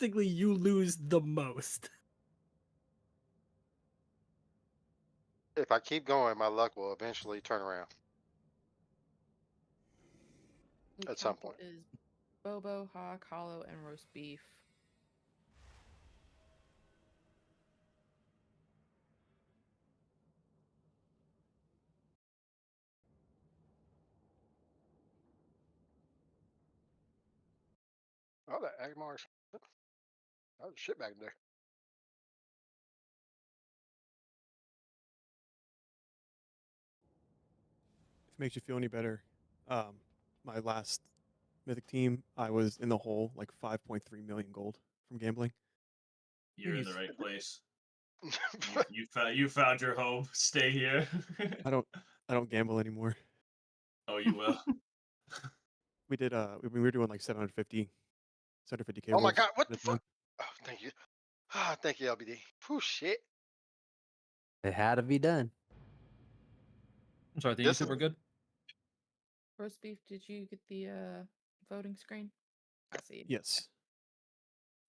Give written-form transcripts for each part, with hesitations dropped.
statistically you lose the most. If I keep going, my luck will eventually turn around at some point. Is Bobo, hog, hollow, and roast beef. Oh, that Agmar's. That was shit back there. If it makes you feel any better, my last Mythic team, I was in the hole like 5.3 million gold from gambling. You're in the right place. You found your home. Stay here. I don't gamble anymore. Oh, you will. We did we were doing like 750 Oh my cables god, what at the a time. fuck? Oh, thank you. Ah, thank you, LBD. Whew, shit. It had to be done. I'm sorry, the This YouTube is- were good. Roast beef, did you get the voting screen? I see. Yes.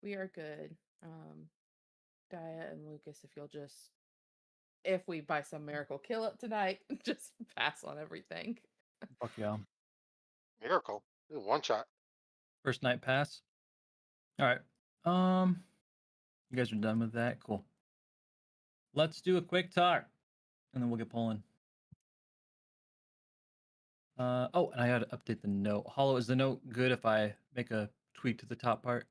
We are good. Dia and Lucas, if you'll just, if we by some miracle kill it tonight, just pass on everything. Fuck yeah. Miracle. This is one shot. First night pass. All right. You guys are done with that. Cool. Let's do a quick talk, and then we'll get pulling. Oh, and I got to update the note. Hollow, is the note good if I make a tweak to the top part?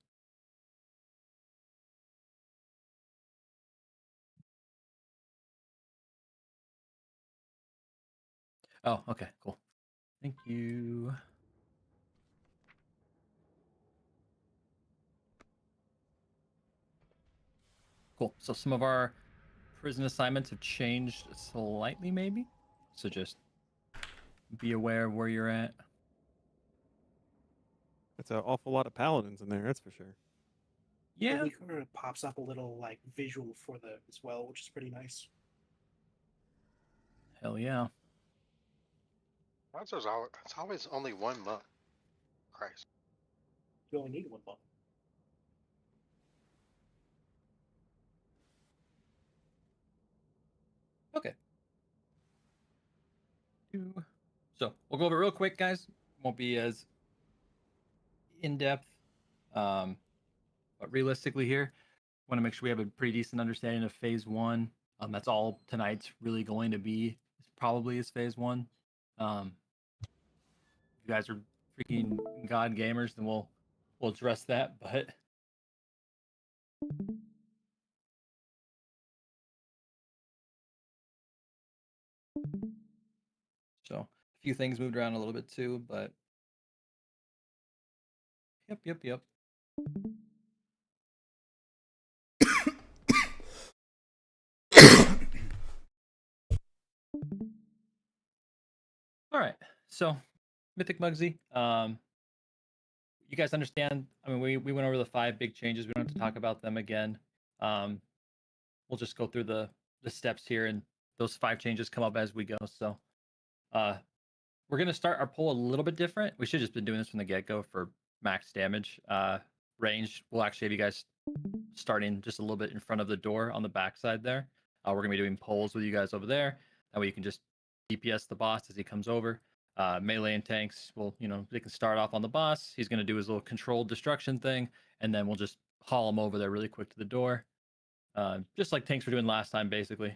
Oh, okay, cool. Thank you. Cool. So some of our prison assignments have changed slightly, maybe. So just be aware of where you're at. That's an awful lot of paladins in there, that's for sure. Yeah. The Weaker pops up a little like visual for them as well, which is pretty nice. Hell yeah. It's always only 1 month. Christ. You only need 1 month. Okay. So we'll go over it real quick, guys. Won't be as in depth, but realistically here, want to make sure we have a pretty decent understanding of phase one. That's all tonight's really going to be. Probably is phase one. If you guys are freaking god gamers, then we'll address that. But so a few things moved around a little bit too, but yep. All right, so Mythic Mugsy, you guys understand? I mean, we went over the 5 big changes. We don't have to talk about them again. We'll just go through the steps here, and those 5 changes come up as we go. So, we're gonna start our poll a little bit different. We should have just been doing this from the get-go for max damage. Range. We'll actually have you guys starting just a little bit in front of the door on the backside there. We're gonna be doing polls with you guys over there. That way you can just DPS the boss as he comes over. Melee and tanks will, they can start off on the boss. He's going to do his little controlled destruction thing, and then we'll just haul him over there really quick to the door. Just like tanks were doing last time, basically.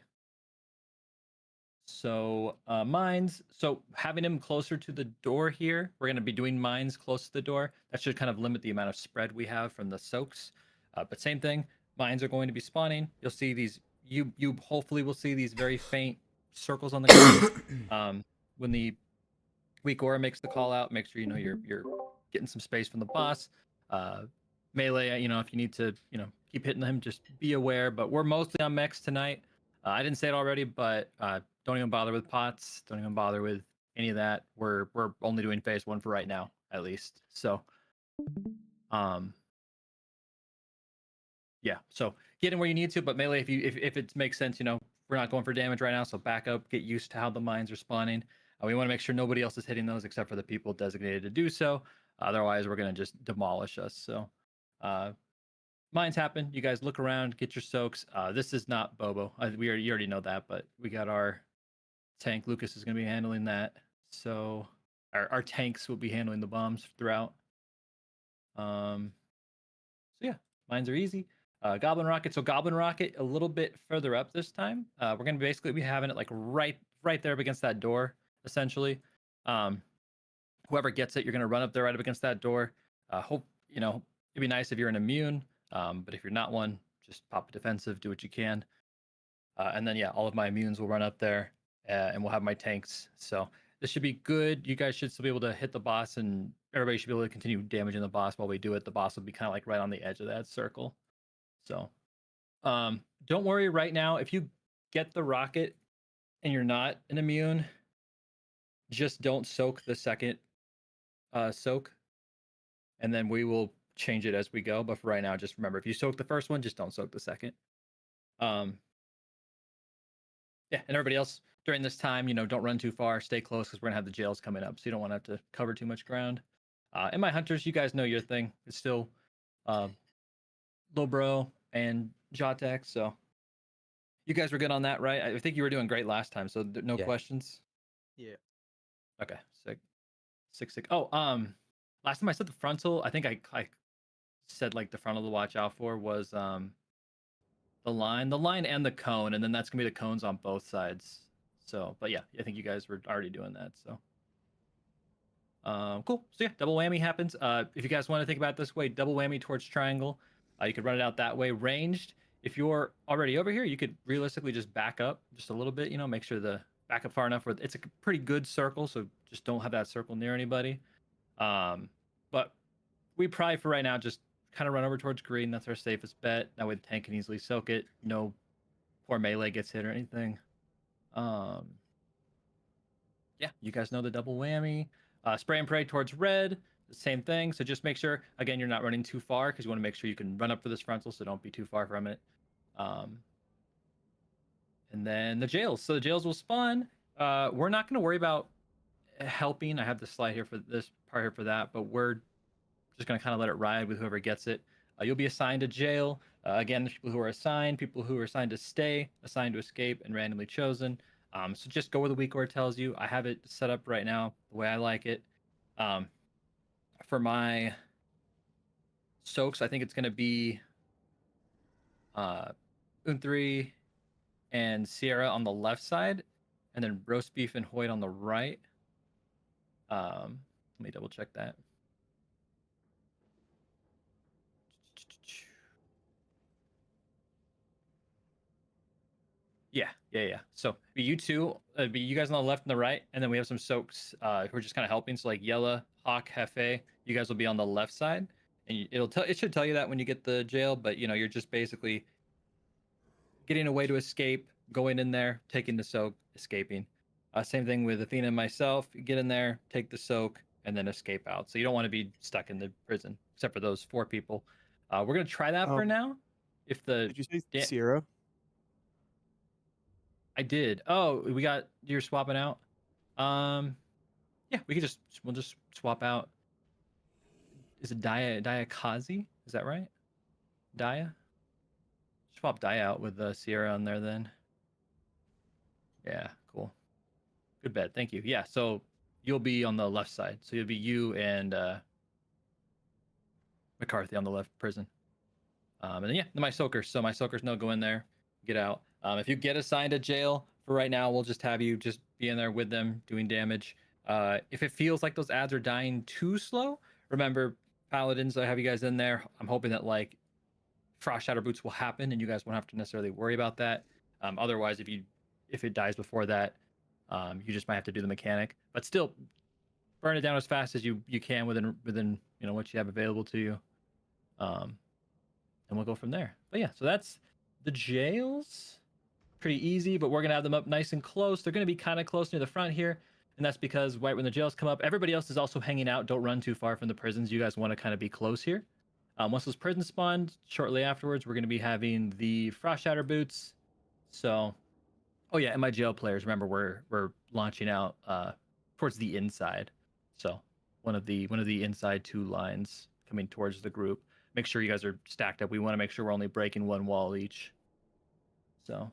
So, mines. So, having him closer to the door here, we're going to be doing mines close to the door. That should kind of limit the amount of spread we have from the soaks. But same thing, mines are going to be spawning. You'll see these, you hopefully will see these very faint circles on the ground. When the weak aura makes the call out, make sure you're getting some space from the boss. Melee, if you need to, keep hitting him, just be aware. But we're mostly on mechs tonight. I didn't say it already, but don't even bother with pots. Don't even bother with any of that. We're only doing phase one for right now, at least. So, yeah. So get in where you need to, but melee, if it makes sense, we're not going for damage right now. So back up, get used to how the mines are spawning. We want to make sure nobody else is hitting those except for the people designated to do so. Otherwise, we're going to just demolish us. So mines happen. You guys look around, get your soaks. This is not Bobo. You already know that, but we got our tank. Lucas is going to be handling that. So our tanks will be handling the bombs throughout. So yeah, mines are easy. Goblin Rocket. So Goblin Rocket a little bit further up this time. We're going to basically be having it like right there up against that door, essentially. Whoever gets it, you're going to run up there right up against that door. Hope, it'd be nice if you're an immune. But if you're not one, just pop a defensive, do what you can. And then, yeah, all of my immunes will run up there and we'll have my tanks. So this should be good. You guys should still be able to hit the boss and everybody should be able to continue damaging the boss while we do it. The boss will be kind of like right on the edge of that circle. So don't worry right now. If you get the rocket and you're not an immune, just don't soak the second soak. And then we will change it as we go. But for right now, just remember, if you soak the first one, just don't soak the second. Yeah, and everybody else during this time, don't run too far, stay close because we're gonna have the jails coming up, so you don't want to have to cover too much ground. And my hunters, you guys know your thing. It's still Lobro and Jotek, so you guys were good on that, right? I think you were doing great last time, so no questions. Yeah. Okay, 6. Oh, last time I said the frontal, I think I said like the frontal to watch out for was the line and the cone, and then that's gonna be the cones on both sides. So, but yeah, I think you guys were already doing that. So, cool. So yeah, double whammy happens. If you guys want to think about it this way, double whammy towards triangle. You could run it out that way. Ranged. If you're already over here, you could realistically just back up just a little bit. Make sure the back up far enough where it's a pretty good circle. So just don't have that circle near anybody. But we probably for right now just kind of run over towards green. That's our safest bet. That way the tank can easily soak it. No poor melee gets hit or anything. Yeah, you guys know the double whammy. Spray and pray towards red. The same thing. So just make sure, again, you're not running too far because you want to make sure you can run up for this frontal. So don't be too far from it. And then the jails. So the jails will spawn. We're not going to worry about helping. I have the slide here for this part here for that, but we're just going to kind of let it ride with whoever gets it. You'll be assigned a jail. Again, there's people who are assigned to stay, assigned to escape, and randomly chosen. So just go where the weak word tells you. I have it set up right now the way I like it. For my soaks, I think it's going to be Unthri and Sierra on the left side, and then roast beef and Hoyt on the right. Let me double check that. Yeah. So you two, be you guys on the left and the right, and then we have some soaks who are just kind of helping. So like Yella, Hawk, Hefe, you guys will be on the left side, and it should tell you that when you get the jail. But you're just basically getting a way to escape, going in there, taking the soak, escaping. Same thing with Athena and myself. Get in there, take the soak, and then escape out. So you don't want to be stuck in the prison, except for those 4 people. We're gonna try that for now. If the Did you say Sierra? I did. Oh, you're swapping out. Yeah, we'll just swap out. Is it Dia Kazi? Is that right? Dia? Swap Dia out with Sierra on there then. Yeah, cool. Good bet. Thank you. Yeah, so you'll be on the left side. So you'll be you and McCarthy on the left prison. And then my soakers. So my soakers know go in there, get out. If you get assigned a jail, for right now, we'll just have you just be in there with them doing damage. If it feels like those ads are dying too slow, remember, Paladins, I have you guys in there. I'm hoping that like Frost Shatter Boots will happen and you guys won't have to necessarily worry about that. Otherwise, if it dies before that, you just might have to do the mechanic. But still, burn it down as fast as you can within what you have available to you. And we'll go from there. But yeah, so that's the jails. Pretty easy, but we're going to have them up nice and close. They're going to be kind of close near the front here, and that's because right when the jails come up, everybody else is also hanging out. Don't run too far from the prisons. You guys want to kind of be close here. Once those prisons spawn, shortly afterwards, we're going to be having the Frost Shatter Boots. So, oh yeah, and my jail players, remember, we're launching out towards the inside. So one of the inside 2 lines coming towards the group. make sure you guys are stacked up. We want to make sure we're only breaking one wall each. So,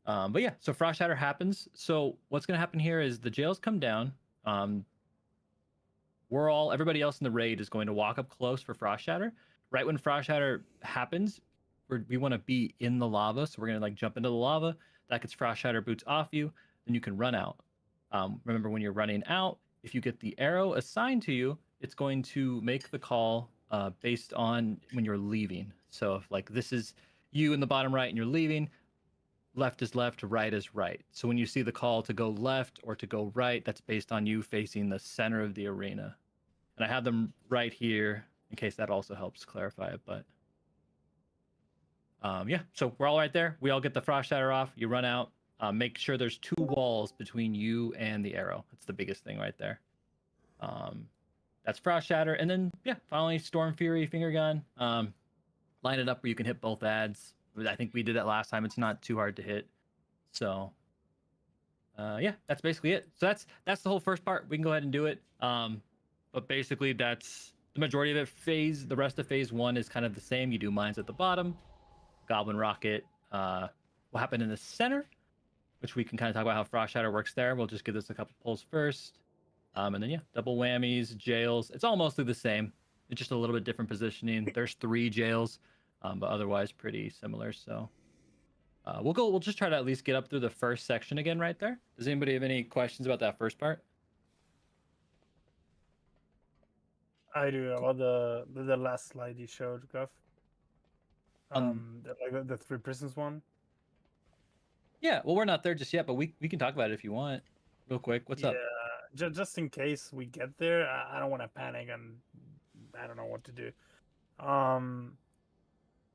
but yeah, so Frost Shatter happens. So what's going to happen here is the jails come down. Everybody else in the raid is going to walk up close for Frost Shatter. Right when Frost Shatter happens, we want to be in the lava. So we're going to like jump into the lava. That gets Frost Shatter boots off you. Then you can run out. Remember, when you're running out, if you get the arrow assigned to you, it's going to make the call based on when you're leaving. So if like this is you in the bottom right and you're leaving, left is left, right is right. So when you see the call to go left or to go right, that's based on you facing the center of the arena. And I have them right here in case that also helps clarify it. But yeah, so we're all right there. We all get the Frost Shatter off. You run out. Make sure there's 2 walls between you and the arrow. That's the biggest thing right there. That's Frost Shatter. And then, yeah, finally, Storm Fury, Finger Gun. Line it up where you can hit both ads. I think we did that last time. It's not too hard to hit. So, yeah, that's basically it. So that's the whole first part. We can go ahead and do it. But basically, that's the majority of it. The rest of phase 1 is kind of the same. You do mines at the bottom. Goblin Rocket will happen in the center, which we can kind of talk about how Frost Shatter works there. We'll just give this a couple pulls first. And then, yeah, double whammies, jails. It's all mostly the same. It's just a little bit different positioning. There's 3 jails, but otherwise pretty similar. So we'll just try to at least get up through the first section again right there. Does anybody have any questions about that first part? I do, about the last slide you showed, Guff. The 3 prisons one. Yeah, well, we're not there just yet, but we can talk about it if you want, real quick. What's up? Just in case we get there, I don't want to panic and I don't know what to do.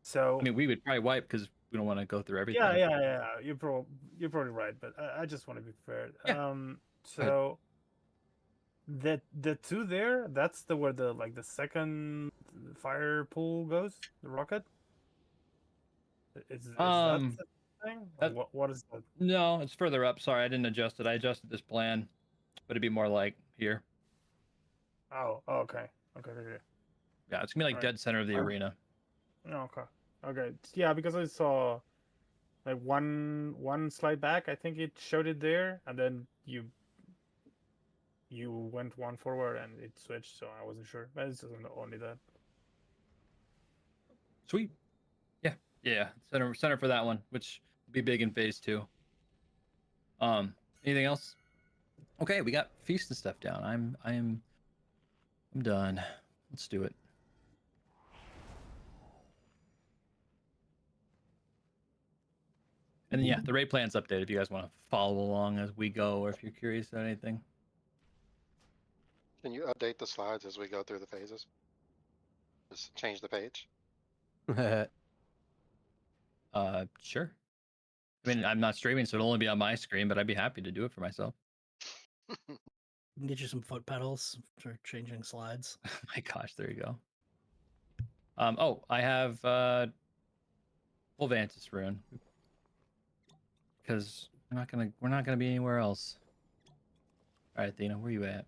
So I mean, we would probably wipe because we don't want to go through everything. Yeah. You're probably right, but I just want to be fair. Yeah. So the 2 there, that's where the second fire pool goes, the rocket. Is that the thing? What is that? No, it's further up. Sorry, I didn't adjust it. I adjusted this plan, but it'd be more like here. Oh, okay. Yeah, it's gonna be like dead center of the arena. Okay. Yeah, because I saw like one slide back. I think it showed it there, and then you went one forward and it switched, so I wasn't sure. But it's only that. Sweet. Yeah. Center for that one, which will be big in phase 2. Anything else? Okay, we got feast and stuff down. I'm done. Let's do it. And then, yeah, the raid plan's updated if you guys want to follow along as we go, or if you're curious about anything. Can you update the slides as we go through the phases? Just change the page. Sure. I mean, I'm not streaming, so it'll only be on my screen, but I'd be happy to do it for myself. We can get you some foot pedals for changing slides. Oh my gosh, there you go. Oh, I have full Vantis rune. Because we're not gonna be anywhere else. Alright, Athena, where you at?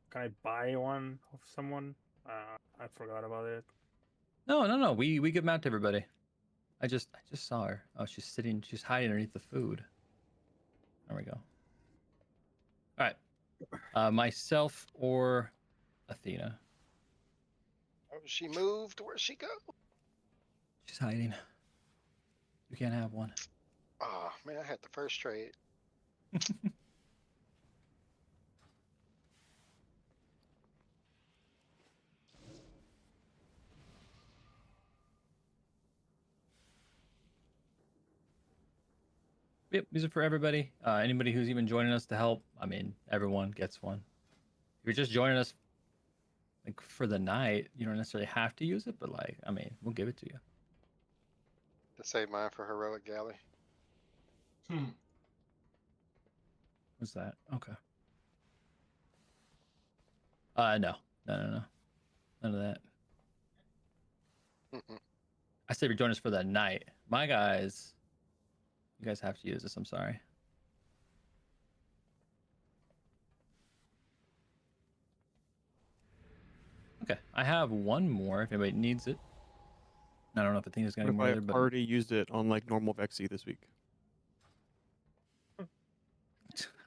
Can I buy one of someone? I forgot about it. No. We give them out to everybody. I just saw her. Oh, she's hiding underneath the food. There we go. Alright. Myself or Athena. Oh, she moved. Where'd she go? She's hiding. You can't have one. Oh man, I had the first trade. Yep, these are for everybody. Anybody who's even joining us to help. I mean, everyone gets one. If you're just joining us like for the night, you don't necessarily have to use it, but like, I mean, we'll give it to you. To save mine for heroic galley. What's that? Okay. No. None of that. I said if you're joining us for the night. My guys, you guys have to use this. I'm sorry. Okay, I have one more if anybody needs it. I don't know if Athena's got What any if more I there, but already used it on like normal Vexy this week?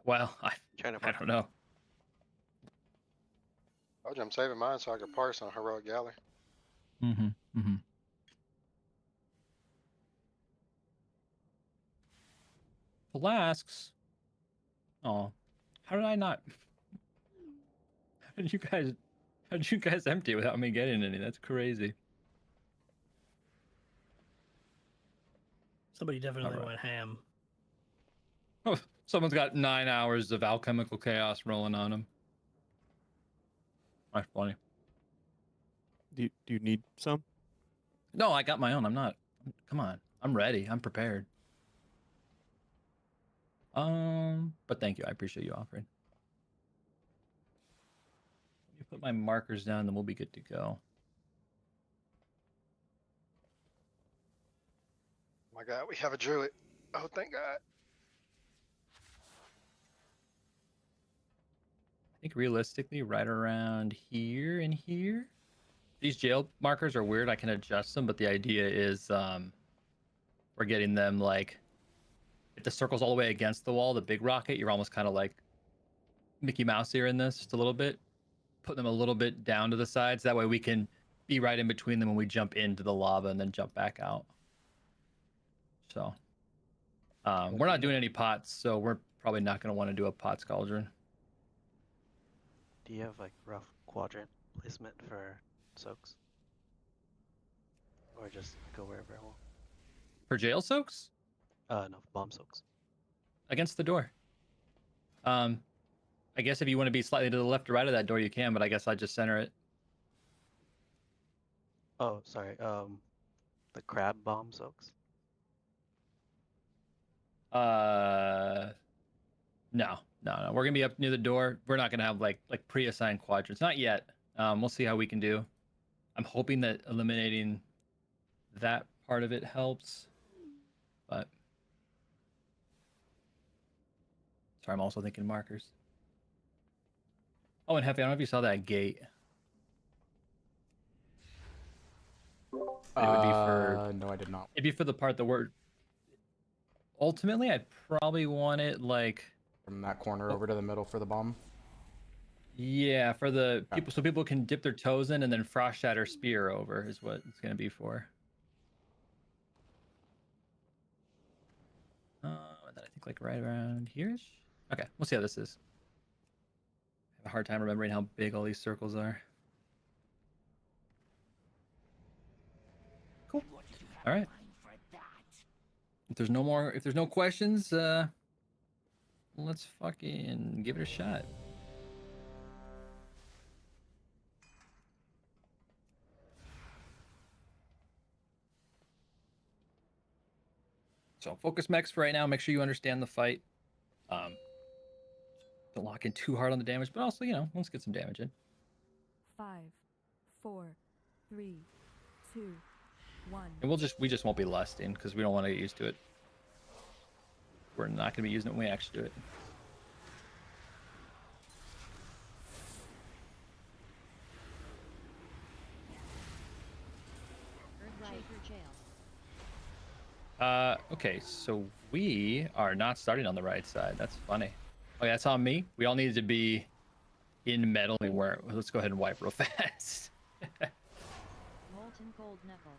well, Trying to I don't know. I'm saving mine so I can parse on Heroic Galley. Mm-hmm. Mm-hmm. Flasks. Oh, how did I not? How did you guys? How did you guys empty without me getting any? That's crazy. Somebody definitely Alright. went ham. Oh, someone's got 9 hours of alchemical chaos rolling on them. That's funny. Do you need some? No, I got my own. I'm not. Come on. I'm ready. I'm prepared. But thank you. I appreciate you offering. Let me put my markers down, then we'll be good to go. My God, we have a druid. Oh, thank God. I think realistically, right around here and here. These jail markers are weird. I can adjust them, but the idea is we're getting them like if the circle's all the way against the wall, the big rocket, you're almost kind of like Mickey Mouse here in this just a little bit. Put them a little bit down to the sides. That way we can be right in between them when we jump into the lava and then jump back out. So we're not doing any pots, so we're probably not going to want to do a pots cauldron. Do you have like rough quadrant placement for soaks? Or just go wherever I want? For jail soaks? No, bomb soaks. Against the door. I guess if you want to be slightly to the left or right of that door, you can, but I guess I just center it. Oh, sorry. The crab bomb soaks. No. We're gonna be up near the door. We're not gonna have like pre-assigned quadrants, not yet. We'll see how we can do. I'm hoping that eliminating that part of it helps, but sorry, I'm also thinking markers. Oh, and Hefe, I don't know if you saw that gate. But it would be for no, I did not. it'd be for the part that we're ultimately I'd probably want it like From that corner over to the middle for the bomb. yeah, for the people so people can dip their toes in and then frost shatter spear over is what it's gonna be for. Then I think like right around here-ish. Okay, we'll see how this is. I have a hard time remembering how big all these circles are. Cool. All right. If there's no questions, let's fucking give it a shot. So focus mechs for right now. Make sure you understand the fight. Don't lock in too hard on the damage, but also, let's get some damage in. 5, 4, 3, 2, 1. And we just won't be lusting because we don't want to get used to it. We're not going to be using it when we actually do it. Okay, so we are not starting on the right side. That's funny. Okay, that's on me. We all needed to be in metal. We weren't. Let's go ahead and wipe real fast. Molten gold knuckles.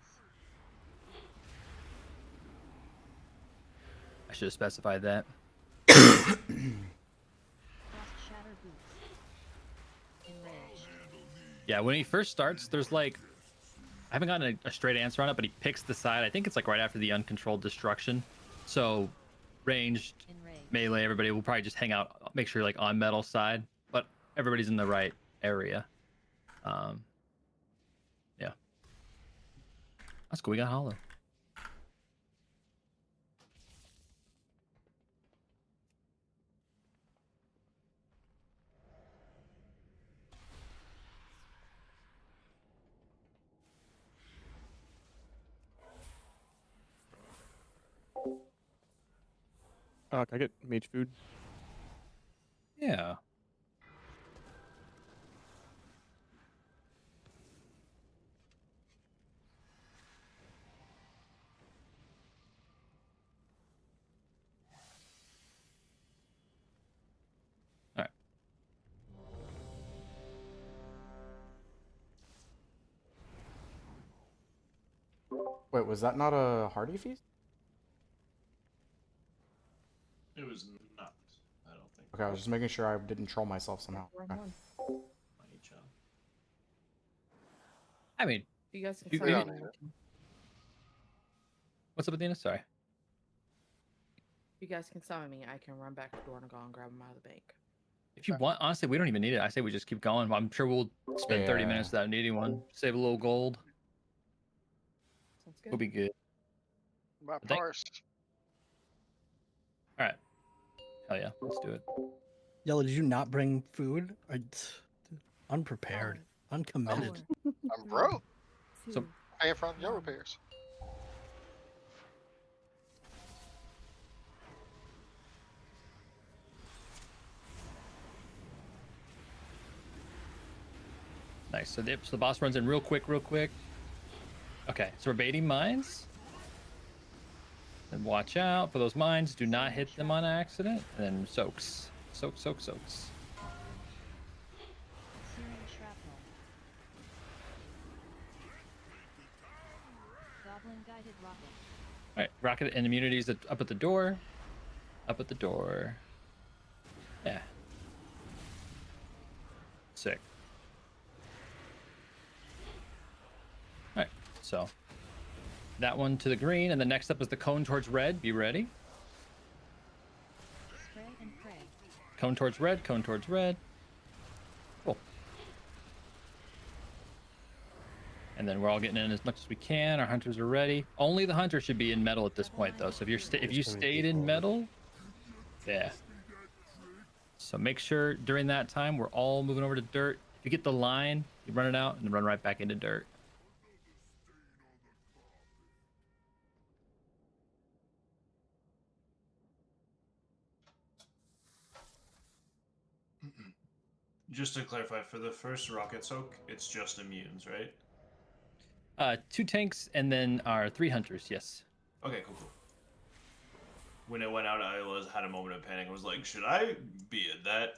I should have specified that. Frost shatter boots. Enraged. Yeah, when he first starts, there's like I haven't gotten a straight answer on it, but he picks the side. I think it's like right after the uncontrolled destruction. So ranged, melee, everybody will probably just hang out, make sure you're like on metal side, but everybody's in the right area. Yeah. That's cool. We got hollow. Can I get mage food? Yeah. Wait, was that not a hearty feast? It was not. I don't think. Okay, I was just making sure I didn't troll myself somehow. Wrong Okay. one. I mean, You guys can You- summon you- me. what's up, Athena? Sorry. You guys can summon me. I can run back to Dornagal and grab them out of the bank. If you want, honestly, we don't even need it. I say we just keep going. I'm sure we'll spend 30 minutes Yeah. without needing one. Save a little gold. Sounds good. We'll be good. My Thank- purse. All right. Hell yeah, let's do it. Yellow, did you not bring food? Unprepared, uncommitted. I'm broke. So- Paying for your repairs. Nice. So the boss runs in real quick. Okay, so we're baiting mines. And watch out for those mines. Do not hit them on accident. And then soaks. Soaks. Searing shrapnel. Goblin guided rocket. All right, rocket and immunities up at the door. Yeah. Sick. All right, so that one to the green, and the next up is the cone towards red. Be ready. Spray and pray. Cone towards red. Cool. And then we're all getting in as much as we can. Our hunters are ready. Only the hunter should be in metal at this point, though. So if you stayed in metal, yeah. So make sure during that time we're all moving over to dirt. If you get the line, you run it out and then run right back into dirt. Just to clarify, for the first rocket soak, it's just immunes, right? 2 tanks and then our 3 hunters. Yes. Okay, cool. When it went out, I had a moment of panic. I was like, should I be in that?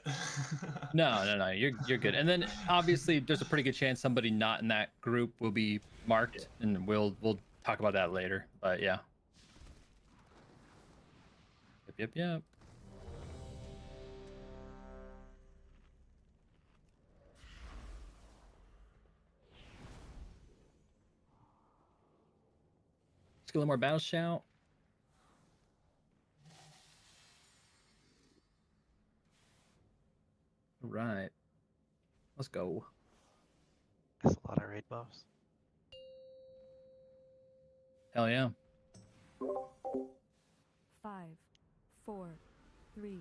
No. You're good. And then obviously there's a pretty good chance somebody not in that group will be marked, and we'll talk about that later. But yeah. Yep. Let's get a little more battle shout. All right. Let's go. That's a lot of raid buffs. Hell yeah. 5, 4, 3,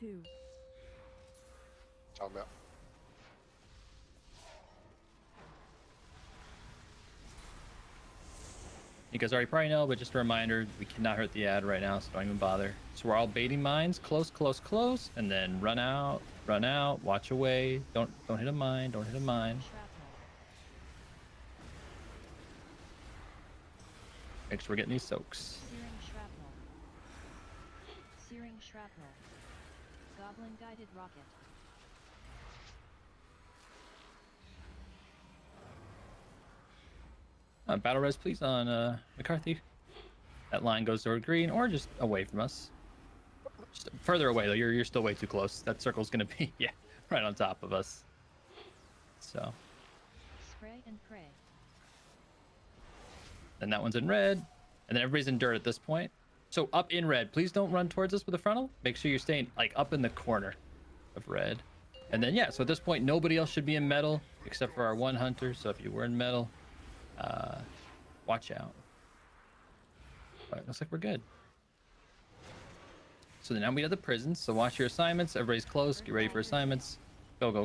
2. Talking about. You guys already probably know, but just a reminder, we cannot hurt the ad right now, so don't even bother. So we're all baiting mines, close, and then run out, watch away. Don't hit a mine, Shrapnel. Make sure we're getting these soaks. Searing shrapnel. Goblin guided rocket. Battle res, please, on McCarthy. That line goes toward green, or just away from us. Just further away, though. You're still way too close. That circle's gonna be, yeah, right on top of us. So, Spray and pray. then that one's in red, and then everybody's in dirt at this point. So up in red, please don't run towards us with a frontal. Make sure you're staying like up in the corner of red. And then yeah, so at this point, nobody else should be in metal except for our one hunter. So if you were in metal, watch out. But looks like we're good. So then now we have the prisons. So watch your assignments. Everybody's close. Get ready for assignments. Go. There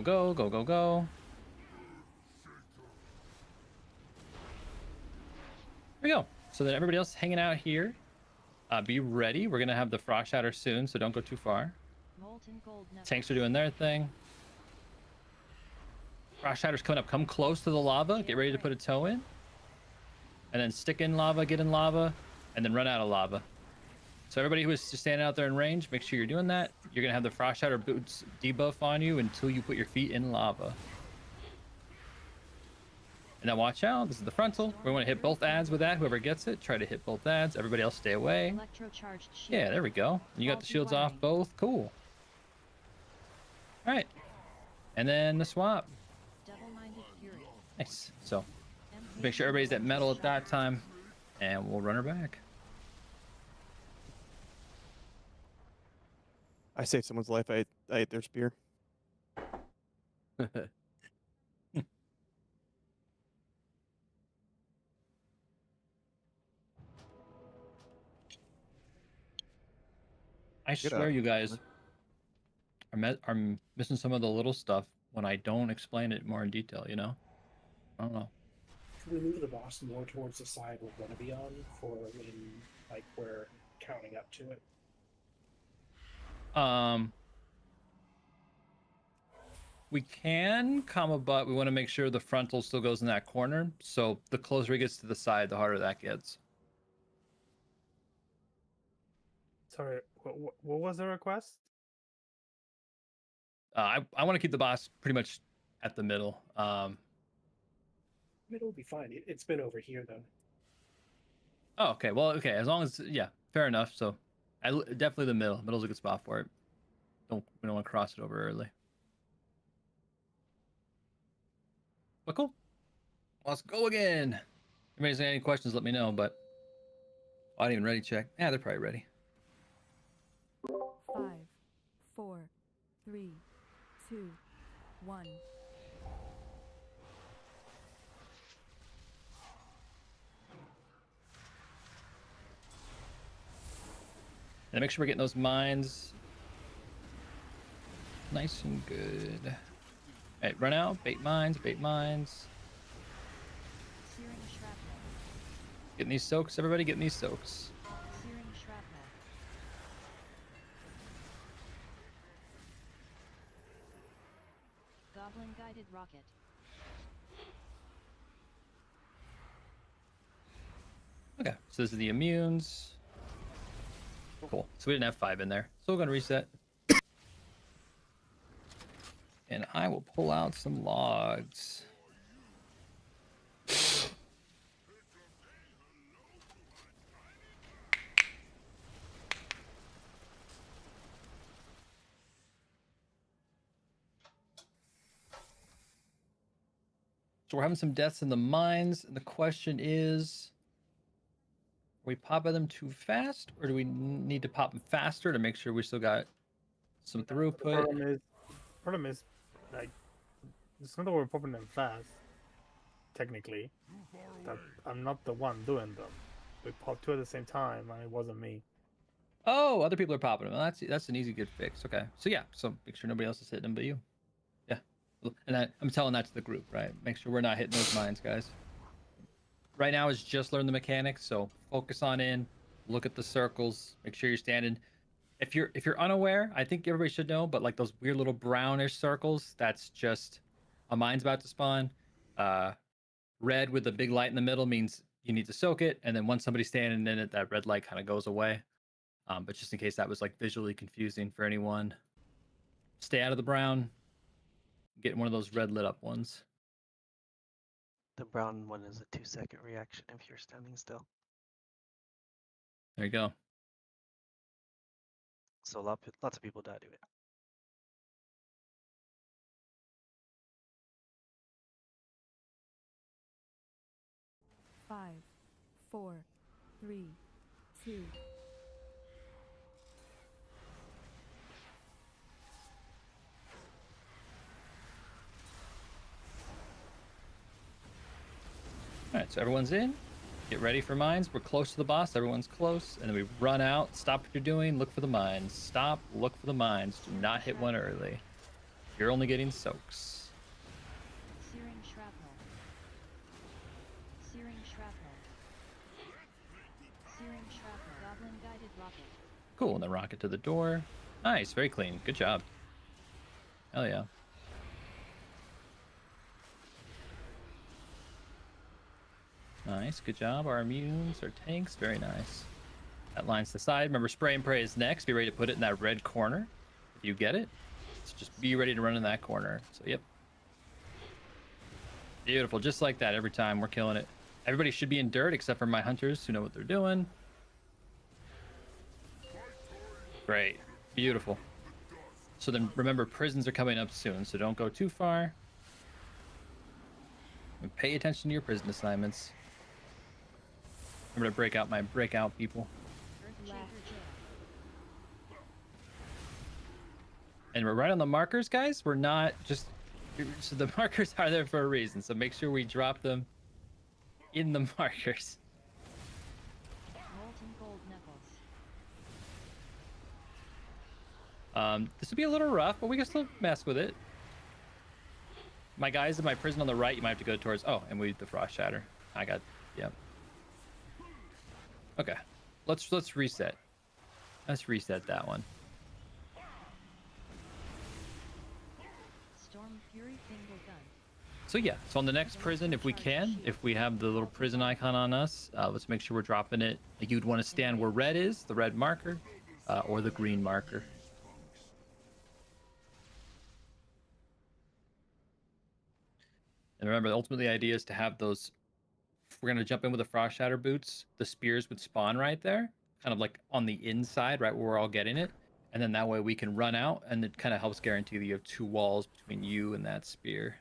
we go. So then everybody else hanging out here, be ready. We're gonna have the frost shatter soon, so don't go too far. Molten gold knuckles. Tanks are doing their thing. Frost shatter's coming up. Come close to the lava. Get ready to put a toe in. And then stick in lava, get in lava, and then run out of lava. So everybody who is just standing out there in range, make sure you're doing that. You're gonna have the frost shatter boots debuff on you until you put your feet in lava. And then watch out. This is the frontal. We want to hit both ads with that. Whoever gets it, try to hit both ads. Everybody else stay away. Electrocharged shield. Yeah, there we go. You got the shields off both. Cool. All right. And then the swap. Double-minded fury. Nice. So make sure everybody's at metal at that time, and we'll run her back. I saved someone's life. I ate their spear. I Get swear up. you guys are missing some of the little stuff when I don't explain it more in detail, you know? I don't know. Can we move the boss more towards the side we're going to be on for when, like, we're counting up to it? We can, but we want to make sure the frontal still goes in that corner. So the closer he gets to the side, the harder that gets. Sorry, what was the request? I want to keep the boss pretty much at the middle. Middle will be fine. It's been over here, though. Oh, okay. Well, okay. As long as, yeah, fair enough. So definitely the middle. Middle's a good spot for it. We don't want to cross it over early. But cool. Let's go again. If anybody's got any questions, let me know. But I didn't even ready check. Yeah, they're probably ready. 5, 4, 3, 2, 1. And make sure we're getting those mines nice and good. All right, run out. Bait mines. Bait mines. Searing shrapnel. Getting these soaks. Everybody getting these soaks. Searing shrapnel. Goblin guided rocket. Okay, so this is the immunes. Cool. So we didn't have 5 in there. So we're going to reset. And I will pull out some logs. So we're having some deaths in the mines. And the question is, are we popping them too fast, or do we need to pop them faster to make sure we still got some throughput? Problem is, like, it's not that we're popping them fast, technically. That I'm not the one doing them. We popped 2 at the same time, and it wasn't me. Oh, other people are popping them. Well, that's an easy good fix. Okay, so yeah, so make sure nobody else is hitting them but you. Yeah, and I'm telling that to the group, right? Make sure we're not hitting those mines, guys. Right now is just learn the mechanics, so focus on in, look at the circles, make sure you're standing. If you're unaware, I think everybody should know, but like those weird little brownish circles, that's just a mine's about to spawn. Red with the big light in the middle means you need to soak it, and then once somebody's standing in it, that red light kind of goes away. But just in case that was like visually confusing for anyone, stay out of the brown. Get one of those red lit up ones. The brown one is a 2-second reaction if you're standing still. There you go. So lots of people die to it. Five, 4, 3, 2. All right, so everyone's in. Get ready for mines. We're close to the boss. Everyone's close. And then we run out. Stop what you're doing. Look for the mines. Stop. Look for the mines. Do not hit one early. You're only getting soaks. Searing shrapnel. Searing shrapnel. Searing shrapnel. Goblin guided rocket. Cool. And then rocket to the door. Nice. Very clean. Good job. Hell yeah. Nice, good job. Our immunes, our tanks, very nice. That line's the side. Remember, spray and pray is next. Be ready to put it in that red corner. If you get it, so just be ready to run in that corner. So, yep. Beautiful, just like that every time. We're killing it. Everybody should be in dirt except for my hunters who know what they're doing. Great, beautiful. So then remember, prisons are coming up soon, so don't go too far. And pay attention to your prison assignments. Remember to break out my breakout people. And we're right on the markers, guys. We're not just... So the markers are there for a reason, so make sure we drop them in the markers. Molten gold knuckles. This would be a little rough, but we can still mess with it. My guys in my prison on the right, you might have to go towards... Oh, and we the Frost Shatter. I got... Yep. Okay. Let's reset. Let's reset that one. Storm Fury single gun. So yeah, so on the next prison, if we can, if we have the little prison icon on us, let's make sure we're dropping it. Like you'd want to stand where red is, the red marker, or the green marker. And remember, ultimately the idea is to have those, if we're going to jump in with the Frost Shatter boots, the spears would spawn right there, kind of like on the inside, right where we're all getting it. And then that way we can run out, and it kind of helps guarantee that you have 2 walls between you and that spear.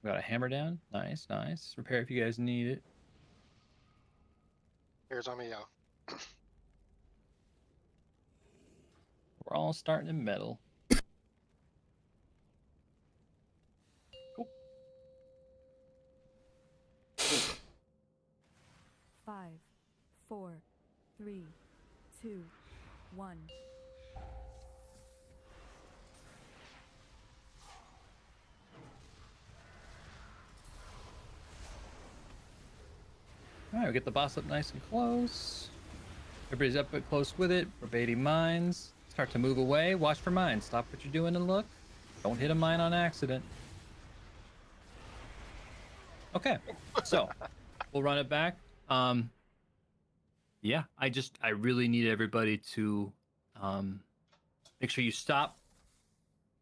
We got a hammer down. Nice, nice. Repair if you guys need it. Here's on me, y'all. We're all starting in metal. Cool. 5, 4, 3, 2, 1. All right, we get the boss up nice and close. Everybody's up close with it. We're baiting mines. Start to move away. Watch for mines. Stop what you're doing and look. Don't hit a mine on accident. Okay, so we'll run it back. Yeah, I really need everybody to make sure you stop.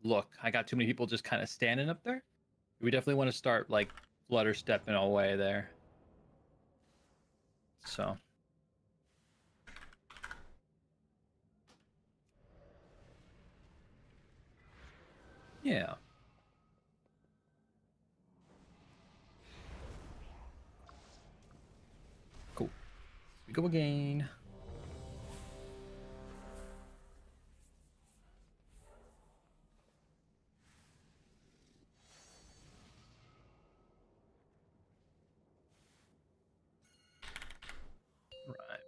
Look, I got too many people just kind of standing up there. We definitely want to start like flutter stepping away there. So. Yeah. Cool. We go again. Right.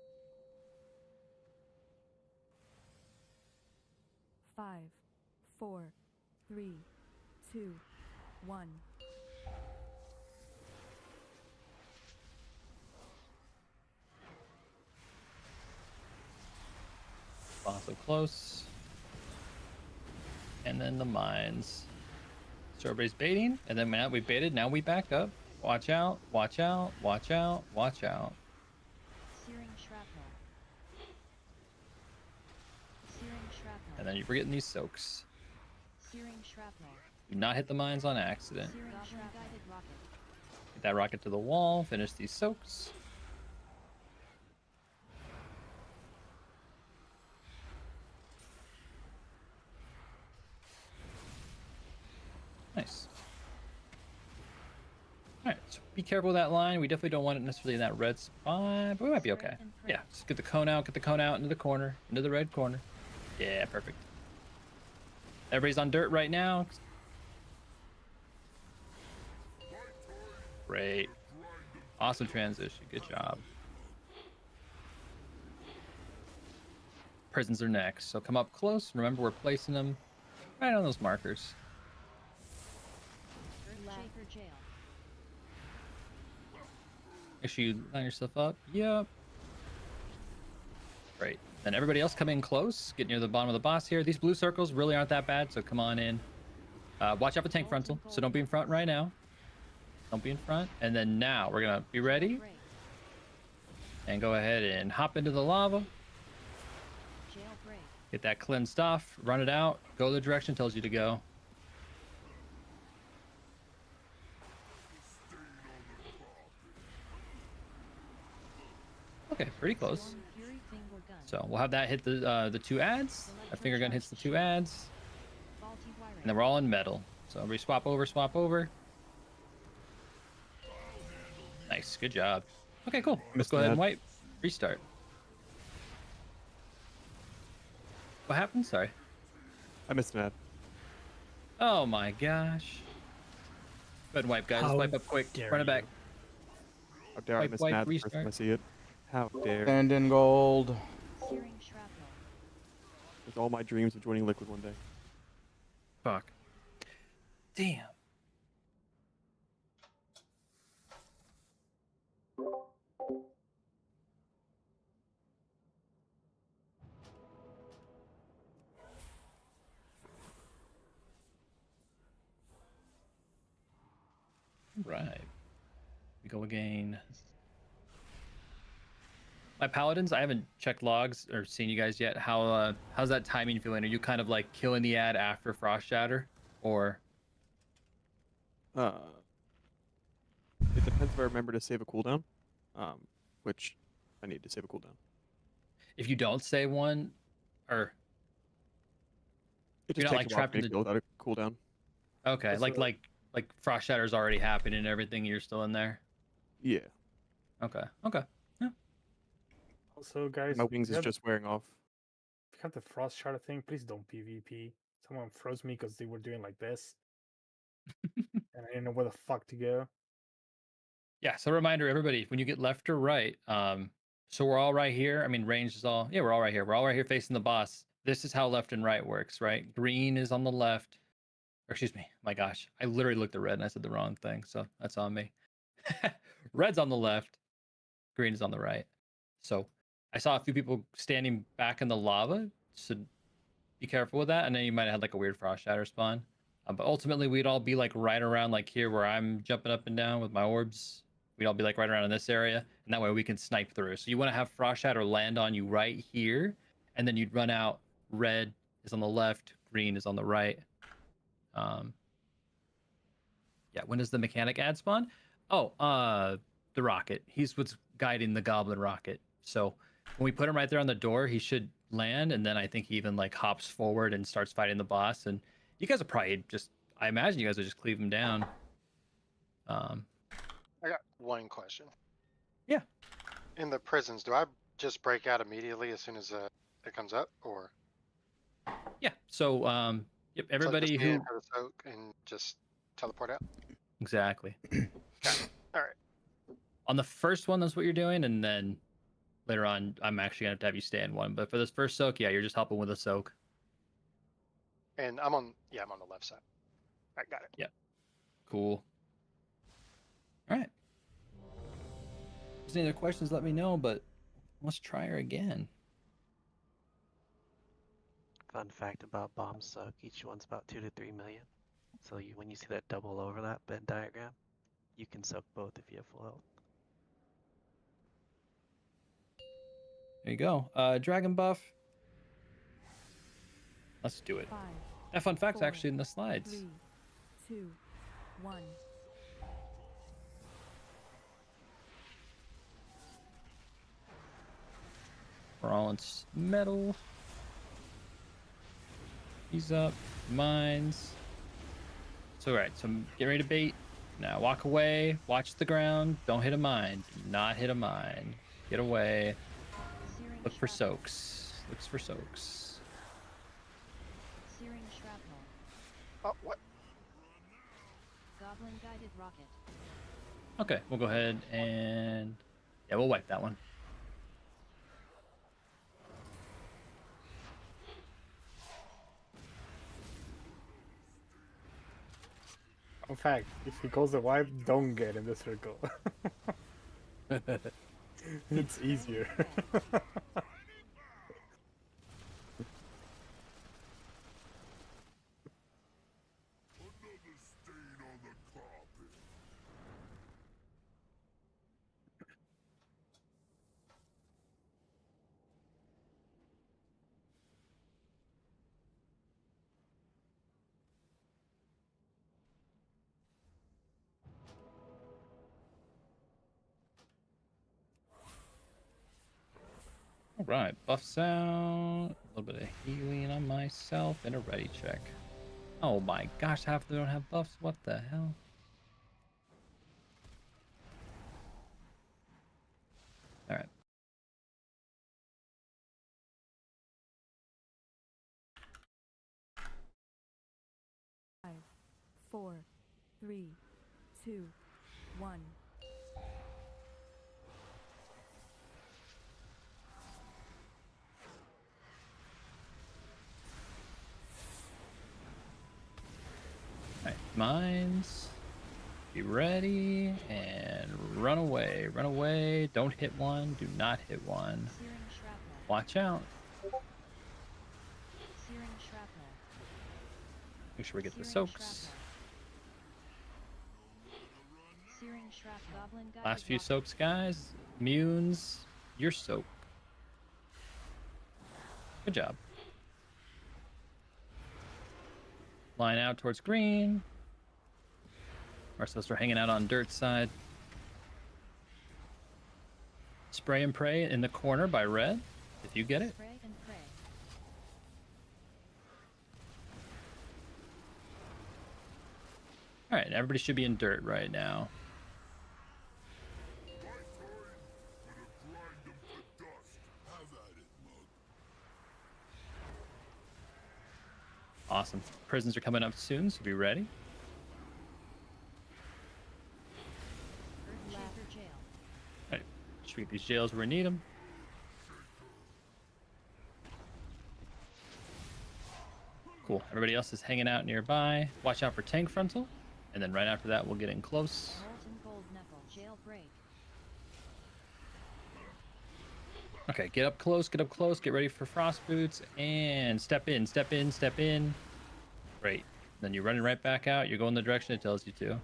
5, 4, 3, 2, 1. Also close. And then the mines. So everybody's baiting, and then now we baited, now we back up. Watch out, watch out, watch out, watch out. Searing shrapnel. Searing shrapnel. And then we're getting these soaks. Searing shrapnel. Do not hit the mines on accident. Searing shrapnel. Guided rocket. Get that rocket to the wall, finish these soaks. Nice. Alright, so be careful with that line. We definitely don't want it necessarily in that red spot, but we might be okay. Yeah, just get the cone out into the corner, into the red corner. Yeah, perfect. Everybody's on dirt right now. Great. Awesome transition. Good job. Prisons are next, so come up close. Remember, we're placing them right on those markers. Earthshaker jail. Make sure you line yourself up. Yep. Great. Then everybody else come in close. Get near the bottom of the boss here. These blue circles really aren't that bad, so come on in. Watch out for tank frontal, so don't be in front right now. Don't be in front. And then now we're gonna be ready and go ahead and hop into the lava. Get that cleansed off, run it out, go the direction it tells you to go. Okay, pretty close. So we'll have that hit the 2 ads. That finger gun hits the 2 ads. And then we're all in metal. So we swap over, swap over. Nice, good job. Okay, cool. Let's go ahead and wipe. Restart. What happened? Sorry. I missed an ad. Oh my gosh. Go ahead and wipe, guys. How Wipe up quick. dare Run it back. How dare I Wipe, miss wipe, an ad the first time I restart. see it? How dare. Stand in gold. Searing shrapnel. With all my dreams of joining Liquid one day. Fuck. Damn. Right. We go again. My paladins, I haven't checked logs or seen you guys yet. How's that timing feeling? Are you kind of like killing the ad after Frost Shatter, or? It depends if I remember to save a cooldown, which I need to save a cooldown. If you don't say one, or It you're just not takes like a while trapped for me in to go without a cooldown. okay, That's like Frost Shatter's already happening and everything. You're still in there. Yeah. Okay. Okay. Yeah. Also, guys, My wings if is you have- just wearing off. if you have the frost shatter thing, please don't PvP. Someone froze me because they were doing like this, and I didn't know where the fuck to go. Yeah. So reminder, everybody, when you get left or right, so we're all right here. I mean, range is all. Yeah, we're all right here. We're all right here facing the boss. This is how left and right works, right? Green is on the left. Or excuse me. My gosh, I literally looked at red and I said the wrong thing, so that's on me. Red's on the left. Green is on the right. So I saw a few people standing back in the lava, so be careful with that. And then you might have had like a weird frost shatter spawn. But ultimately, we'd all be like right around like here where I'm jumping up and down with my orbs. We'd all be like right around in this area, and that way we can snipe through. So you want to have frost shatter land on you right here, and then you'd run out. Red is on the left, green is on the right. Yeah, when does the mechanic ad spawn? Oh, the rocket. He's what's guiding the goblin rocket. So when we put him right there on the door, he should land, and then I think he even like hops forward and starts fighting the boss. And you guys will probably just, I imagine you guys will just cleave him down. I got one question. Yeah. In the prisons, do I just break out immediately as soon as it comes up, or Yeah. So yep, everybody so just who in for the soak and just teleport out? exactly. All right. On the first one, that's what you're doing, and then later on, I'm actually gonna have you stay in one. But for this first soak, yeah, you're just helping with a soak. And I'm on the left side. I got it. Yep. Cool. All right. If there's any other questions, let me know, but let's try her again. Fun fact about bomb soak, each one's about 2 to 3 million. So when you see that double overlap Venn diagram, you can soak both if you have full health. There you go. Dragon buff. Let's do it. 5, That fun fact's 4, actually in the slides. 3, 2, 1. We're all in metal. He's up. Mines. So, all right. So, get ready to bait. Now, walk away. Watch the ground. Don't hit a mine. Do not hit a mine. Get away. Searing Look for shrapnel. soaks. Looks for soaks. Searing shrapnel. Oh, what? Goblin guided rocket. Okay, we'll go ahead and yeah, we'll wipe that one. In fact, if he goes the wipe, don't get in the circle. It's easier. All right, buffs out. A little bit of healing on myself and a ready check. Oh my gosh, half of them don't have buffs. What the hell? All right. Five, 4, 3, 2, 1. All right, mines. Be ready and run away. Run away. Don't hit one. Do not hit one. Searing shrapnel. Watch out. Searing shrapnel. Make sure we get the Searing soaks. shrapnel. Searing shrapnel. Goblin guided Last few rocket. soaks, guys. Munes, your soak. Good job. Line out towards green. Marcel's are hanging out on dirt side. Spray and pray in the corner by red, if you get it. Spray and pray. All right, everybody should be in dirt right now. Awesome. Prisons are coming up soon, so be ready. Earthshaker jail. All right, treat these jails where we need them. Cool. Everybody else is hanging out nearby. Watch out for tank frontal, and then right after that, we'll get in close. Molten gold knuckle. Jailbreak. Okay, get up close, get ready for frost boots, and step in, step in, step in. Great. Then you're running right back out. You're going the direction it tells you to. All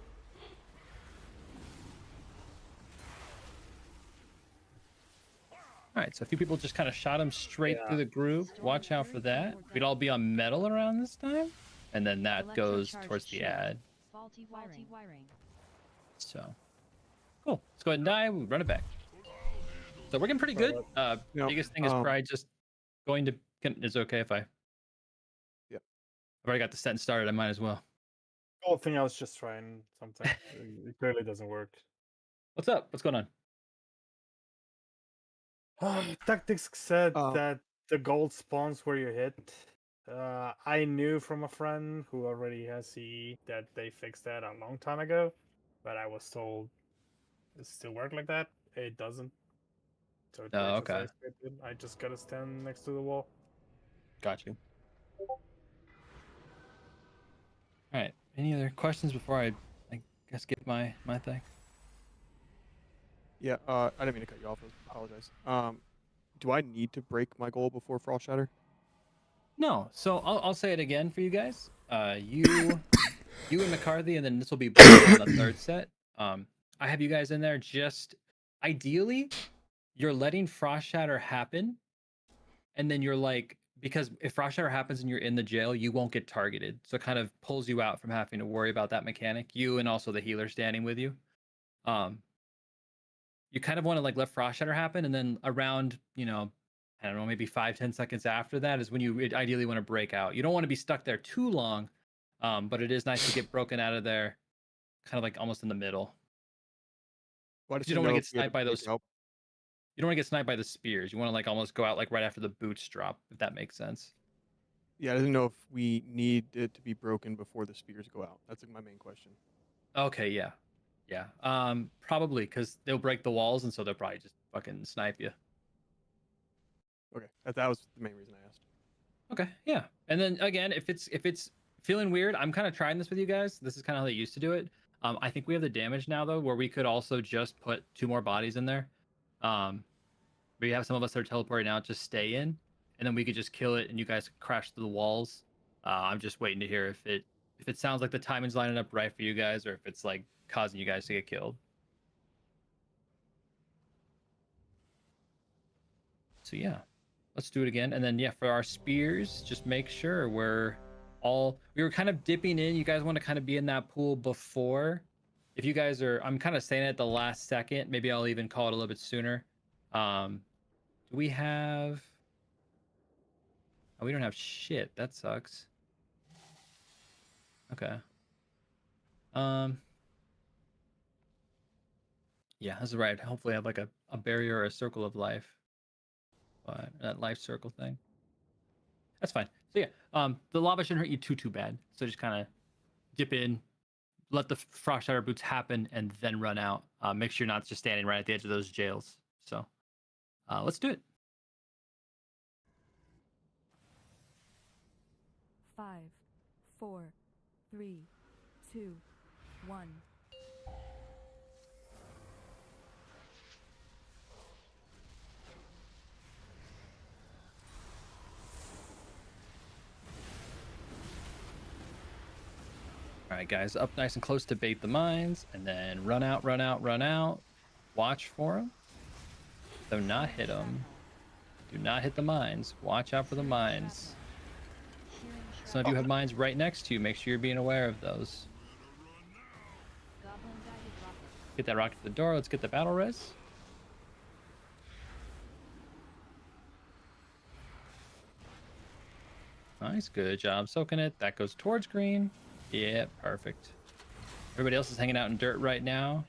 right, so a few people just kind of shot him straight through the group. Watch out for that. We'd all be on metal around this time, and then that goes Electrocharged towards the shield. ad. Faulty wiring. So, cool. Let's go ahead and die. We run it back. So we're getting pretty good. No, Biggest thing is probably just going to. Is it okay if I? Yeah. I've already got the sentence started. I might as well. The whole thing I was just trying something. It clearly doesn't work. What's up? What's going on? Tactics said that the gold spawns where you hit. I knew from a friend who already has CE that they fixed that a long time ago, but I was told it still works like that. It doesn't. So it Oh, works as I okay. expected. I just gotta stand next to the wall. Got you. All right. Any other questions before I guess get my thing? Yeah, I didn't mean to cut you off. I apologize. Do I need to break my goal before Frost Shatter? No. So I'll say it again for you guys. You and McCarthy, and then this will be on the third set. I have you guys in there. Just ideally, you're letting Frost Shatter happen, and then you're like, because if Frost Shatter happens and you're in the jail, you won't get targeted. So it kind of pulls you out from having to worry about that mechanic. You and also the healer standing with you. You kind of want to like let Frost Shatter happen, and then around, I don't know, maybe 5-10 seconds after that is when you ideally want to break out. You don't want to be stuck there too long, but it is nice to get broken out of there, kind of like almost in the middle. Well, You don't want to get sniped by those. You don't want to get sniped by the spears. You want to like almost go out like right after the boots drop, if that makes sense. Yeah, I didn't know if we need it to be broken before the spears go out. That's like my main question. Okay, yeah. Probably because they'll break the walls, and so they'll probably just fucking snipe you. Okay, that was the main reason I asked. Okay, yeah. And then again, if it's feeling weird, I'm kind of trying this with you guys. This is kind of how they used to do it. I think we have the damage now though, where we could also just put 2 more bodies in there. We have some of us that are teleporting out, just stay in, and then we could just kill it, and you guys crash through the walls. I'm just waiting to hear if it sounds like the timing's lining up right for you guys, or if it's like causing you guys to get killed. So yeah, let's do it again, and then yeah, for our spears, just make sure we were kind of dipping in. You guys want to kind of be in that pool before. If you guys are, I'm kind of saying it at the last second. Maybe I'll even call it a little bit sooner. Do we have? Oh, we don't have shit. That sucks. Okay. Yeah, that's right. Hopefully, I have like a barrier or a circle of life. But that life circle thing. That's fine. So yeah, the lava shouldn't hurt you too bad. So just kind of dip in, let the frost shatter boots happen, and then run out. Make sure you're not just standing right at the edge of those jails. So let's do it. 5, 4, 3, 2, 1. All right, guys, up nice and close to bait the mines, and then run out. Watch for them. Do not hit them. Do not hit the mines. Watch out for the mines. Some of you have mines right next to you. Make sure you're being aware of those. Get that rocket to the door. Let's get the battle res. Nice, good job soaking it. That goes towards green. Yeah, perfect. Everybody else is hanging out in dirt right now.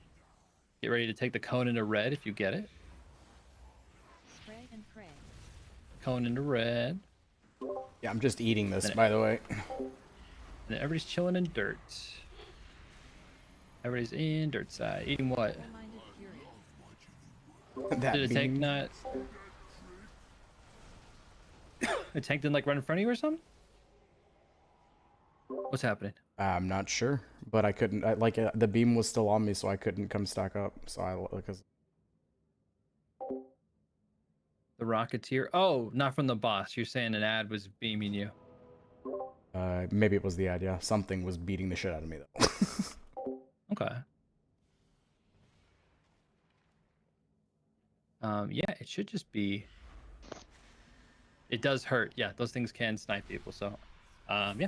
Get ready to take the cone into red if you get it. Spray and pray. Cone into red. Yeah, I'm just eating this, by the way. And everybody's chilling in dirt. Everybody's in dirt side. Eating what? That Did a tank beam. not... A tank didn't like run in front of you or something? What's happening? I'm not sure, but I couldn't. The beam was still on me, so I couldn't come stack up. So because The Rocketeer? Oh, not from the boss. You're saying an ad was beaming you. maybe it was the ad. Yeah, something was beating the shit out of me though. Okay. Yeah, it should just be. It does hurt. Yeah, those things can snipe people. So, yeah.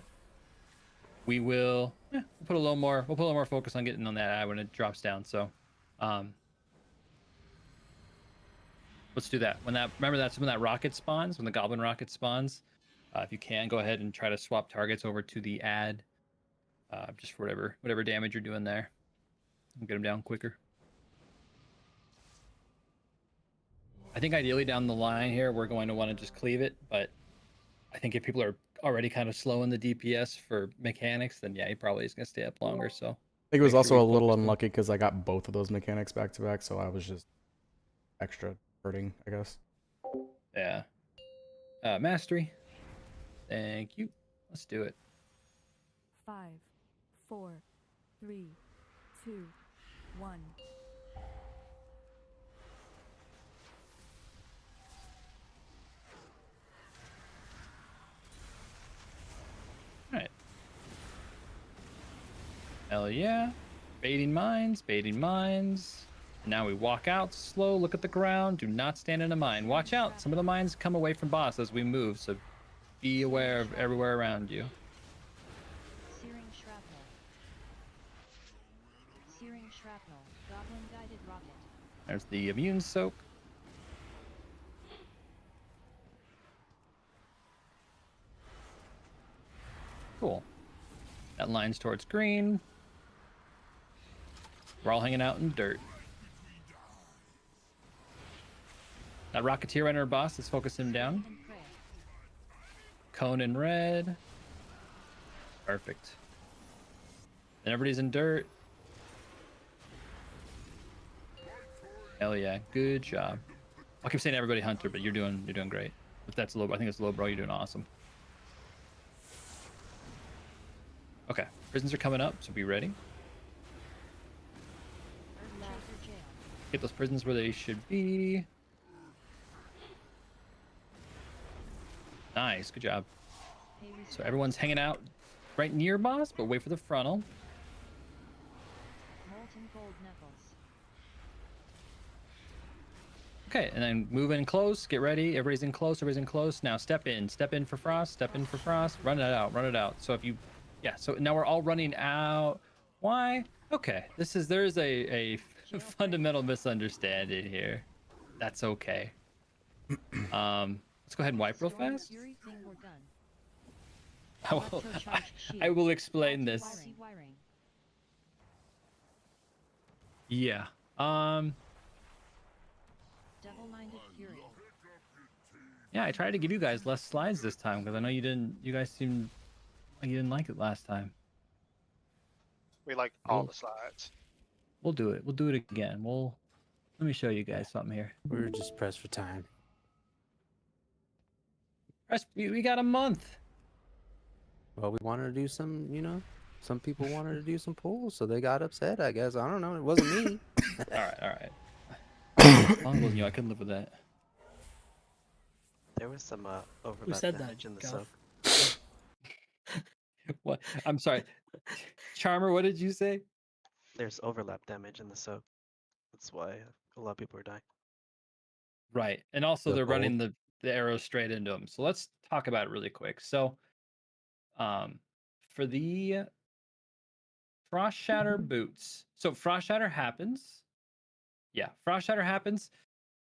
We will. Yeah, we'll put a little more. We'll put a little more focus on getting on that ad when it drops down. So, let's do that. Remember that's when that rocket spawns. When the goblin rocket spawns, if you can, go ahead and try to swap targets over to the ad. Just for whatever damage you're doing there. Get them down quicker. I think ideally down the line here, we're going to want to just cleave it, but I think if people are already kind of slow in the DPS for mechanics, then yeah, he probably is going to stay up longer. So I think it was make sure also we a little focus on- unlucky because I got both of those mechanics back to back, so I was just extra hurting, I guess. Yeah. Mastery. Thank you. Let's do it. 5, 4, 3, 2, 1. Alright. Hell yeah. Baiting mines, baiting mines. And now we walk out slow, look at the ground, do not stand in a mine. Watch out, some of the mines come away from boss as we move, so be aware of everywhere around you. Searing shrapnel. Searing shrapnel. Goblin guided rocket. There's the immune soak. Cool. That line's towards green. We're all hanging out in dirt. That Rocketeer right on our boss, let's focus him down. And pray. Cone in red. Perfect. Then everybody's in dirt. Hell yeah, good job. I keep saying everybody hunter, but you're doing great. If that's low, I think it's low, bro. You're doing awesome. Okay, prisons are coming up, so be ready. Get those prisons where they should be. Nice, good job. So everyone's hanging out right near boss, but wait for the frontal. Molten gold knuckles. Okay, and then move in close, get ready. Everybody's in close, everybody's in close. Now step in for frost, step in for frost, run it out. So if you, yeah, so now we're all running out. Why? Okay, there's a fundamental misunderstanding here. That's okay. Let's go ahead and wipe real Storm fast. Fury thing we're done. I will explain this. Wiring. Yeah. Double-minded fury. Yeah, I tried to give you guys less slides this time because I know you guys seemed like you didn't like it last time. We like all the slides. We'll do it. We'll do it again. Let me show you guys something here. We were just pressed for time. We got a month. Well, we wanted to do some, some people wanted to do some pulls, so they got upset, I guess. I don't know. It wasn't me. All right. As long as it wasn't you, I couldn't live with that. There was some overlap said that, damage in the Guff? soak. What? I'm sorry. Charmer, what did you say? There's overlap damage in the soak. That's why a lot of people are dying. Right. And also The they're running bolt. the arrows straight into them. So let's talk about it really quick. So for the Frost Shatter boots. So Frost Shatter happens. Yeah, Frost Shatter happens.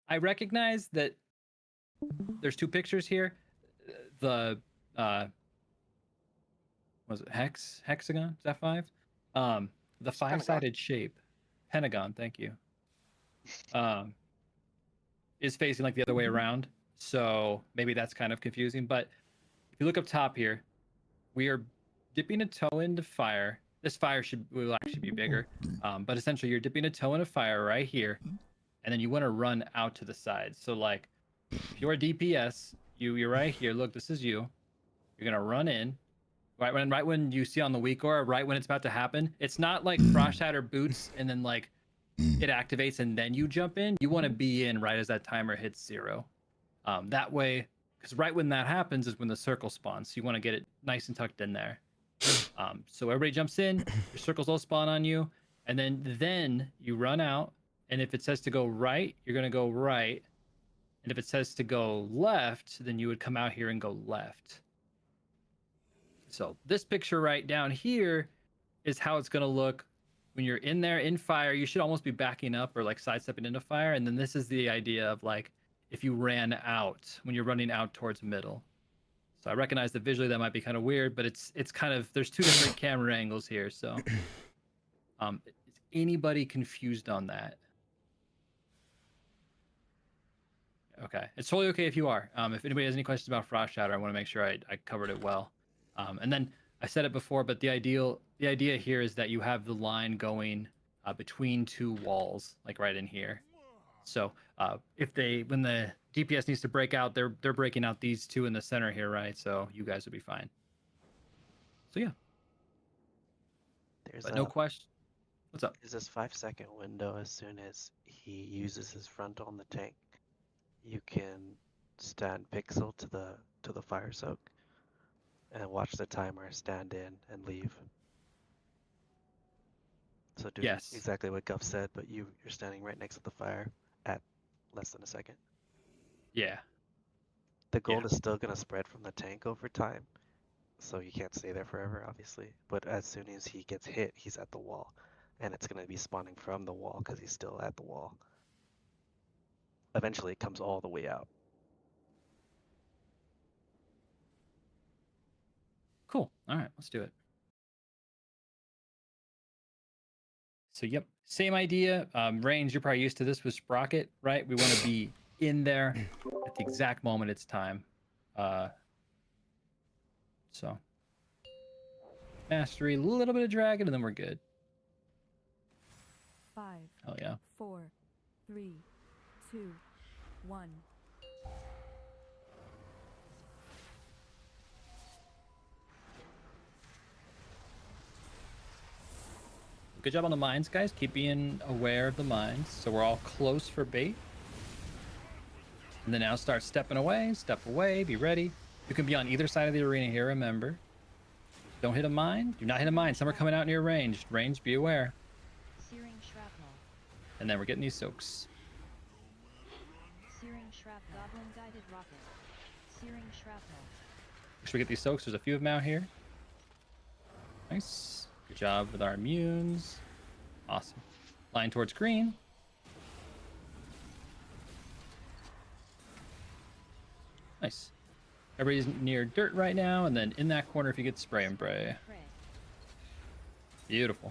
I recognize that there's two pictures here. The was it hexagon? Is that 5? The It's pentagon. 5-sided shape. Pentagon, thank you. Is facing like the other way around. So maybe that's kind of confusing. But if you look up top here, we are dipping a toe into fire. This fire will actually be bigger. But essentially you're dipping a toe into fire right here. And then you want to run out to the side. So like if you're a DPS, you're right here. Look, this is you. You're gonna run in. Right when you see on the weak aura, right when it's about to happen. It's not like Frost Shatter boots and then like it activates and then you jump in. You want to be in right as that timer hits 0. That way, because right when that happens is when the circle spawns. So you want to get it nice and tucked in there. So everybody jumps in, your circles will spawn on you, and then you run out. And if it says to go right, you're gonna go right. And if it says to go left, then you would come out here and go left. So this picture right down here is how it's gonna look when you're in there in fire. You should almost be backing up or like sidestepping into fire. And then this is the idea of like if you ran out when you're running out towards middle. So I recognize that visually that might be kind of weird, but it's kind of there's two different camera angles here. So is anybody confused on that? Okay, it's totally okay if you are. If anybody has any questions about Frost Shatter, I want to make sure I covered it well. And then I said it before, but the idea here is that you have the line going between two walls, like right in here. So when the DPS needs to break out, they're breaking out these two in the center here, right? So you guys will be fine. So yeah. There's no question. What's up? There's this 5-second window as soon as he uses his frontal on the tank. You can stand pixel to the fire soak and watch the timer stand in and leave. So do exactly what Guff said, but you're standing right next to the fire at less than a second. Yeah. The gold is still gonna spread from the tank over time, so you can't stay there forever, obviously. But as soon as he gets hit, he's at the wall, and it's gonna be spawning from the wall because he's still at the wall. Eventually, it comes all the way out. Cool. All right, let's do it. So yep, same idea. Range, you're probably used to this with Sprocket, right? We want to be in there at the exact moment it's time. So mastery, a little bit of dragon, and then we're good. 5. Hell yeah. 4, 3, 2, 1. Good job on the mines, guys. Keep being aware of the mines. So we're all close for bait. And then now start stepping away, step away, be ready. You can be on either side of the arena here, remember. Don't hit a mine. Do not hit a mine. Some are coming out near range. Range, be aware. Searing shrapnel. And then we're getting these soaks. Searing shrapnel. Goblin guided rocket. Searing shrapnel. Make sure we get these soaks. There's a few of them out here. Nice. Good job with our immunes. Awesome. Line towards green. Nice. Everybody's near dirt right now, and then in that corner if you get spray and pray. Beautiful.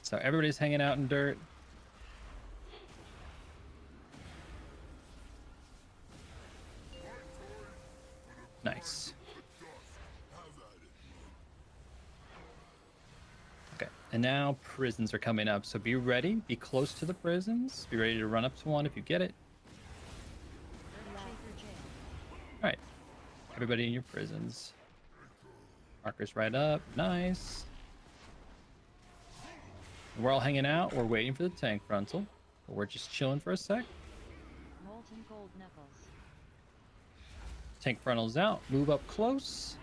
So everybody's hanging out in dirt. Nice. Okay, and now prisons are coming up, so be ready. Be close to the prisons. Be ready to run up to one if you get it. All right, everybody in your prisons. Markers right up. Nice. We're all hanging out. We're waiting for the tank frontal. But we're just chilling for a sec. Molten gold knuckles. Tank frontal's out. Move up close.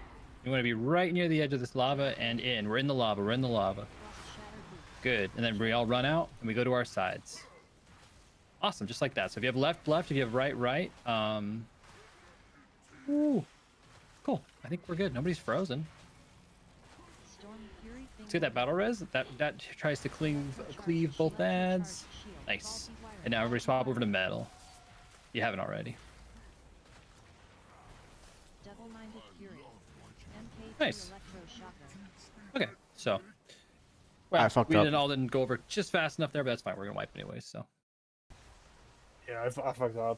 You want to be right near the edge of this lava and in. We're in the lava. We're in the lava. Good. And then we all run out and we go to our sides. Awesome. Just like that. So if you have left, left. If you have right, right. Ooh. Cool. I think we're good. Nobody's frozen. See that battle res? That tries to cleave both ads. Nice. And now everybody swap over to metal. You haven't already. Double-minded fury. MK2 Nice. electroshocker. Okay, so I fucked we up. didn't go over just fast enough there, but that's fine. We're gonna wipe anyway. So. Yeah, I fucked up.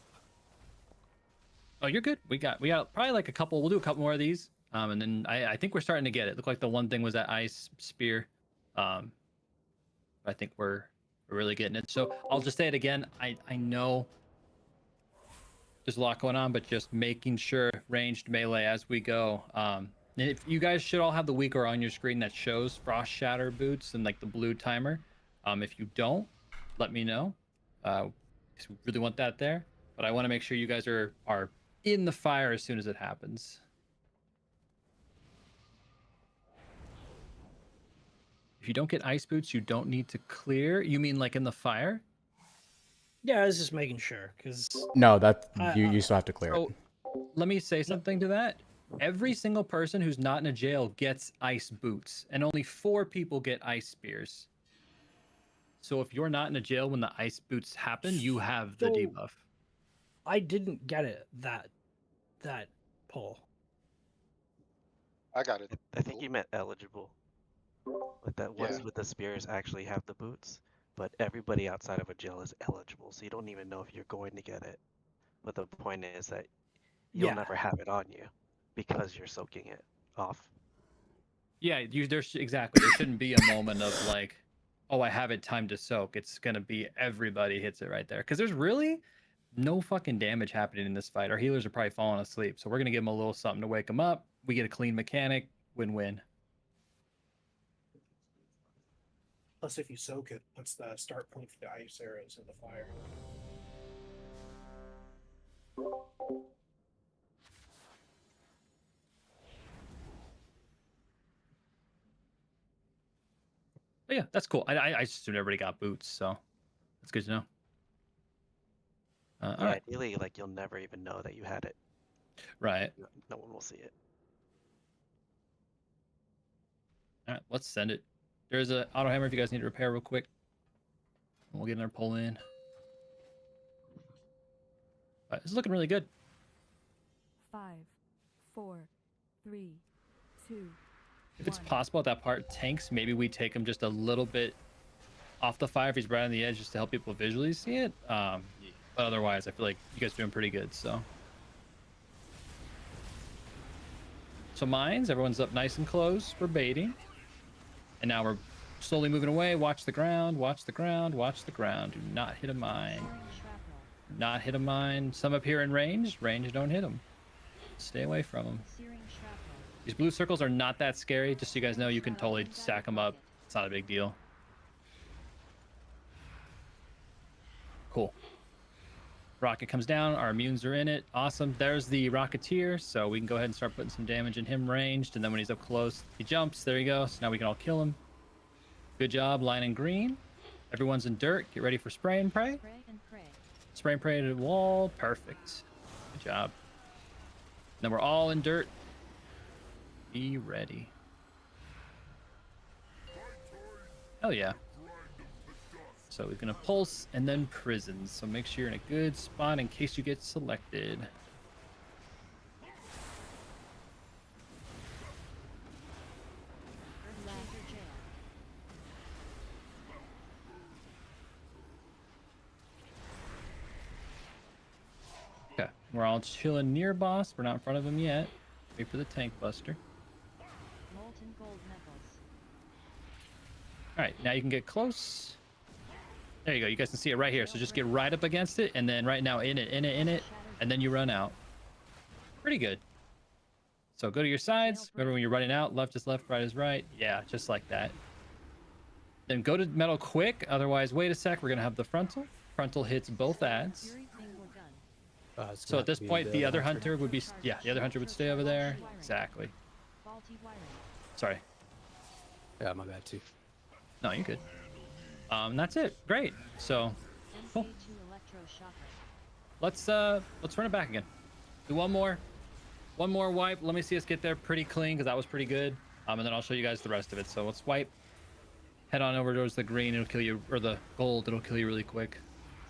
Oh, you're good. We got probably like a couple. We'll do a couple more of these. And then I think we're starting to get it. Looked like the one thing was that ice spear. I think we're really getting it. So I'll just say it again. I know there's a lot going on, but just making sure ranged melee as we go. And if you guys should all have the weaker on your screen that shows frost shatter boots and like the blue timer. If you don't, let me know. Because we really want that there. But I want to make sure you guys are in the fire as soon as it happens. If you don't get ice boots, you don't need to clear. You mean like in the fire? Yeah, I was just making sure because No, that you still have to clear So it. let me say something to that. Every single person who's not in a jail gets ice boots, and only 4 people get ice spears. So if you're not in a jail when the ice boots happen, you have the So- debuff. I didn't get it that pull. I got it. I think you meant eligible. Like that ones Yeah. with the spears actually have the boots, but everybody outside of a jail is eligible, so you don't even know if you're going to get it. But the point is that you'll Yeah. never have it on you because you're soaking it off. Yeah, exactly. There shouldn't be a moment of like, oh, I have it time to soak. It's gonna be everybody hits it right there because there's really no fucking damage happening in this fight. Our healers are probably falling asleep, so we're gonna give them a little something to wake them up. We get a clean mechanic, win-win. Plus, if you soak it, what's the start point for the ice arrows in the fire? But yeah, that's cool. I just assumed everybody got boots, so that's good to know. All Yeah, right, ideally, like you'll never even know that you had it. right. No one will see it. All right, let's send it. There's a auto hammer if you guys need to repair real quick. We'll get another pull in. All right, it's looking really good. 5, 4, 3, 2. If it's possible at that part, tanks, maybe we take him just a little bit off the fire if he's right on the edge just to help people visually see it. But otherwise, I feel like you guys are doing pretty good, so. So mines, everyone's up nice and close for baiting. And now we're slowly moving away. Watch the ground, watch the ground, watch the ground. Do not hit a mine. Searing shrapnel. Not hit a mine. Some appear in range. Range, don't hit them. Stay away from them. Searing shrapnel. These blue circles are not that scary. Just so you guys know, you can totally stack them up. It's not a big deal. Cool. Rocket comes down. Our immunes are in it. Awesome. There's the Rocketeer. So we can go ahead and start putting some damage in him ranged. And then when he's up close, he jumps. There you go. So now we can all kill him. Good job, line in green. Everyone's in dirt. Get ready for spray and pray. Spray and pray. Spray and pray to the wall. Perfect. Good job. Then we're all in dirt. Be ready. Hell yeah. So we're gonna pulse and then prisons. So make sure you're in a good spot in case you get selected. Laser jail. Okay, we're all chilling near boss. We're not in front of him yet. Wait for the tank buster. Molten gold metals. All right, now you can get close. There you go. You guys can see it right here. So just get right up against it, and then right now in it, and then you run out. Pretty good. So go to your sides. Remember when you're running out, left is left, right is right. Yeah, just like that. Then go to metal quick. Otherwise, wait a sec. We're gonna have the frontal. Frontal hits both ads. Fury single gun. So at this point, the other hunter would be, yeah, the other hunter would stay over there. Exactly. Faulty wiring. Sorry. Yeah, my bad too. No, you're good. That's it. Great. So cool. MK2 electroshocker. Let's run it back again. Do one more wipe. Let me see us get there pretty clean because that was pretty good. And then I'll show you guys the rest of it. So let's wipe. Head on over towards the green. It'll kill you, or the gold. It'll kill you really quick.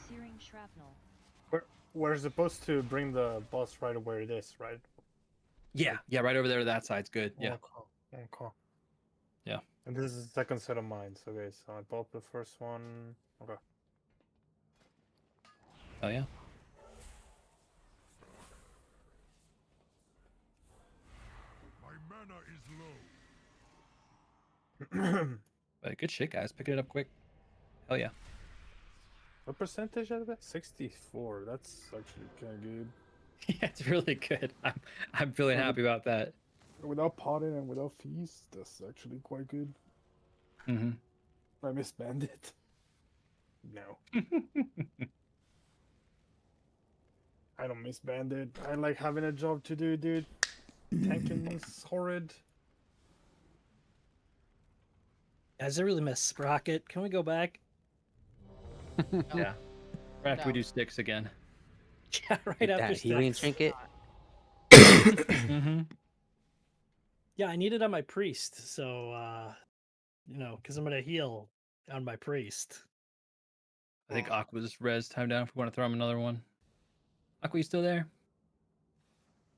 Searing shrapnel. We're supposed to bring the boss right where it is, right? Yeah, right over there to that side's good. Yeah. Okay. Yeah. And this is the second set of mines. Okay, so I popped the first one. Okay. Oh yeah. My mana is low. But good shit, guys. Picking it up quick. Hell yeah. What percentage out of that? 64. That's actually kind of good. Yeah, it's really good. I'm feeling happy about that. Without potting and without fees, that's actually quite good. Mm-hmm. I miss Bandit. No. I don't miss Bandit. I like having a job to do, dude. Tanking is horrid. Guys, I really miss Sprocket. Can we go back? Yeah. Right after we No. do sticks again. Yeah, right Get after that healing sticks. trinket. Mm-hmm. Yeah, I need it on my priest, so because I'm gonna heal on my priest. I think Aqua's res time down if we want to throw him another one. Aqua, you still there?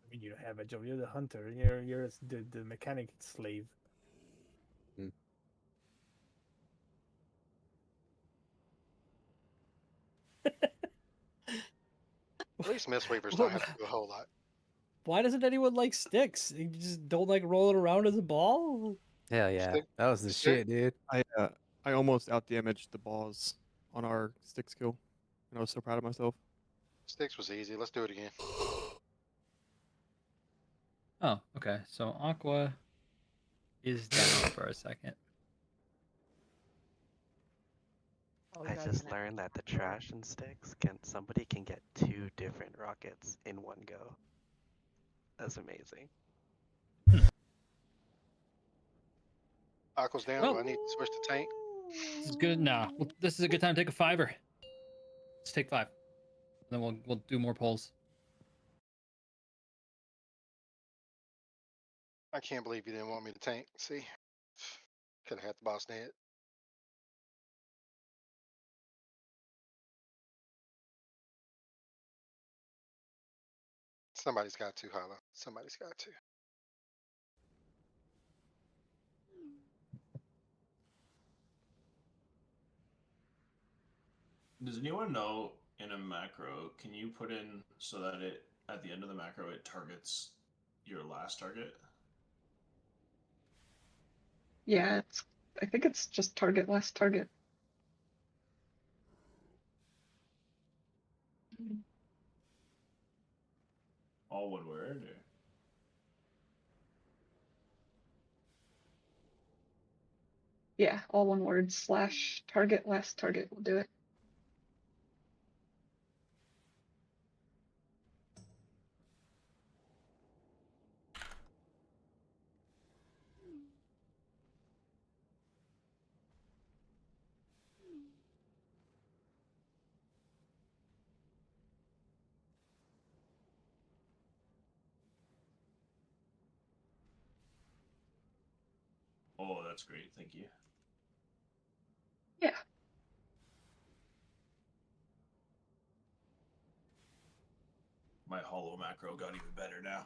I mean, you don't have a job. You're the hunter. You're the mechanic slave. At least Mistweavers don't have to do a whole lot. Why doesn't anyone like sticks? You just don't like rolling around as a ball? Hell yeah, Stick- that was the stick- shit, dude. I almost outdamaged the balls on our stick skill, and I was so proud of myself. Sticks was easy. Let's do it again. Oh, okay. So Aqua is down for a second. I just learned that the trash and sticks somebody can get 2 different rockets in one go. That's amazing. Aqua's down. Well- Do I need to switch to tank? This is good. Nah, this is a good time to take a 5-er. Let's take 5. Then we'll do more polls. I can't believe you didn't want me to tank. See? Could have had the boss dead. Somebody's got to, Hollow. Somebody's got to. Does anyone know in a macro, can you put in so that it at the end of the macro it targets your last target? Yeah, I think it's just target last target. All one word or? Yeah, all one word / target last target will do it. Oh, that's great. Thank you. Yeah. My hollow macro got even better now.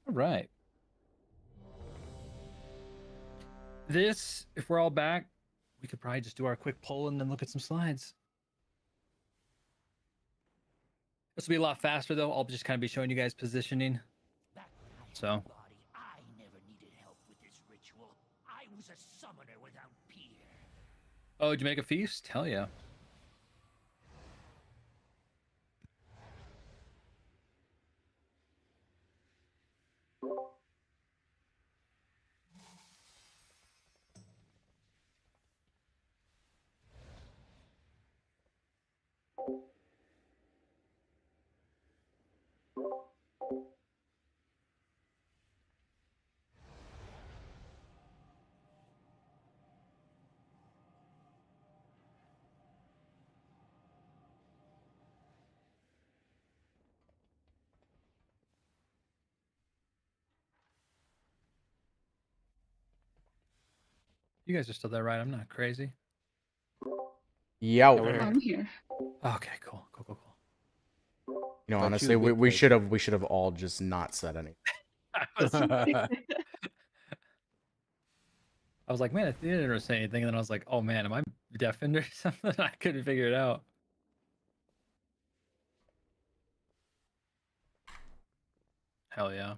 All right. This, if we're all back, we could probably just do our quick poll and then look at some slides. This will be a lot faster though. I'll just kind of be showing you guys positioning. So. I never needed help with this ritual. I was a summoner without peer. Oh, did you make a feast? Hell yeah. You guys are still there, right? I'm not crazy. Yeah, I'm here. Okay, cool. Cool. You know, But honestly, you we should have all just not said anything. I was like, man, I didn't say anything, and then I was like, oh man, am I deafened or something? I couldn't figure it out. Hell yeah.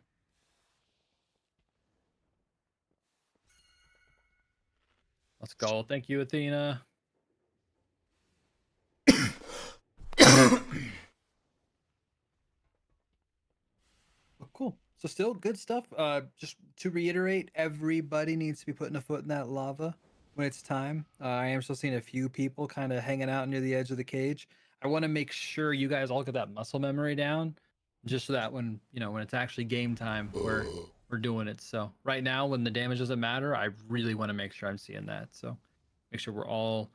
Let's go. Thank you, Athena. Well, cool. So still good stuff. Just to reiterate, everybody needs to be putting a foot in that lava when it's time. I am still seeing a few people kind of hanging out near the edge of the cage. I want to make sure you guys all get that muscle memory down, just so that when when it's actually game time, we're doing it. So right now, when the damage doesn't matter, I really want to make sure I'm seeing that. So make sure we're all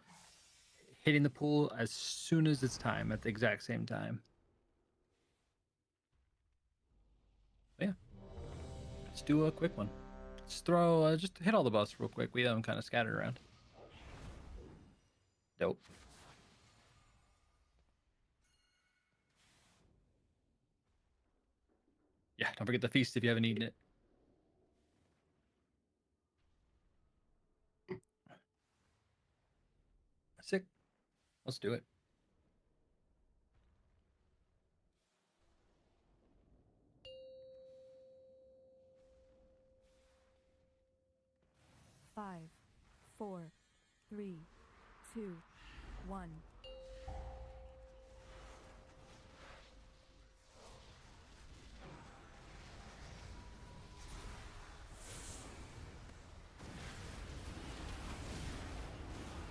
hitting the pool as soon as it's time at the exact same time. But yeah, let's do a quick one. Let's throw, just hit all the buffs real quick. We have them kind of scattered around. Dope. Yeah, don't forget the feast if you haven't eaten it. Sick. Let's do it. Five, 4, 3, 2, 1.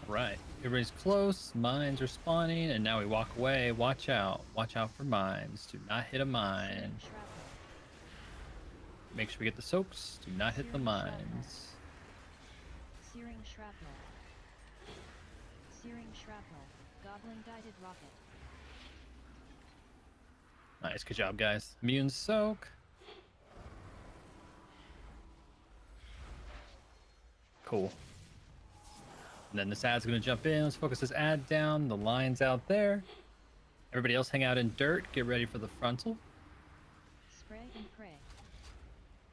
All right, everybody's close. Mines are spawning, and now we walk away. Watch out. Watch out for mines. Do not hit a mine. Make sure we get the soaks. Do not hit the mines. Searing shrapnel. Searing shrapnel. Goblin guided rocket. Nice, good job, guys. Immune soak. Cool. And then this ad's gonna jump in. Let's focus this ad down. The line's out there. Everybody else hang out in dirt. Get ready for the frontal. Spray and pray.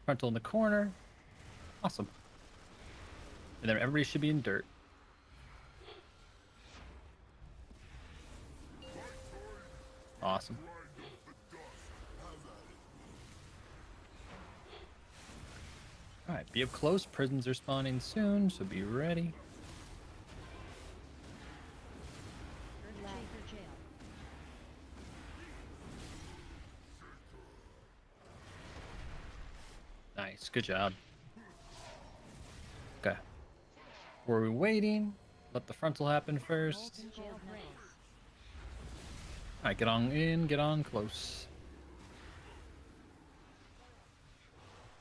Frontal in the corner. Awesome. And then everybody should be in dirt. Awesome. Alright, be up close. Prisons are spawning soon, so be ready. Shaker jail. Nice, good job. Okay. Were we waiting? Let the frontal happen first. Molten jail metals. Alright, get on in, get on close.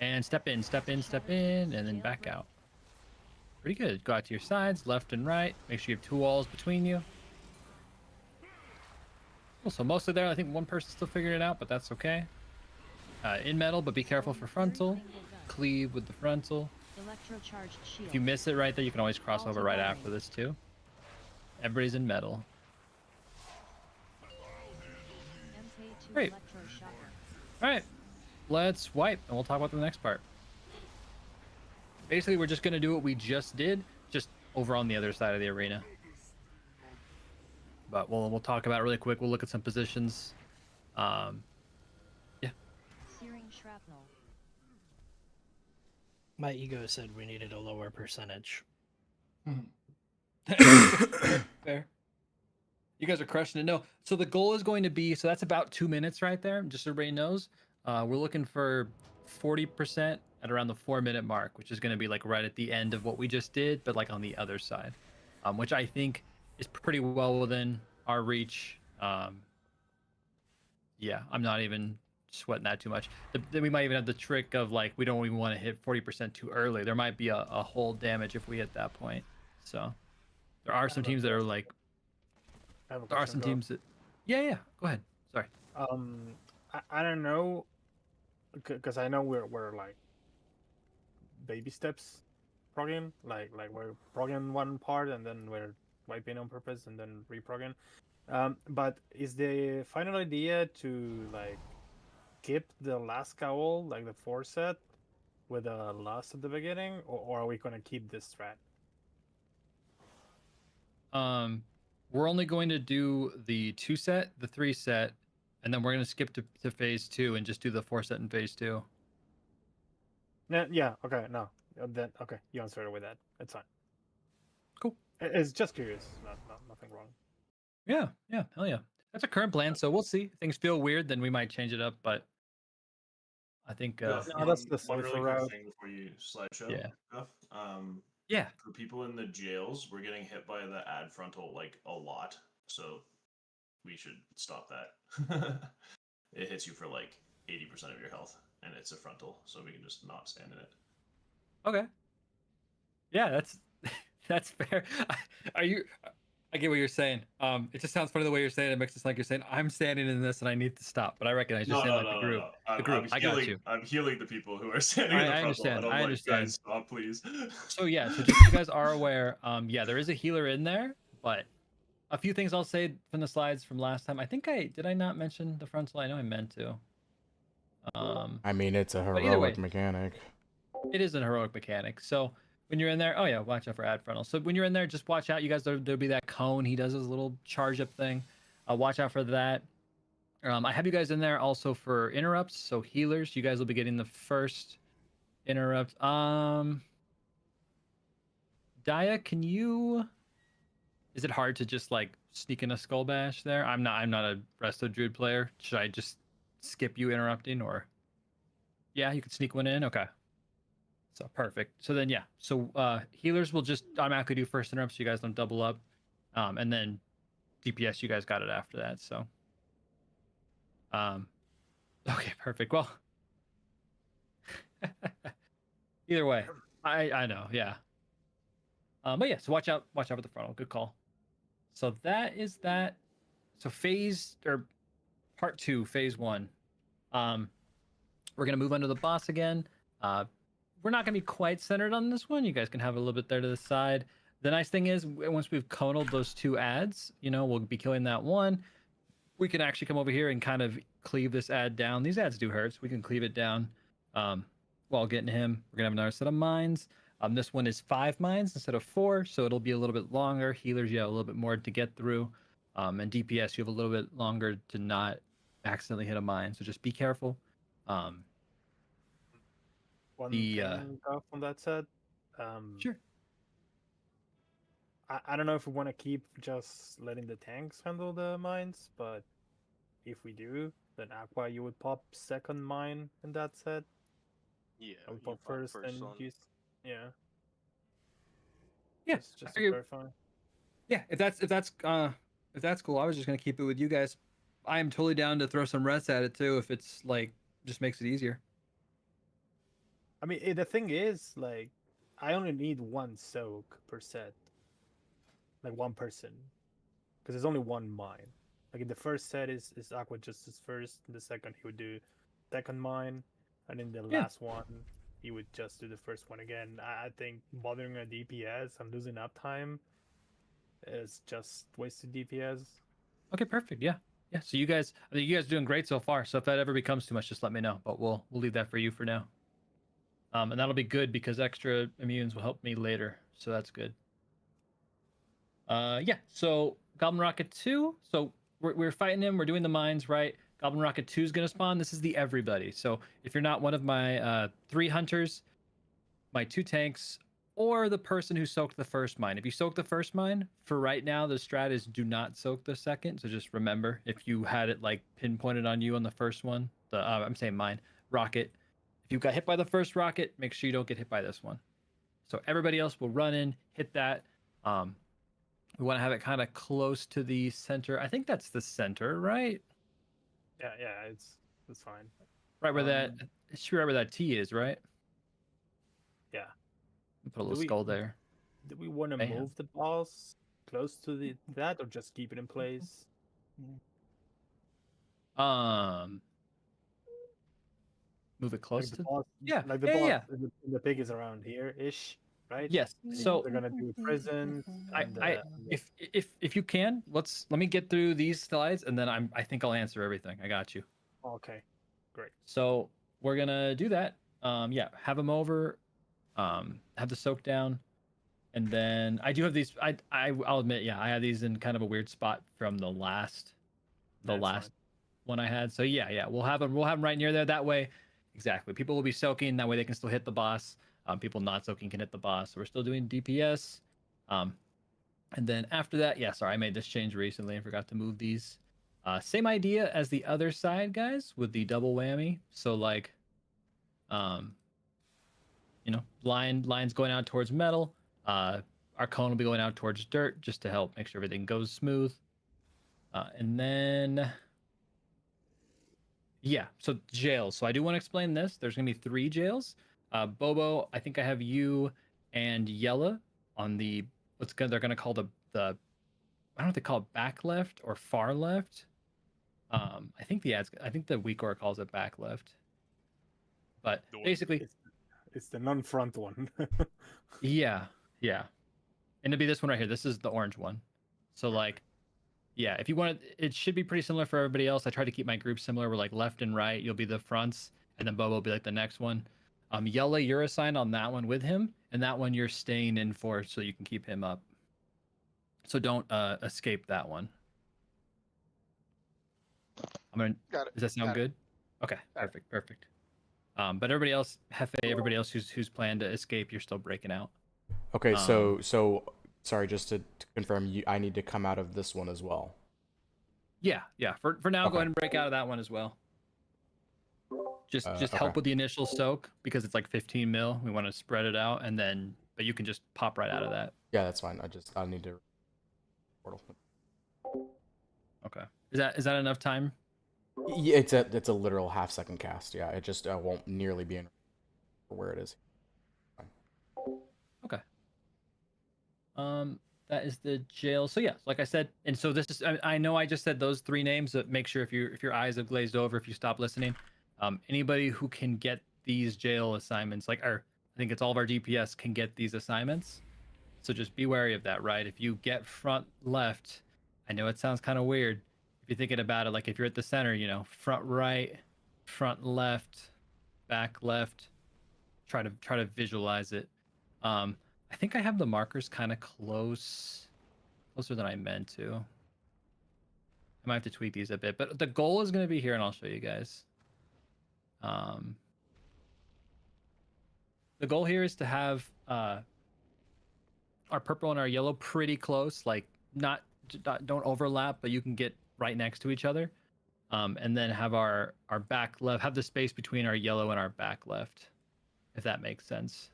And step in, step in, step in, and then back out. Pretty good. Go out to your sides, left and right. Make sure you have 2 walls between you. Cool, so mostly there, I think one person's still figuring it out, but that's okay. In metal, but be careful for frontal. Cleave with the frontal. Electrocharged shield. If you miss it right there, you can always cross over right after this too. Everybody's in metal. MK2 Great. electroshocker. Alright, let's wipe, and we'll talk about the next part. Basically, we're just going to do what we just did, just over on the other side of the arena. But we'll talk about it really quick. We'll look at some positions. Yeah. Searing shrapnel. My ego said we needed a lower percentage. Fair. You guys are crushing it. No, so the goal is going to be, so that's about 2 minutes right there, just so everybody knows. We're looking for 40% at around the 4-minute mark, which is going to be like right at the end of what we just did, but like on the other side, which I think is pretty well within our reach. Yeah, I'm not even sweating that too much. Then we might even have the trick of like, we don't even want to hit 40% too early. There might be a whole damage if we hit that point. So there are some teams that are like, there are some teams that, yeah, go ahead. Sorry. I don't know, because I know we're like baby steps progging, like we're progging one part and then we're wiping on purpose and then reprogging. But is the final idea to like skip the last cowl, like the 4 set, with a loss at the beginning, or are we gonna keep this strat? We're only going to do the 2 set, the 3 set, and then we're going to skip to phase 2 and just do the 4 set in phase 2. Yeah. Okay. No. Then okay, you answered it with that. It's fine. Cool. It's just curious. Nothing wrong. Yeah. Hell yeah. That's a current plan, so we'll see. If things feel weird, then we might change it up, but I think No, that's the one really safer quick route. thing before you slideshow. Yeah. Stuff. Yeah. For people in the jails, we're getting hit by the ad frontal like a lot, so we should stop that. It hits you for like 80% of your health, and it's a frontal, so we can just not stand in it. Okay. Yeah, that's fair. Are you? I get what you're saying. It just sounds funny the way you're saying it. It makes it sound like you're saying I'm standing in this and I need to stop. But I recognize you're saying like the group. The group. I'm I healing, got you. I'm healing the people who are standing in the I frontal, understand. and I'm I like, understand. guys, stop, please. So yeah. So just so you guys are aware. Yeah, there is a healer in there, but a few things I'll say from the slides from last time. I think did I not mention the frontal? I know I meant to. I mean, it's a But either way, heroic mechanic. it is a heroic mechanic. So when you're in there, oh yeah, watch out for ad frontal. So when you're in there, just watch out. You guys, there'll be that cone. He does his little charge up thing. Watch out for that. I have you guys in there also for interrupts. So healers, you guys will be getting the first interrupt. Dia, can you? Is it hard to just like sneak in a skull bash there? I'm not a Resto Druid player. Should I just skip you interrupting or? Yeah, you could sneak one in. Okay. So perfect. So then yeah. So healers will just automatically do first interrupt, so you guys don't double up. And then DPS, you guys got it after that. So okay, perfect. Well, either way, I know, yeah. But yeah, so watch out for the frontal. Good call. So that is that. So phase or part 2, phase 1. We're gonna move under the boss again. We're not gonna be quite centered on this one. You guys can have a little bit there to the side. The nice thing is, once we've conaled those 2 ads, we'll be killing that one. We can actually come over here and kind of cleave this ad down. These ads do hurt, so we can cleave it down while getting him. We're gonna have another set of mines. This one is 5 mines instead of 4, so it'll be a little bit longer. Healers, you have a little bit more to get through. And DPS, you have a little bit longer to not accidentally hit a mine, so just be careful. One thing off on that set. Sure. I don't know if we want to keep just letting the tanks handle the mines, but if we do, then Aqua, you would pop second mine in that set. Yeah, I would pop first and one. use. Yeah. Yeah. Just to clarify. Yeah, if that's cool, I was just gonna keep it with you guys. I am totally down to throw some rest at it too, if it's like just makes it easier. I mean, the thing is, like, I only need 1 soak per set. Like 1 person, because there's only 1 mine. Like in the first set is Aqua just his first. In the second he would do second mine, and in the last one he would just do the first one again. I think bothering a DPS and losing uptime is just wasted DPS. Okay, perfect. Yeah. So you guys, I think you guys are doing great so far. So if that ever becomes too much, just let me know. But we'll leave that for you for now. And that'll be good because extra immunes will help me later. So that's good. Yeah. So Goblin Rocket 2. So we're fighting him. We're doing the mines, right? Goblin Rocket 2 is gonna spawn. This is the everybody. So if you're not one of my 3 hunters, my 2 tanks, or the person who soaked the first mine. If you soak the first mine, for right now, the strat is do not soak the second. So just remember, if you had it like pinpointed on you on the first one, I'm saying mine, rocket. If you got hit by the first rocket, make sure you don't get hit by this one. So everybody else will run in, hit that. We want to have it kind of close to the center. I think that's the center, right? Yeah, it's fine. Right where that, it should be right where that T is, right? Yeah. Put a little skull there. Do we want to move the boss close to that, or just keep it in place? Move it close like to. Boss, yeah. Like the boss. The pig is around here ish. right? Yes. So They're gonna do prisons. And, if you can, let me get through these slides, and then I think I'll answer everything. I got you. okay, great. So we're gonna do that. Yeah, have them over. Have the soak down, and then I do have these. I'll admit, yeah, I have these in kind of a weird spot from the last one I had. So yeah, we'll have them right near there. That way, exactly. People will be soaking. That way they can still hit the boss. People not soaking can hit the boss. So we're still doing DPS. And then after that, yeah, sorry, I made this change recently and forgot to move these. Same idea as the other side, guys, with the double whammy. So like, lines going out towards metal. Our cone will be going out towards dirt just to help make sure everything goes smooth. And then, yeah, so jails. So I do want to explain this. There's going to be 3 jails. Bobo, I think I have you and Yella on the, they're going to call the, I don't know if they call it back left or far left. I think the Weakor calls it back left. But basically, it's the non-front one. yeah. And it'll be this one right here. This is the orange one. So like, yeah, if you want it should be pretty similar for everybody else. I try to keep my group similar. We're like left and right. You'll be the fronts, and then Bobo will be like the next one. Yella, you're assigned on that one with him, and that one you're staying in for so you can keep him up. So don't escape that one. Does that sound good? Okay, perfect. But everybody else, Hefe, everybody else who's planned to escape, you're still breaking out. Okay, so sorry, just to confirm, I need to come out of this one as well. Yeah. For now, go ahead and break out of that one as well. Just help with the initial soak because it's like 15 mil. We want to spread it out, and then but you can just pop right out of that. Yeah, that's fine. I need to portal. Okay. Is that enough time? Yeah, it's a literal half-second cast. Yeah, it just won't nearly be in where it is. Fine. Okay. That is the jail. So yeah, like I said, and so this is. I know I just said those 3 names, but make sure if your eyes have glazed over, if you stop listening, anybody who can get these jail assignments, I think it's all of our DPS can get these assignments. So just be wary of that, right? If you get front left, I know it sounds kind of weird. If you're thinking about it, like if you're at the center, front right, front left, back left. Try to visualize it. I think I have the markers kind of closer than I meant to. I might have to tweak these a bit, but the goal is going to be here, and I'll show you guys. The goal here is to have our purple and our yellow pretty close, like don't overlap, but you can get right next to each other. And then have our back left, have the space between our yellow and our back left, if that makes sense.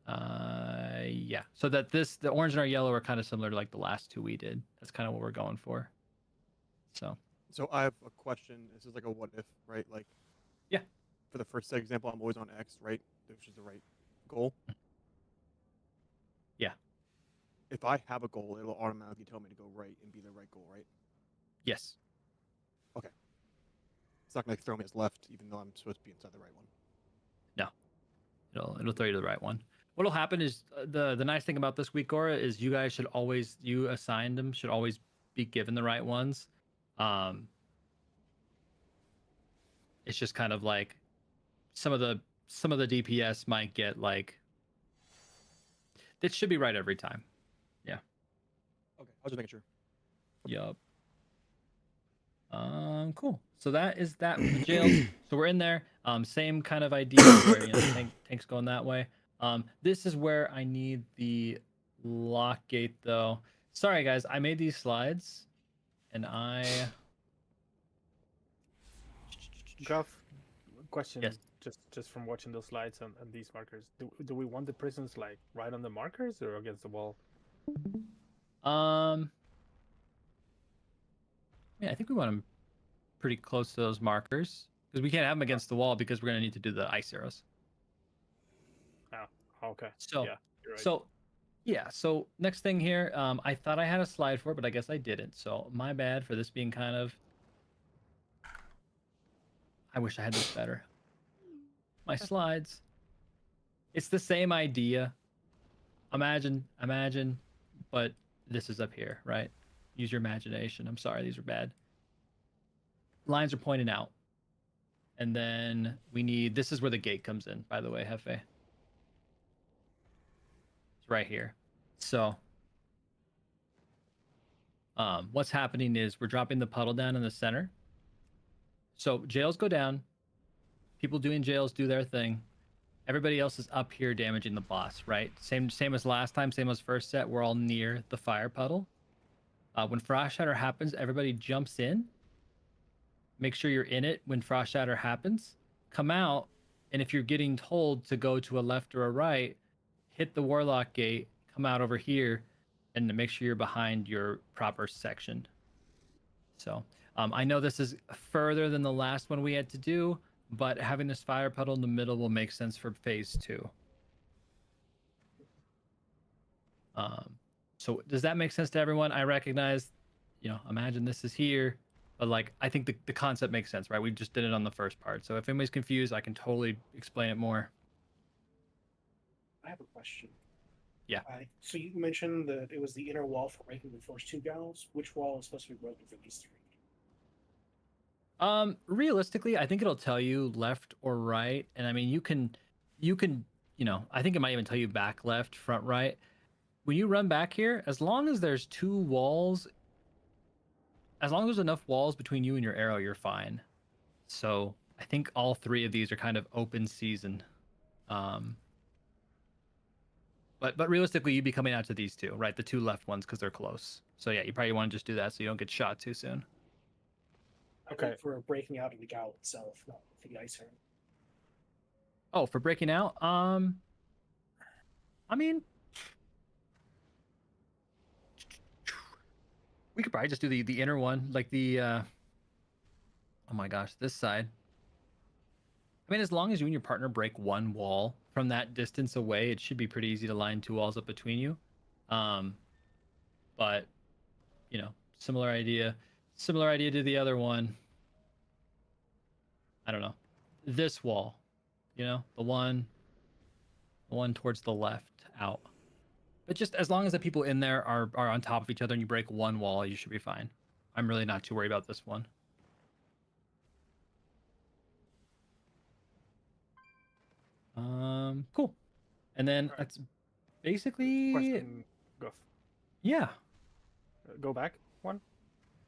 Yeah, so that the orange and our yellow are kind of similar to like the last 2 we did. That's kind of what we're going for. So I have a question. This is like a what if, right? Like, yeah, for the first example, I'm always on X, right? Which is the right goal. Yeah. If I have a goal, it'll automatically tell me to go right and be the right goal, right? Yes. Okay. It's not gonna throw me as left, even though I'm supposed to be inside the right one. No. It'll throw you to the right one. What'll happen is the nice thing about this week, Gora, is you guys you assigned them should always be given the right ones. It's just kind of like some of the DPS might get like it should be right every time. Yeah. Okay, I was just making sure. Yup. Cool. So that is that with the jails. So we're in there. Same kind of idea where tank's going that way. This is where I need the lock gate though. Sorry guys, I made these slides and Guff, question. Yes. Just from watching those slides and these markers, do we want the prisons like right on the markers or against the wall? Yeah, I think we want them pretty close to those markers because we can't have them against the wall because we're gonna need to do the ice arrows. Oh, okay. So yeah, you're right. So next thing here, I thought I had a slide for it, but I guess I didn't. So my bad for this being kind of. I wish I had this better. My slides. It's the same idea. Imagine, but this is up here, right? Use your imagination. I'm sorry, these are bad. Lines are pointing out. And then we need, this is where the gate comes in, by the way, Hefe. It's right here. So what's happening is we're dropping the puddle down in the center. So jails go down. People doing jails do their thing. Everybody else is up here damaging the boss, right? Same as last time, same as first set. We're all near the fire puddle. When Frost Shatter happens, everybody jumps in. Make sure you're in it when Frost Shatter happens. Come out, and if you're getting told to go to a left or a right, hit the Warlock gate, come out over here, and make sure you're behind your proper section. So I know this is further than the last one we had to do, but having this fire puddle in the middle will make sense for phase 2. So does that make sense to everyone? I recognize, imagine this is here, but like I think the concept makes sense, right? We just did it on the first part. So if anybody's confused, I can totally explain it more. I have a question. Yeah. So you mentioned that it was the inner wall for breaking the first 2 gals. Which wall is supposed to be broken for these 3? Realistically, I think it'll tell you left or right, and I mean you can, I think it might even tell you back left, front right. When you run back here, as long as there's 2 walls, as long as there's enough walls between you and your arrow, you're fine. So I think all 3 of these are kind of open season. But realistically, you'd be coming out to these 2, right? The 2 left ones because they're close. So yeah, you probably want to just do that so you don't get shot too soon. Okay. For breaking out of the gal itself, not for the ice herb. Oh, for breaking out? I mean, we could probably just do the inner one, like the oh my gosh, this side. I mean, as long as you and your partner break 1 wall from that distance away, it should be pretty easy to line 2 walls up between you. But similar idea to the other one. I don't know. This wall, the one towards the left out. But just as long as the people in there are on top of each other and you break 1 wall, you should be fine. I'm really not too worried about this one. Cool. And then that's basically Question, Guff. Yeah. Go back one.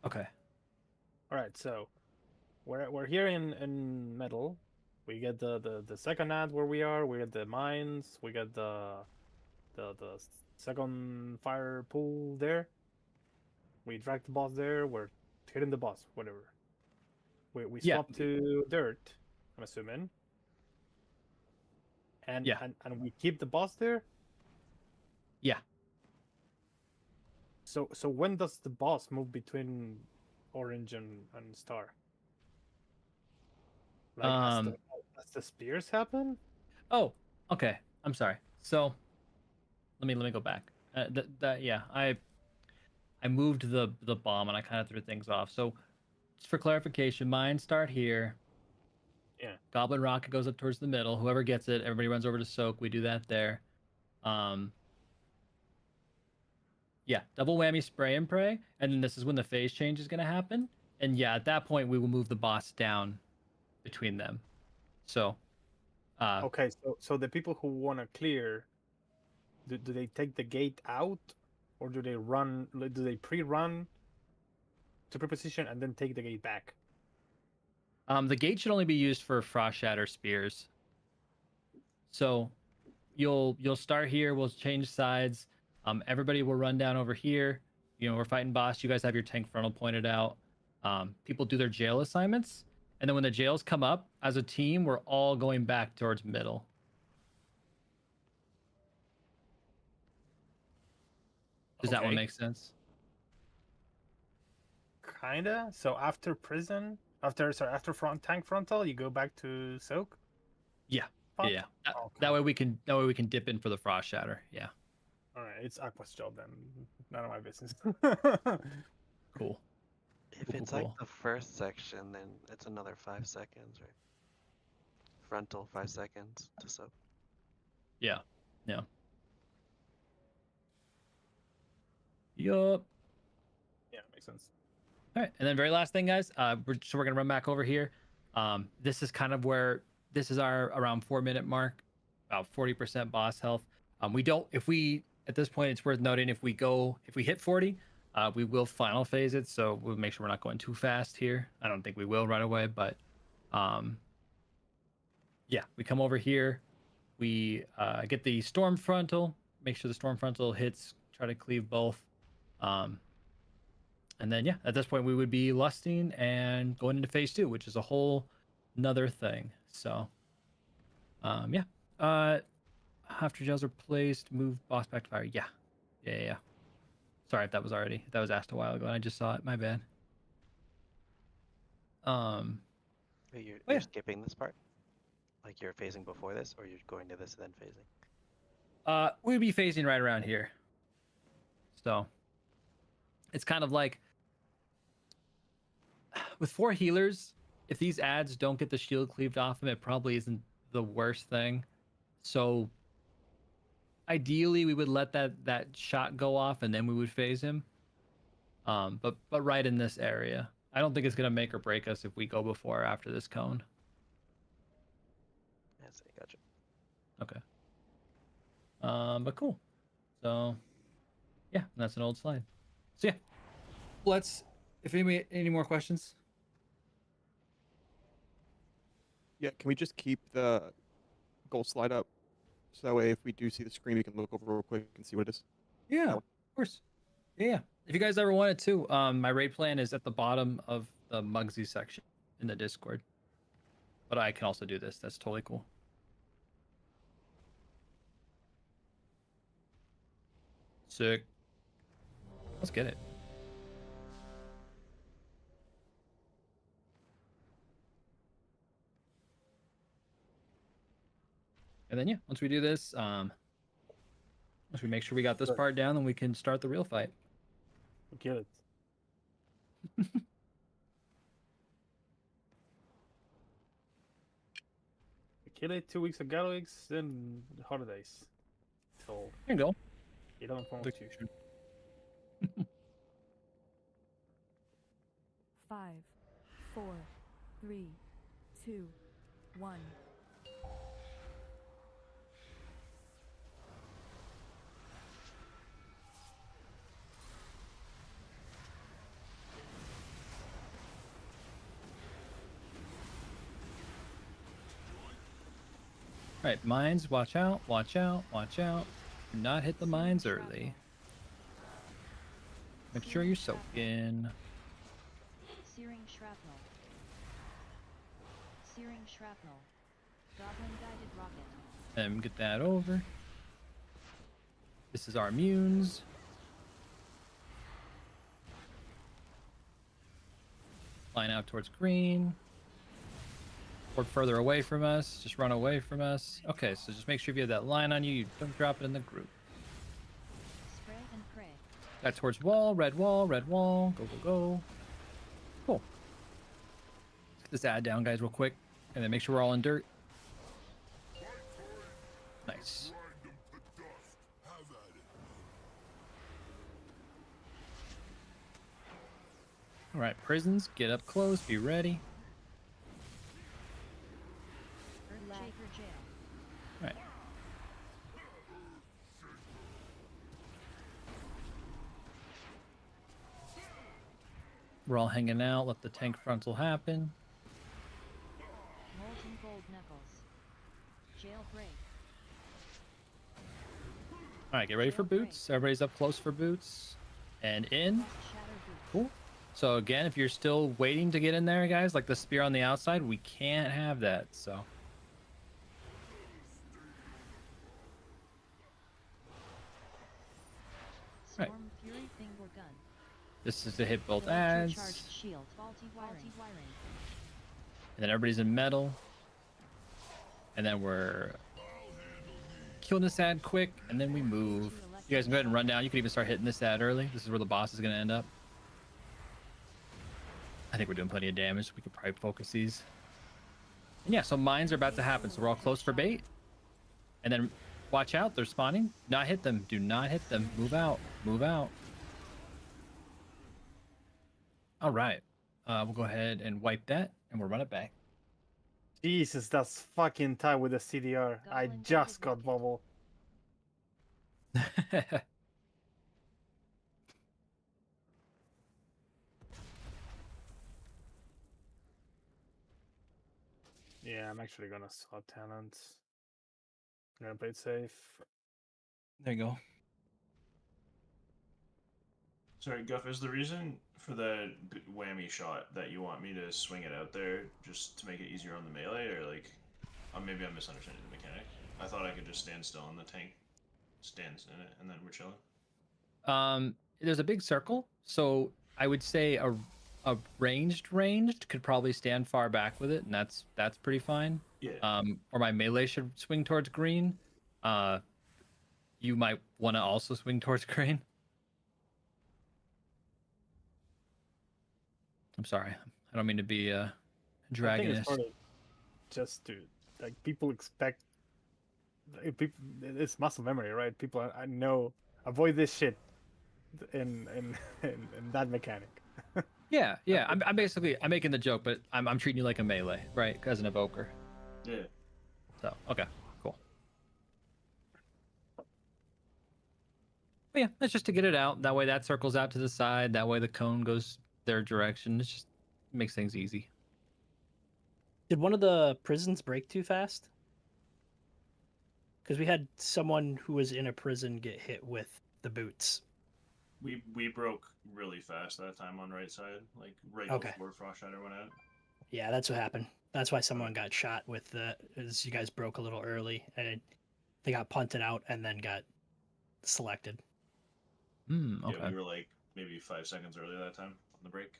Okay. All right, so we're here in metal. We get the second ad where we are. We get the mines. We get the second fire pool there. We drag the boss there. We're hitting the boss. Whatever. We swap to dirt. I'm assuming. And we keep the boss there. Yeah. So when does the boss move between orange and star? Like as the spears happen? Oh, okay. I'm sorry. So let me go back. I moved the bomb and I kind of threw things off. So just for clarification, mine start here. Yeah. Goblin rocket goes up towards the middle. Whoever gets it, everybody runs over to soak. We do that there. Yeah, double whammy spray and pray, and then this is when the phase change is going to happen. And yeah, at that point we will move the boss down between them. So okay, so the people who want to clear, do they take the gate out, or do they run? Do they pre-run to preposition and then take the gate back? The gate should only be used for Frost Shatter spears. So you'll start here. We'll change sides. Everybody will run down over here. We're fighting boss. You guys have your tank frontal pointed out. People do their jail assignments, and then when the jails come up as a team, we're all going back towards middle. Does that one make sense? Kinda. So after prison, after tank frontal, you go back to soak. Yeah. Yeah. That way we can dip in for the Frost Shatter. Yeah. All right, it's Aqua's job then. None of my business. Cool. If it's like the first section, then it's another 5 seconds, right? Frontal 5 seconds to soak. Yeah. Yeah. Yup. Yeah, makes sense. All right, and then very last thing, guys. We're gonna run back over here. This is kind of where this is our around 4 minute mark, about 40% boss health. We don't if we at this point it's worth noting if we hit 40, we will final phase it. So we'll make sure we're not going too fast here. I don't think we will right away, but yeah, we come over here. We get the storm frontal. Make sure the storm frontal hits. Try to cleave both. And then, yeah, at this point, we would be lusting and going into phase 2, which is a whole another thing. So, yeah. After gels are placed, move boss back to fire. Yeah. Yeah. Sorry if that was asked a while ago and I just saw it. My bad. Wait, you're skipping this part? Like you're phasing before this, or you're going to this and then phasing? We'd be phasing right around here. So, it's kind of like with 4 healers, if these ads don't get the shield cleaved off them, it probably isn't the worst thing. So ideally we would let that shot go off and then we would phase him. But right in this area. I don't think it's gonna make or break us if we go before or after this cone. Yes, I gotcha. Okay. But cool. So yeah, that's an old slide. So yeah. If any more questions? Yeah, can we just keep the goal slide up? So that way, if we do see the screen, we can look over real quick and see what it is. Yeah, of course. Yeah. If you guys ever wanted to, my raid plan is at the bottom of the Mugsy section in the Discord. But I can also do this. That's totally cool. Sick. Let's get it. And then yeah, once we do this, once we make sure we got this part down, then we can start the real fight. Get it. Kill it 2 weeks of Galax, then holidays. So there you go. 11.2. 5, 4, 3, 2, 1. All right, mines, watch out, watch out, watch out. Do not hit the mines early. Make sure you're soaking. Searing shrapnel. Searing shrapnel. Goblin guided rocket. And get that over. This is our immunes. Line out towards green. Or further away from us. Just run away from us. Okay, so just make sure if you have that line on you, you don't drop it in the group. Spray and pray. That towards wall, red wall, red wall. Go, go, go. Cool. Let's get this ad down, guys, real quick. And then make sure we're all in dirt. Nice. All right, prisons, get up close, be ready. Shaker jail. All right. We're all hanging out, let the tank frontal happen. Molten gold knuckles. Jailbreak. All right, get ready for boots. Everybody's up close for boots. And in. Cool. So again, if you're still waiting to get in there, guys, like the spear on the outside, we can't have that, so. Right. Storm Fury finger gun. This is to hit both Electro charged ads. shield. Faulty wiring. And then everybody's in metal. And then we're killing this ad quick, and then we move. You guys can go ahead and run down. You can even start hitting this ad early. This is where the boss is going to end up. I think we're doing plenty of damage. We could probably focus these. And yeah, so mines are about to happen. So we're all close for bait. And then Watch out, they're spawning. Not hit them. Do not hit them. Move out. Move out. All right. We'll go ahead and wipe that, and we'll run it back. Jesus, that's fucking tight with the CDR. I just got bubble. Yeah, I'm actually gonna swap talents. I'm gonna play it safe. There you go. Sorry, Guff, is the reason for the whammy shot that you want me to swing it out there just to make it easier on the melee, or like, maybe I'm misunderstanding the mechanic? I thought I could just stand still and the tank stands in it, and then we're chilling. There's a big circle, so I would say a ranged could probably stand far back with it, and that's pretty fine. Yeah. Or my melee should swing towards green. You might want to also swing towards green. I'm sorry, I don't mean to be I think dragonist. it's probably just to like people expect. People, it's muscle memory, right? People I know avoid this shit in that mechanic. Yeah. I'm making the joke, but I'm treating you like a melee, right? As an evoker. Yeah. So okay, cool. But yeah, that's just to get it out. That way that circles out to the side. That way the cone goes their direction. It just makes things easy. Did one of the prisons break too fast? Because we had someone who was in a prison get hit with the boots. We broke really fast that time on right side, like right Okay. before Frost Shatter went out. Yeah, that's what happened. That's why someone got shot with as you guys broke a little early, and they got punted out and then got selected. Okay. Yeah, we were like maybe 5 seconds early that time on the break.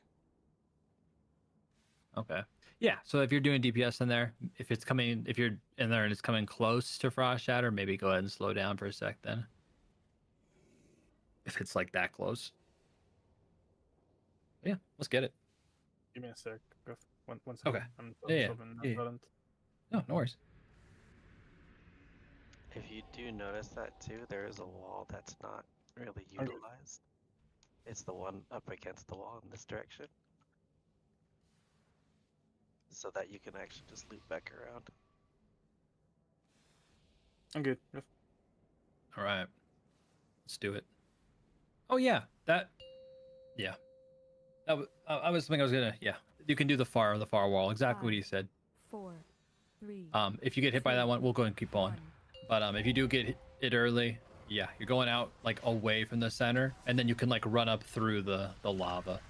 Okay. Yeah. So if you're doing DPS in there, if you're in there and it's coming close to Frost Shatter, maybe go ahead and slow down for a sec then. If it's like that close. Yeah, let's get it. Give me a sec. Go. One second. Okay. I'm Yeah. No worries. If you do notice that too, there is a wall that's not really utilized. It's the one up against the wall in this direction. So that you can actually just loop back around. I'm good. Yep. All right. Let's do it. Oh yeah, yeah. I was thinking I was gonna, yeah. You can do the far wall. Exactly what he said. 4, 3. If you get hit by that one, we'll go and keep on. But if you do get it early, yeah, you're going out like away from the center, and then you can like run up through the lava.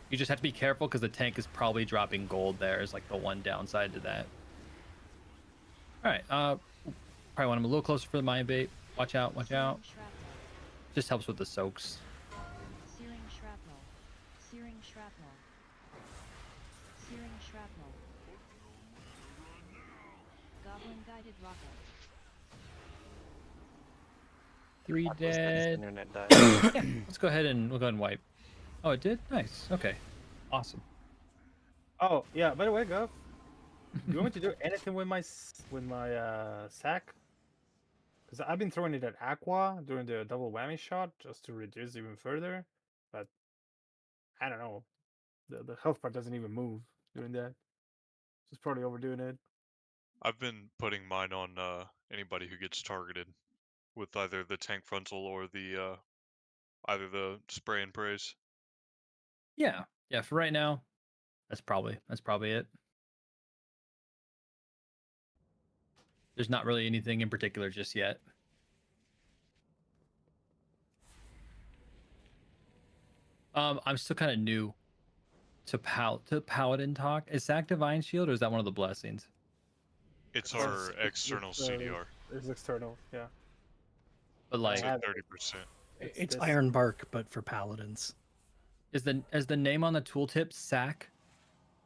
You just have to be careful because the tank is probably dropping gold there. Is like the one downside to that. All right. Probably want him a little closer for the mine bait. Watch out. Watch out. Just helps with the soaks. Searing shrapnel. Searing shrapnel. Searing shrapnel. Goblin guided rocket. 3 Mark, was that his dead. internet died? Yeah, let's go ahead and wipe. Oh, it did? Nice. Okay. Awesome. Oh yeah. By the way, Gov, do you want me to do anything with my sack? Because I've been throwing it at Aqua during the double whammy shot just to reduce even further, but I don't know. The health part doesn't even move doing that. Just probably overdoing it. I've been putting mine on anybody who gets targeted with either the tank frontal or the either the spray and praise. Yeah. Yeah. For right now, that's probably it. There's not really anything in particular just yet. I'm still kind of new to Paladin talk. Is Sack Divine Shield or is that one of the blessings? It's our external CDR. It's external, yeah. But like 30%. It's Iron Bark, but for paladins. Is the name on the tooltip Sack?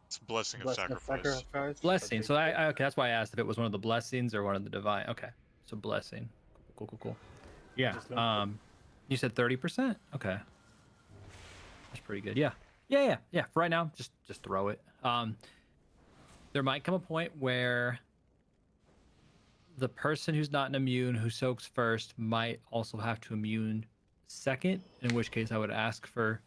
It's Blessing of Sacrifice. Blessing. So okay, that's why I asked if it was one of the blessings or one of the divine. Okay, so blessing. Cool. Yeah. You said 30%. Okay. That's pretty good. Yeah. For right now, just throw it. There might come a point where the person who's not an immune who soaks first might also have to immune second, in which case I would ask for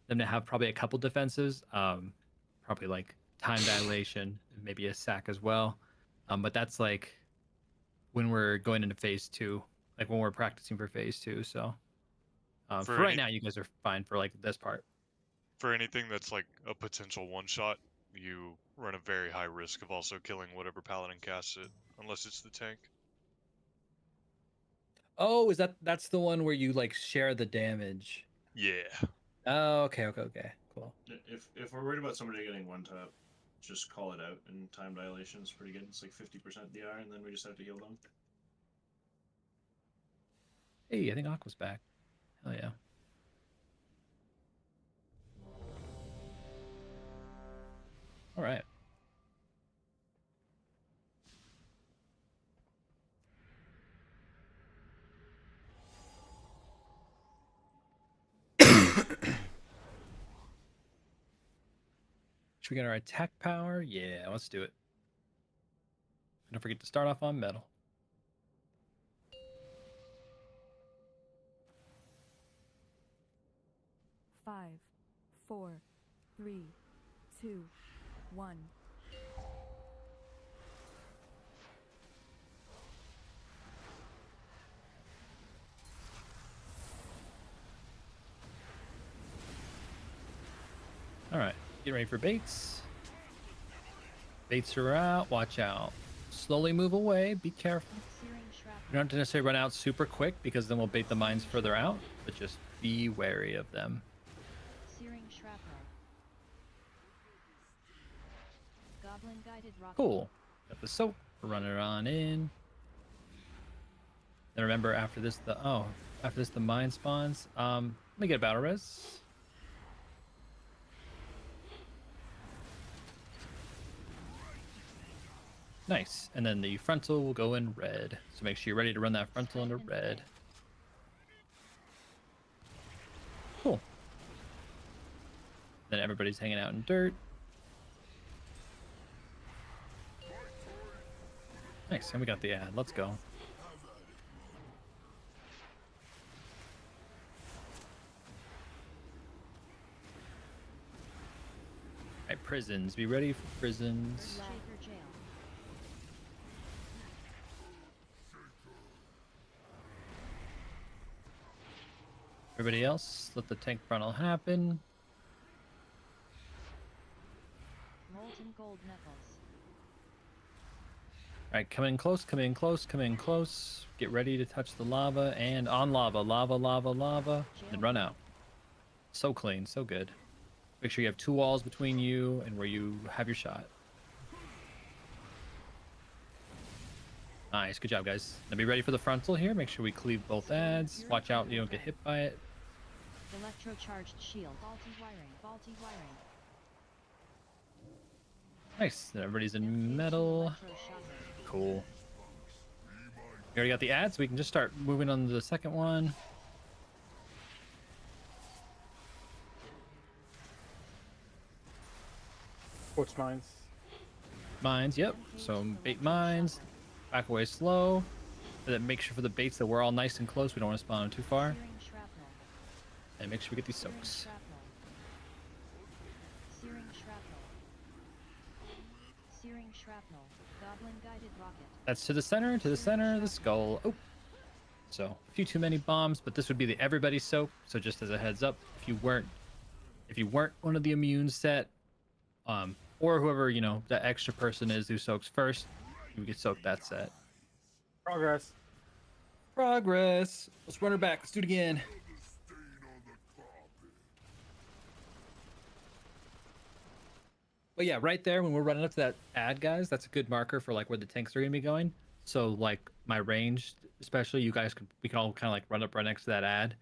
them to have probably a couple defenses, probably like time dilation, and maybe a sack as well. But that's like when we're going into phase 2, like when we're practicing for phase 2. So for right now, you guys are fine for like this part. For anything that's like a potential one-shot, you run a very high risk of also killing whatever paladin casts it, unless it's the tank. Oh, that's the one where you like share the damage? Yeah. Oh, okay, cool. If we're worried about somebody getting one tap, just call it out, and time dilation is pretty good. It's like 50% DR, and then we just have to heal them. Hey, I think Aqua's back. Hell yeah. All right. Should we get our attack power? Yeah, let's do it. Don't forget to start off on metal. Five, 4, 3, 2, 1. All right, get ready for baits. Baits are out. Watch out. Slowly move away. Be careful. You don't have to necessarily run out super quick because then we'll bait the mines further out, but just be wary of them. Searing shrapnel. Goblin guided rocket. Cool. Got the soap. We're running on in. Then remember after this the mine spawns. Let me get a battle res. Nice. And then the frontal will go in red. So make sure you're ready to run that frontal into red. Cool. Then everybody's hanging out in dirt. Nice. And we got the ad. Let's go. Alright, prisons. Be ready for prisons. Everybody else, let the tank frontal happen. Molten gold knuckles. Alright, come in close, come in close, come in close. Get ready to touch the lava and on lava, lava, lava, lava, and run out. So clean, so good. Make sure you have 2 walls between you and where you have your shot. Nice, good job, guys. Now be ready for the frontal here. Make sure we cleave both ads. Watch out you don't get hit by it. Electrocharged shield. Faulty wiring. Faulty wiring. Nice. Then everybody's in metal. Cool. We already got the ads, so we can just start moving on to the second one. What's mines? Mines, yep. So bait mines. Back away slow. And then make sure for the baits that we're all nice and close. We don't want to spawn them too far. And make sure we get these soaks. Searing shrapnel. Searing shrapnel. Goblin guided rocket. That's to the center, the skull. Oh. So a few too many bombs, but this would be the everybody soak. So just as a heads up, if you weren't one of the immune set, or whoever, you know, that extra person is who soaks first, you get soaked that set. Progress. Let's run her back. Let's do it again. But yeah, right there when we're running up to that ad, guys, that's a good marker for like where the tanks are gonna be going. So like my range, especially, we can all kind of like run up right next to that ad,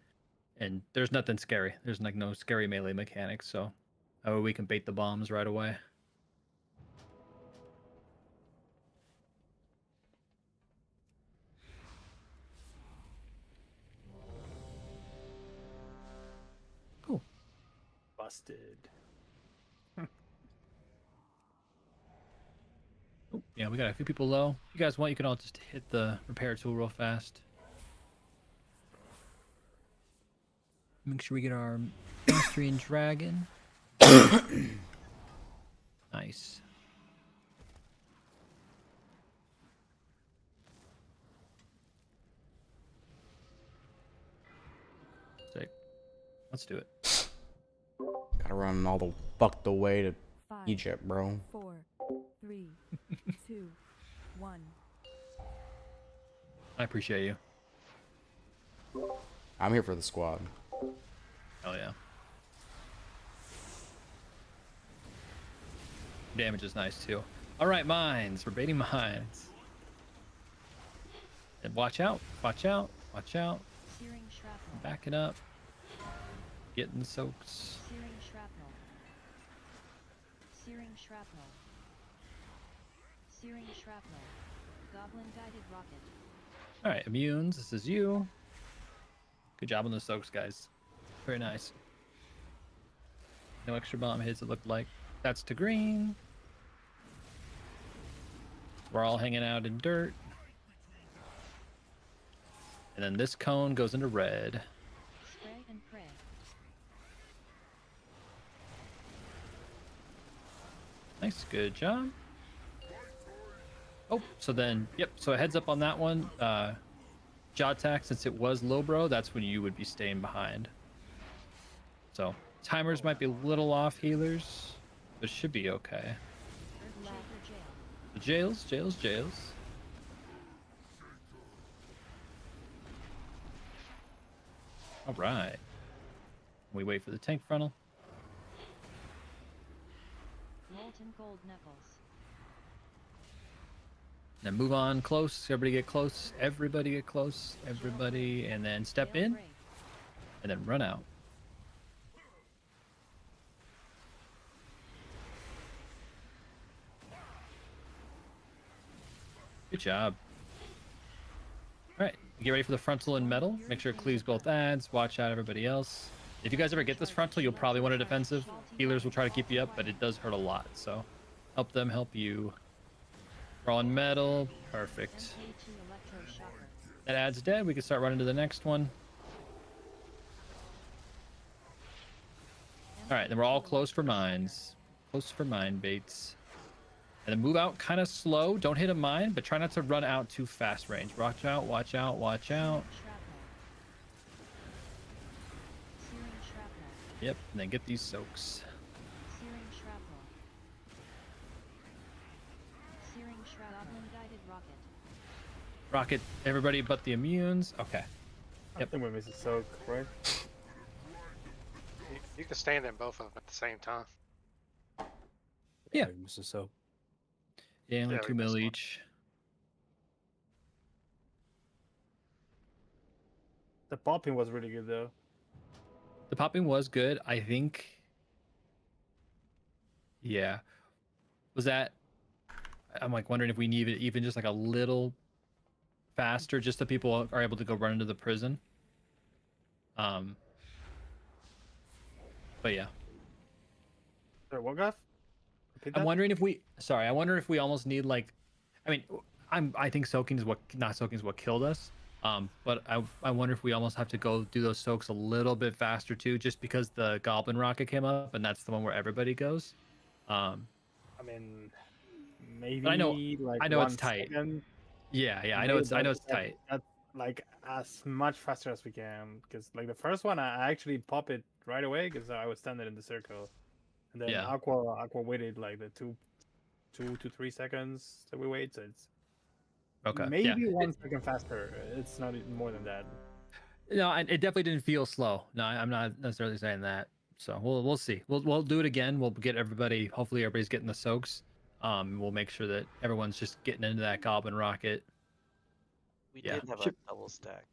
and there's nothing scary. There's like no scary melee mechanics, so we can bait the bombs right away. Cool. Busted. Oh, Yeah, we got a few people low. If you guys want, you can all just hit the repair tool real fast. Make sure we get our mastery and dragon. Nice. Sick. Let's do it. Gotta run all the fuck the way to 5, Egypt, bro. 4, 3, 2, 1. I appreciate you. I'm here for the squad. Oh yeah. Damage is nice too. All right, mines. We're baiting mines. And watch out! Watch out! Watch out! Searing shrapnel. Backing up. Getting soaks. Searing shrapnel. Searing shrapnel. Searing shrapnel. Goblin guided rocket. All right, immunes. This is you. Good job on the soaks, guys. Very nice. No extra bomb hits. It looked like. That's to green. We're all hanging out in dirt. And then this cone goes into red. Spray and pray. Nice, good job. Oh, so then, yep, so a heads up on that one. Jaw attack, since it was low bro, that's when you would be staying behind. So, timers might be a little off, healers, but it should be okay. The jails. All right. We wait for the tank frontal. Molten gold knuckles. Then move on close. Everybody get close. Everybody get close. Everybody, and then step in, and then run out. Good job. All right, get ready for the frontal and metal. Make sure it cleaves both ads. Watch out, everybody else. If you guys ever get this frontal, you'll probably want a defensive. Healers will try to keep you up, but it does hurt a lot. So help them help you. We're on metal. Perfect. That ad's dead. We can start running to the next one. All right, then we're all close for mines. Close for mine baits. And then move out kind of slow. Don't hit a mine, but try not to run out too fast range. Watch out, watch out, watch out. Yep, and then get these soaks. Searing shrapnel. Searing shrapnel. Goblin guided rocket. Rocket everybody but the immunes. Okay. I think we missed a soak, right? You can stand in both of them at the same time. Yeah. Mr. Soap. Yeah, only Yeah, 2 we mil missed one. each. The popping was really good though. The popping was good. I think. Yeah. Was that? I'm like wondering if we need it even just like a little faster, just so people are able to go run into the prison. But yeah. Sorry, what, Gav? Repeat I'm that? wondering if we. Sorry, I wonder if we almost need like. I mean, I think soaking is what not soaking is what killed us. But I wonder if we almost have to go do those soaks a little bit faster too, just because the goblin rocket came up and that's the one where everybody goes. I mean, maybe I know like it's 1 tight. second. Yeah, I Maybe know it's tight. That's like as much faster as we can, because like the first one, I actually pop it right away because I was standing in the circle, and then Yeah. Aqua waited like the 2 to 3 seconds that we wait, so it's Okay. maybe Yeah. 1 second faster. It's not even more than that. No, it definitely didn't feel slow. No, I'm not necessarily saying that. So we'll see. We'll do it again. We'll get everybody. Hopefully everybody's getting the soaks. We'll make sure that everyone's just getting into that goblin rocket. We Yeah. did have a double stack,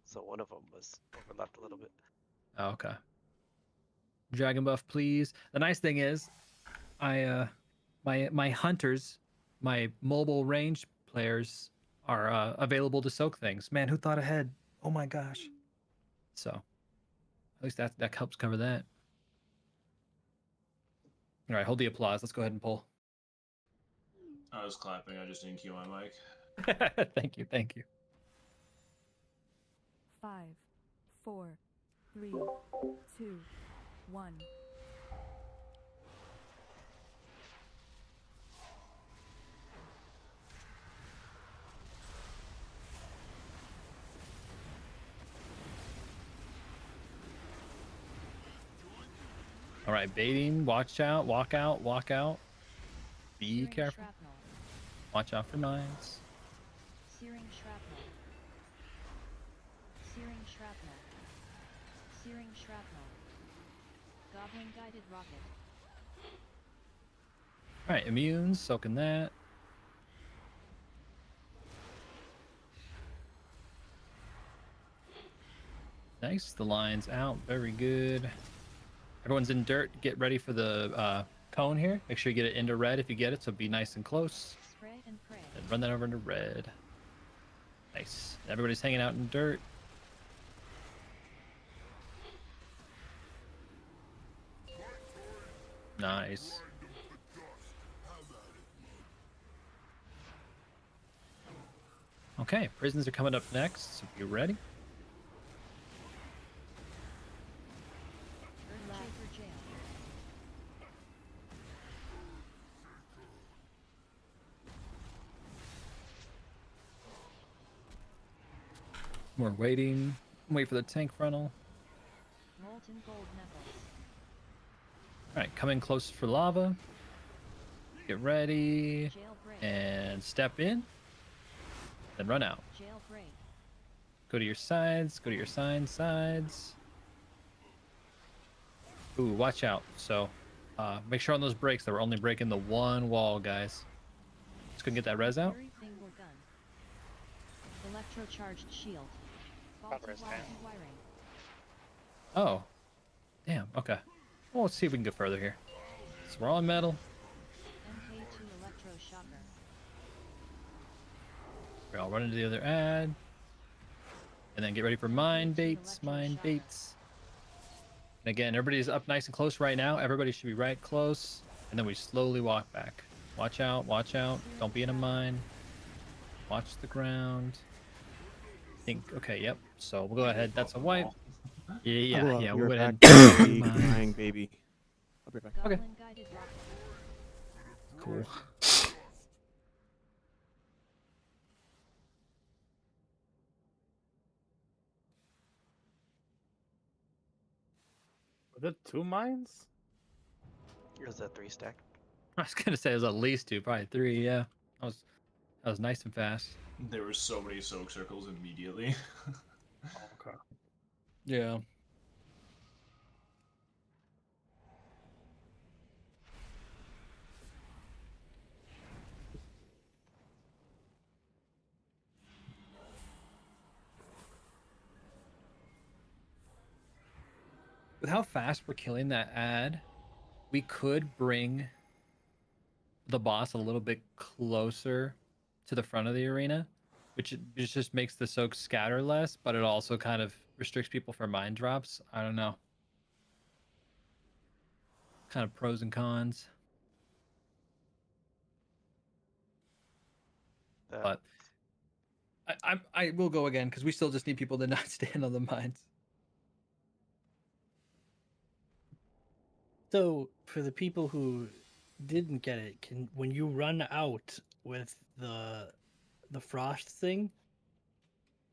so one of them was overlapped a little bit. Oh, okay. Dragon buff, please. The nice thing is, my hunters, my mobile range players are available to soak things. Man, who thought ahead? Oh my gosh. So, at least that helps cover that. All right, hold the applause. Let's go ahead and pull. I was clapping. I just didn't cue my mic. Thank you. Thank you. 5, 4, 3, 2, 1. All right, baiting. Watch out. Walk out. Walk out. Be Searing careful. shrapnel. Watch out for mines. Searing shrapnel. Searing shrapnel. Searing shrapnel. Goblin guided rocket. All right, immune. Soaking that. Nice. The line's out. Very good. Everyone's in dirt. Get ready for the cone here. Make sure you get it into red if you get it, so be nice and close. Spray and pray. And run that over into red. Nice. Everybody's hanging out in dirt. Nice. Okay, prisons are coming up next, so be ready. Earthshaker jail. We're waiting. Wait for the tank frontal. Molten gold knuckles. Alright, come in close for lava. Get ready. Jailbreak. And step in. Then run out. Jailbreak. Go to your sides. Go to your sides. Ooh, watch out. So, make sure on those breaks that we're only breaking the one wall, guys. Let's go get that res out. Fury Fingal gun. Electrocharged shield. Faulty res wiring. down. wiring. Oh. Damn, okay. Well, let's see if we can get further here. So we're all in metal. MK2 electroshocker. We're all running to the other ad. And then get ready for mine baits. Mine baits. And again, everybody's up nice and close right now. Everybody should be right close. And then we slowly walk back. Watch out, watch out. Don't be in a mine. Watch the ground. Okay, yep. So we'll go ahead. That's a wipe. Yeah, we'll go ahead. Crying baby. I'll be right back. Okay. Goblin guided rocket. Cool. Were there 2 mines? It was a 3 stack. I was gonna say it was at least 2, probably 3. Yeah, that was nice and fast. There were so many soak circles immediately. Okay. Yeah. With how fast we're killing that ad, we could bring the boss a little bit closer to the front of the arena, which just makes the soak scatter less, but it also kind of restricts people from mine drops. I don't know. Kind of pros and cons. But I will go again because we still just need people to not stand on the mines. So for the people who didn't get it, when you run out with the frost thing,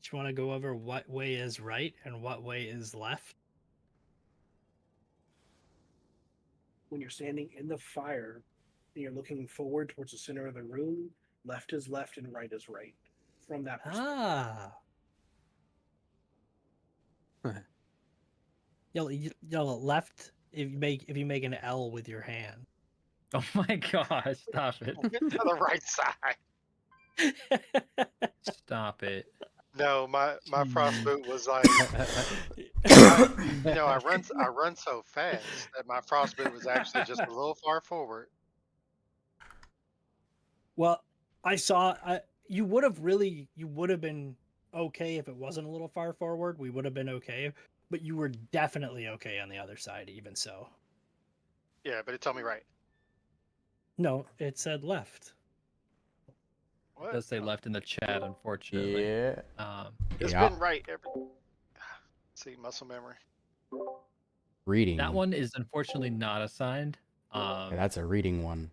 you want to go over what way is right and what way is left? When you're standing in the fire and you're looking forward towards the center of the room, left is left and right is right. From that perspective. Ah. Yell left if you make an L with your hand. Oh my gosh, stop it. Get to the right side. Stop it. No, my frost boot was like, I run so fast that my frost boot was actually just a little far forward. Well, I saw you would have been okay if it wasn't a little far forward. We would have been okay, but you were definitely okay on the other side, even so. Yeah, but it told me right. No, it said left. It does say left in the chat, unfortunately. Yeah. It's Yeah. been right every. See, muscle memory. Reading. That one is unfortunately not assigned. Yeah, that's a reading one.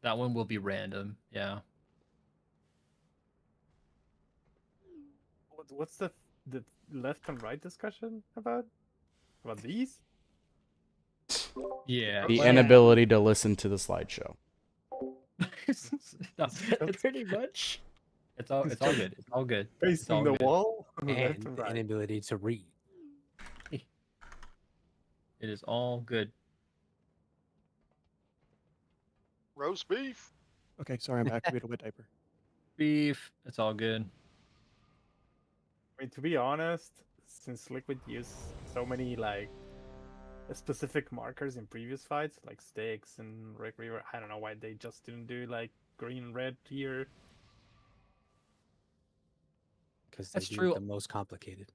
That one will be random. Yeah. What's the left and right discussion about? About these? Yeah. The well, inability to listen to the slideshow. no, it's Pretty much. it's all good. It's all good. It's Facing all the good. wall, left And and the right. inability to read. It is all good. Roast beef. Okay, sorry, I'm back. We had a wet diaper. Beef. It's all good. I mean, to be honest, since Liquid used so many like specific markers in previous fights, like stakes and Red River, I don't know why they just didn't do like green and red here. Because they That's do true. the most complicated.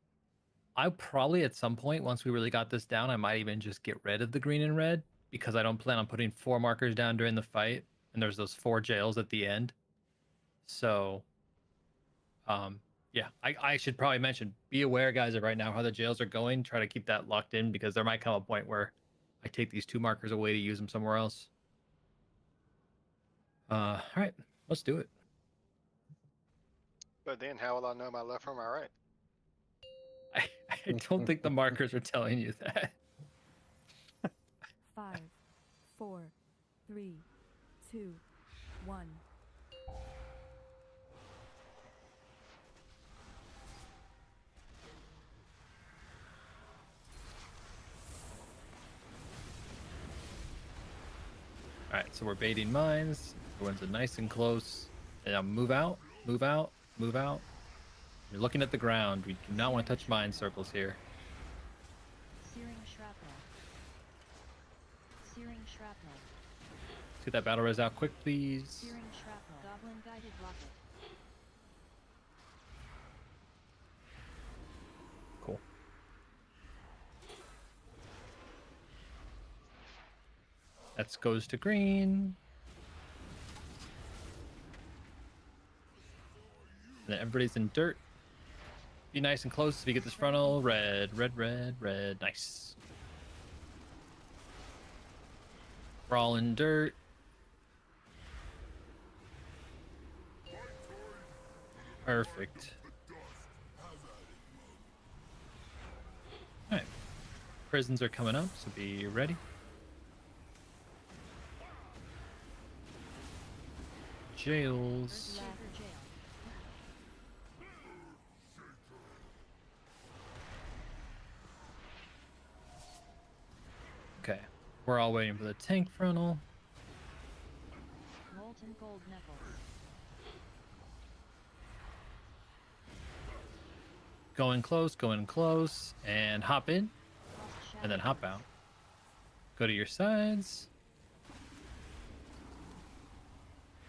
I probably at some point, once we really got this down, I might even just get rid of the green and red because I don't plan on putting 4 markers down during the fight, and there's those 4 jails at the end. So, yeah, I should probably mention, be aware, guys, of right now how the jails are going. Try to keep that locked in because there might come a point where I take these 2 markers away to use them somewhere else. All right, let's do it. But then how will I know my left from my right? I don't think the markers are telling you that. 5, 4, 3, 2, 1. All right, so we're baiting mines. Everyone's nice and close. And now move out, move out, move out. You're looking at the ground. We do not want to touch mine circles here. Searing shrapnel. Searing shrapnel. Let's get that battle res out quick, please. Searing shrapnel. Goblin guided rocket. Cool. That goes to green. And then everybody's in dirt. Be nice and close if you get this frontal. Red, red, red, red. Nice. We're all in dirt. Perfect. Alright. Prisons are coming up, so be ready. Jails. Okay. We're all waiting for the tank frontal. Molten gold knuckles. Going close, and hop in, and then hop out. Go to your sides.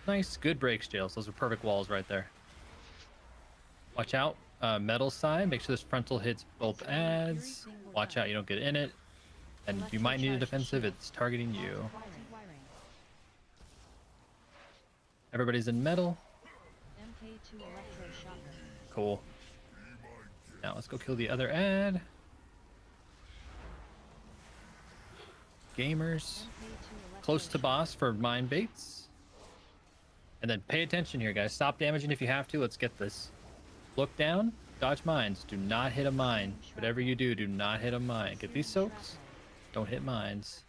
Nice, good breaks, Jails. Those are perfect walls right there. Watch out, metal side. Make sure this frontal hits both ads. Watch out you don't get in it. And you might need a defensive, it's targeting you. Everybody's in metal. MK2 electroshocker. Cool. Now let's go kill the other ad. Gamers. Close to boss for mine baits. And then pay attention here, guys. Stop damaging if you have to. Let's get this. Look down. Dodge mines. Do not hit a mine. Whatever you do, do not hit a mine. Get these soaks. Don't hit mines.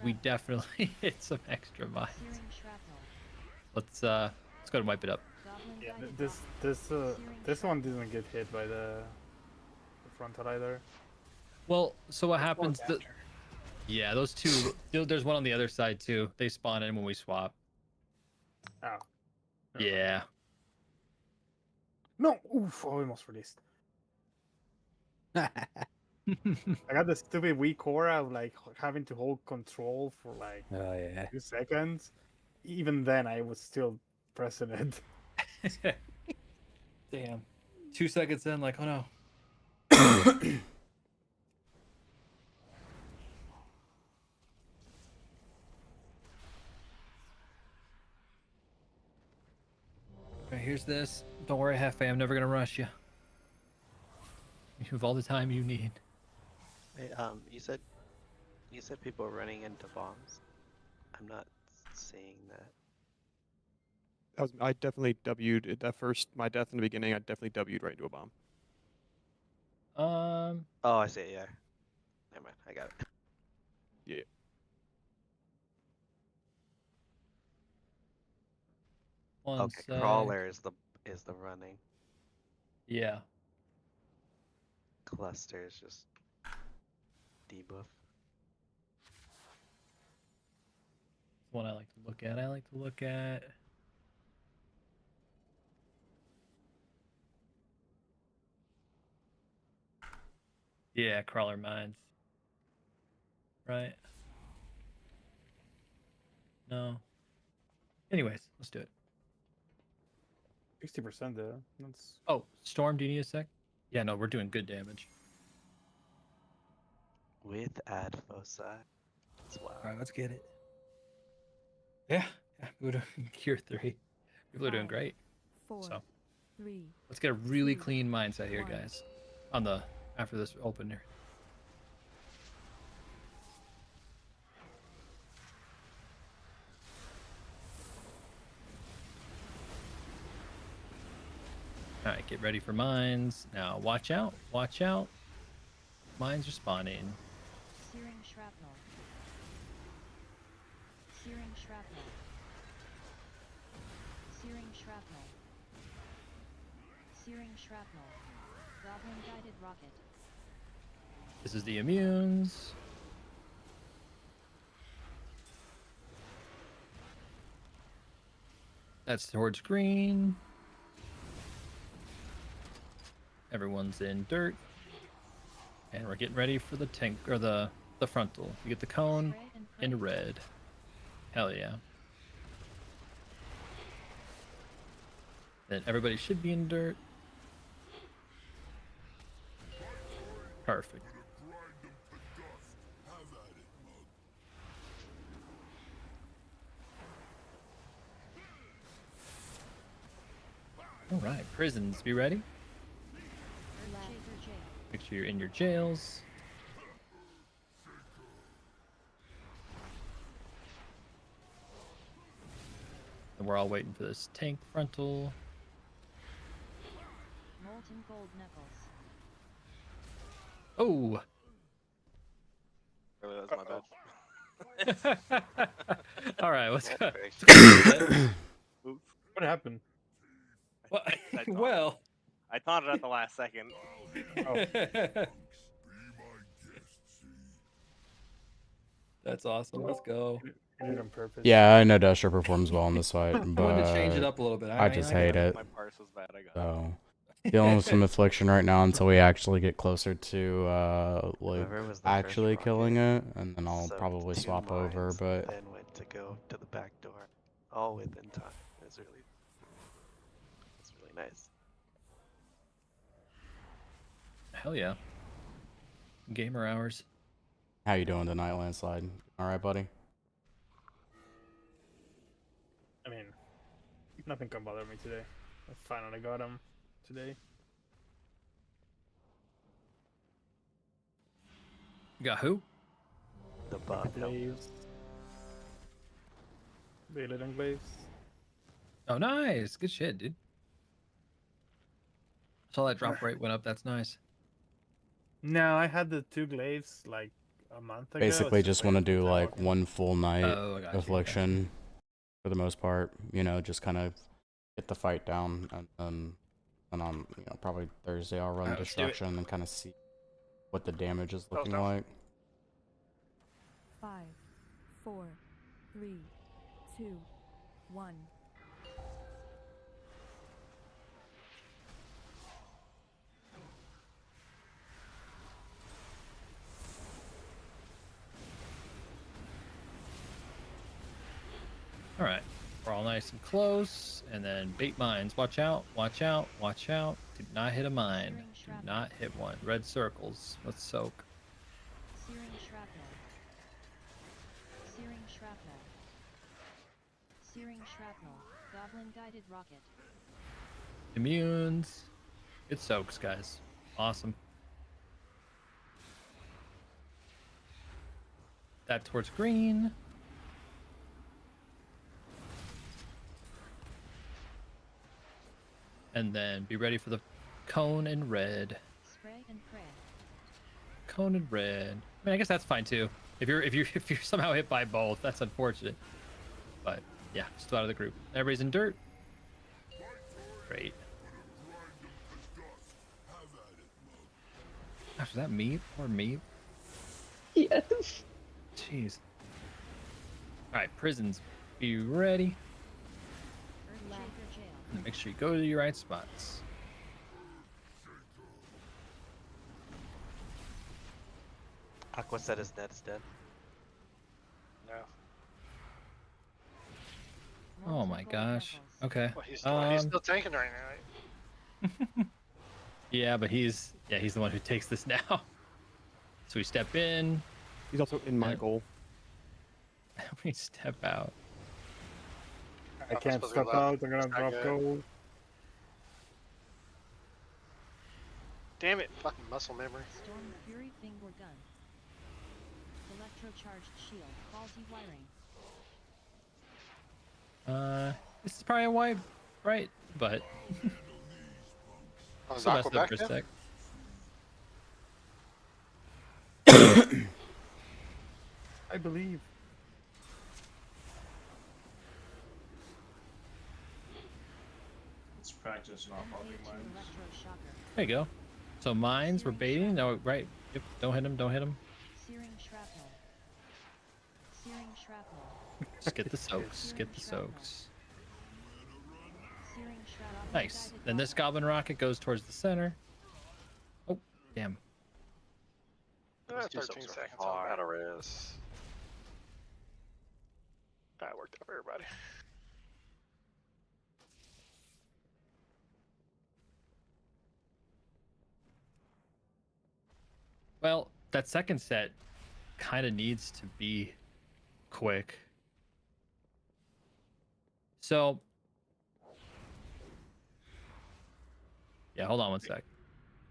We definitely hit some extra mines. Let's go and wipe it up. Yeah, this one didn't get hit by the frontal either. Well, so what happens? Yeah, those two. There's one on the other side too. They spawn in when we swap. Oh. Yeah. No! Oof, I almost released. I got the stupid weak aura of like having to hold control for like 2 seconds. Even then, I was still pressing it. Damn. 2 seconds in, like, oh no. here's this. Don't worry, Hefe, I'm never gonna rush you. You have all the time you need. Hey, you said people are running into bombs. I'm not seeing that. I definitely W'd at that first, my death in the beginning. I definitely W'd right into a bomb. Oh, I see it, yeah. Never mind, I got it. Yeah. One Okay, sec. crawler is the running. Yeah. Cluster is just debuff. One I like to look at. I like to look at. Yeah, crawler mines. Right. No. Anyways, let's do it. 60% though. That's Oh, Storm, do you need a sec? Yeah, no, we're doing good damage. With ad foci. That's wild. All right, let's get it. Yeah, we're doing Cure 3. People are doing great. 4, So 3. let's get a really 2, clean mindset here, 1. guys. After this opener. All right, get ready for mines. Now, watch out, watch out. Mines are spawning. Searing shrapnel. Searing shrapnel. Searing shrapnel. Searing shrapnel. Goblin guided rocket. This is the immunes. That's towards green. Everyone's in dirt. And we're getting ready for the tank, or the frontal. You get the cone into red. Hell yeah. Then everybody should be in dirt. Perfect. All right, prisons, be ready. Make sure you're in your jails. And we're all waiting for this tank frontal. Molten gold knuckles. Oh! Really, that's my bad. All right, let's go. Oops. What happened? Well, I well. I taunted at the last second. That's awesome. Let's go. Did it on purpose. Yeah, I know Dusher performs well in this fight, I but wanted to change it up a little bit. I mean, just I hate got it. My parse was bad. I got So dealing with some affliction right now until we actually get closer to like Whoever was the actually first killing rocket it, and then I'll soaked probably 2 swap over. mines, But then went to go to the back door, all within time. It's really nice. Hell yeah. Gamer hours. how you doing tonight, Landslide? All right, buddy. I mean, nothing can bother me today. I finally got him today. You got who? The buff. Glaives. Bailed and Glaives. Oh, nice. Good shit, dude. Saw that drop rate went up. That's nice. No, I had the 2 Glaives like a month ago. Basically, It's just want to do now like again. one full night Oh, I got you, affliction for the most part. You know, just kind of get the fight down, and then on probably Thursday I'll run Alright, let's do it. destruction and kind of see what the damage is looking no. like. 5, 4, 3, 2, 1. All right. We're all nice and close. And then bait mines. Watch out. Watch out. Watch out. Do not hit a mine. Do not hit one. Red circles. Let's soak. Searing shrapnel. Searing shrapnel. Searing shrapnel. Goblin guided rocket. Immunes. Good soaks, guys. Awesome. That towards green. And then be ready for the cone in red. Spray and pray. Cone in red. I mean, I guess that's fine too. If you're somehow hit by both, that's unfortunate. But yeah, still out of the group. Everybody's in dirt. Great. Gosh, is that me or me? Yes. Jeez. All right, prisons. Be ready. And make sure you go to your right spots. Aqua said his net's dead. No. Oh my gosh. Okay. Well, he's still tanking right now. Yeah, but he's the one who takes this now. So we step in. He's also in my goal. We step out. I can't step out. I'm gonna drop gold. Damn it! Fucking muscle memory. Storm Fury Finger Gun. Electrocharged shield. Faulty wiring. This is probably a wipe, right? But Oh, is still messed Aqua up back for a there? sec. I believe. Let's practice not popping mines. There you go. So mines, we're baiting. No, right. Yep. Don't hit him. Don't hit him. Searing shrapnel. Searing shrapnel. Just get the soaks. Get the soaks. Searing shrapnel. Nice. Then this goblin rocket goes towards the center. Oh, damn. 13 seconds on battle res. That worked out for everybody. Well, that second set kind of needs to be quick. So, yeah, hold on one sec.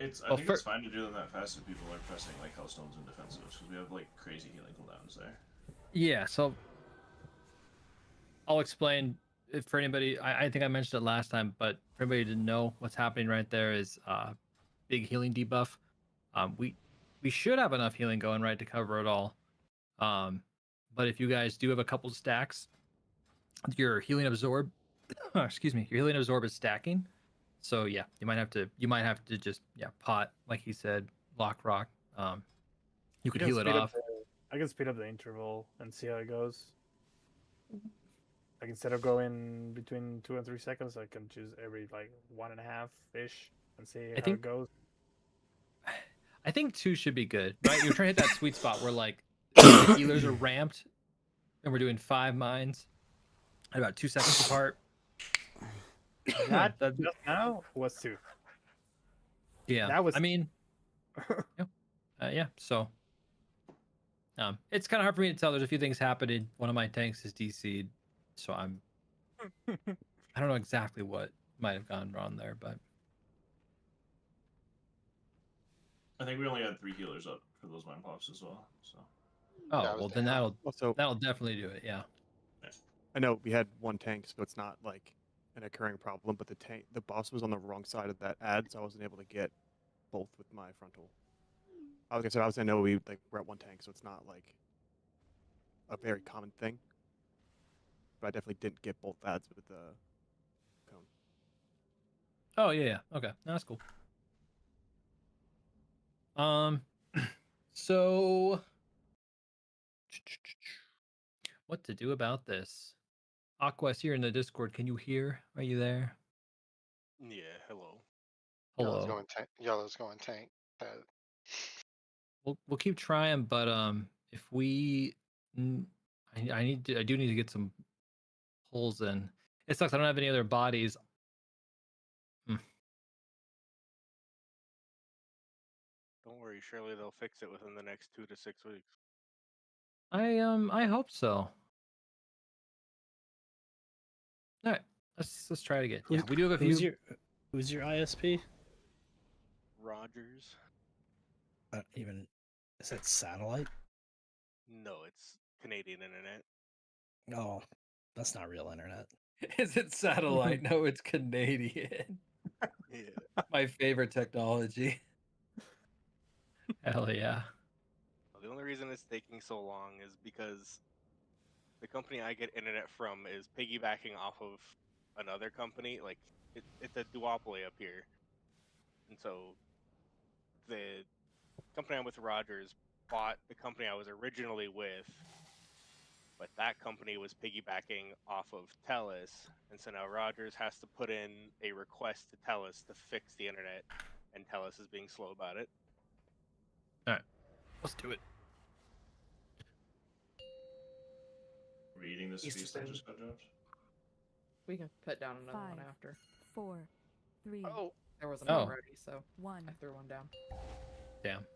I think it's fine to do them that fast if people are pressing like hellstones and defensives because we have like crazy healing cooldowns there. Yeah, so I'll explain if for anybody. I think I mentioned it last time, but for anybody to know what's happening right there is big healing debuff. We should have enough healing going right to cover it all. But if you guys do have a couple stacks, your healing absorb, excuse me, your healing absorb is stacking. So yeah, you might have to just pot like he said, lock rock. You could heal it off. I can speed up the interval and see how it goes. Like instead of going between 2 and 3 seconds, I can choose every like 1.5 ish and see how it goes. I think 2 should be good, right? You're trying to hit that sweet spot where like the healers are ramped, and we're doing 5 mines at about 2 seconds apart. That just now was 2. Yeah, that was. I mean, yeah. So, it's kind of hard for me to tell. There's a few things happening. One of my tanks is DC'd, so I don't know exactly what might have gone wrong there, but I think we only had 3 healers up for those mine pops as well. So. well then that'll definitely do it. Yeah. I know we had 1 tank, so it's not like an occurring problem, but the boss was on the wrong side of that ad, so I wasn't able to get both with my frontal. Like I said, I know we're at 1 tank, so it's not like a very common thing. But I definitely didn't get both ads with the cone. Oh yeah. Okay, that's cool. So what to do about this? Aqua, I see you're in the Discord. Can you hear? Are you there? Yeah, hello. Hello. Yellow's going tank. We'll keep trying, but if we, I do need to get some pulls in. It sucks. I don't have any other bodies. Don't worry, surely they'll fix it within the next 2 to 6 weeks. I hope so. All right, let's try it again. Yeah, we do have a few. Who's your ISP? Rogers. Even is that satellite? No, it's Canadian internet. Oh, that's not real internet. Is it satellite? No, it's Canadian. Yeah. My favorite technology. Hell yeah. Well, the only reason it's taking so long is because the company I get internet from is piggybacking off of another company. Like it's a duopoly up here, and so the company I'm with, Rogers, bought the company I was originally with, but that company was piggybacking off of TELUS, and so now Rogers has to put in a request to TELUS to fix the internet, and TELUS is being slow about it. All right, let's do it. Reading this piece that just got dropped. We can put down another one 5, after. 4, 3. Oh, there wasn't Oh. one ready, so 1. I threw one down. Damn.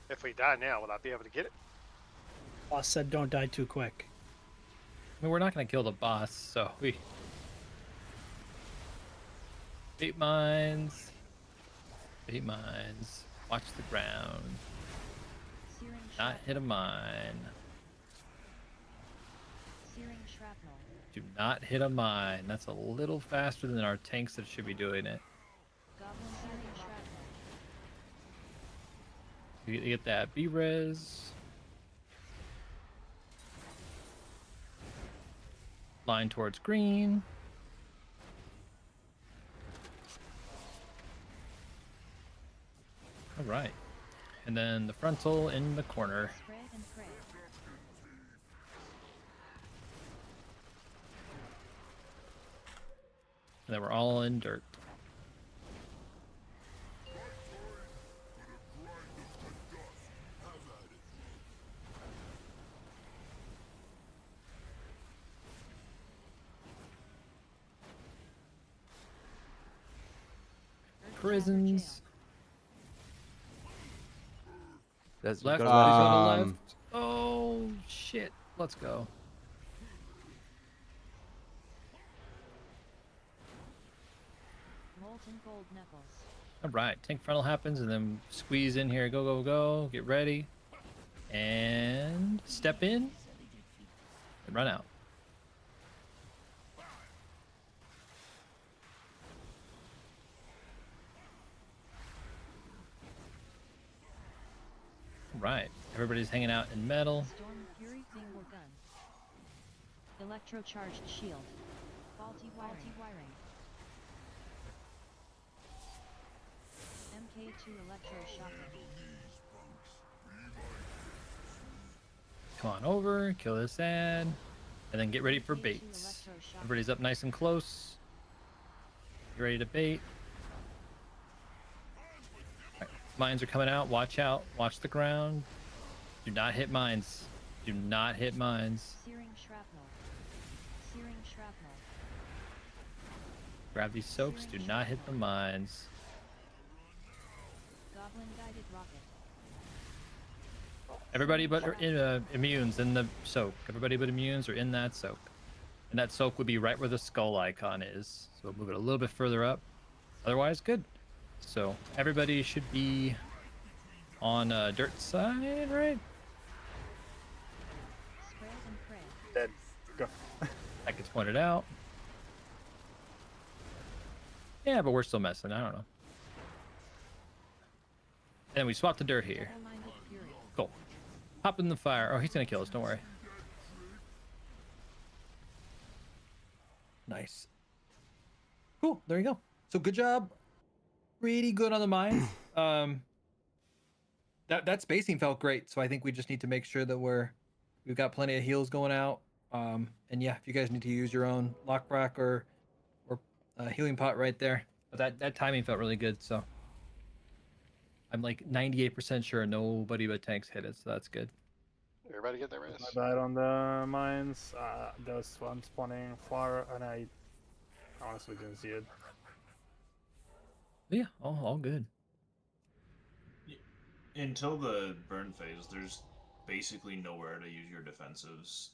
If we die now, will I be able to get it? Boss said don't die too quick. I mean, we're not going to kill the boss, so we... 8 mines. 8 mines. Watch the ground. Searing Not shrapnel. hit a mine. Searing shrapnel. Do not hit a mine. That's a little faster than our tanks that should be doing it. Goblin searing shrapnel. You get that B-res. Line towards green. All right. And then the frontal in the corner. Spread and pray. And then we're all in dirt. Prisons. That's Left. go Please to left. go to left. Oh shit! Let's go. Molten gold knuckles. All right, tank frontal happens, and then squeeze in here. Go, go, go. Get ready, and step in, and run out. All right, everybody's hanging out in metal. Storm Fury single gun. Electrocharged shield. Faulty wiring. MK2 electroshock. Come on over, kill this ad, and then get ready for baits. Everybody's up nice and close. Get ready to bait. All right, mines are coming out. Watch out. Watch the ground. Do not hit mines. Do not hit mines. Searing shrapnel. Searing shrapnel. Grab these soaks. Do not hit the mines. Goblin guided rocket. Everybody but immunes in the soak. Everybody but immunes are in that soak. And that soak would be right where the skull icon is. So we'll move it a little bit further up. Otherwise, good. So everybody should be on dirt side, right? Spread and pray. Dead. Go. That gets pointed out. Yeah, but we're still messing. I don't know. And we swap the dirt here. Double-minded fury. Cool. Hop in the fire. Oh, he's gonna kill us. Don't worry. Nice. Cool. There you go. So good job. Pretty good on the mines. That spacing felt great. So I think we just need to make sure that we've got plenty of heals going out. And yeah, if you guys need to use your own lock rack or healing pot right there. But that timing felt really good. So I'm like 98% sure nobody but tanks hit it. So that's good. Everybody get their My rest. bad on the mines. There was one spawning far, and I honestly didn't see it. But yeah, all good. Until the burn phase, there's basically nowhere to use your defensives.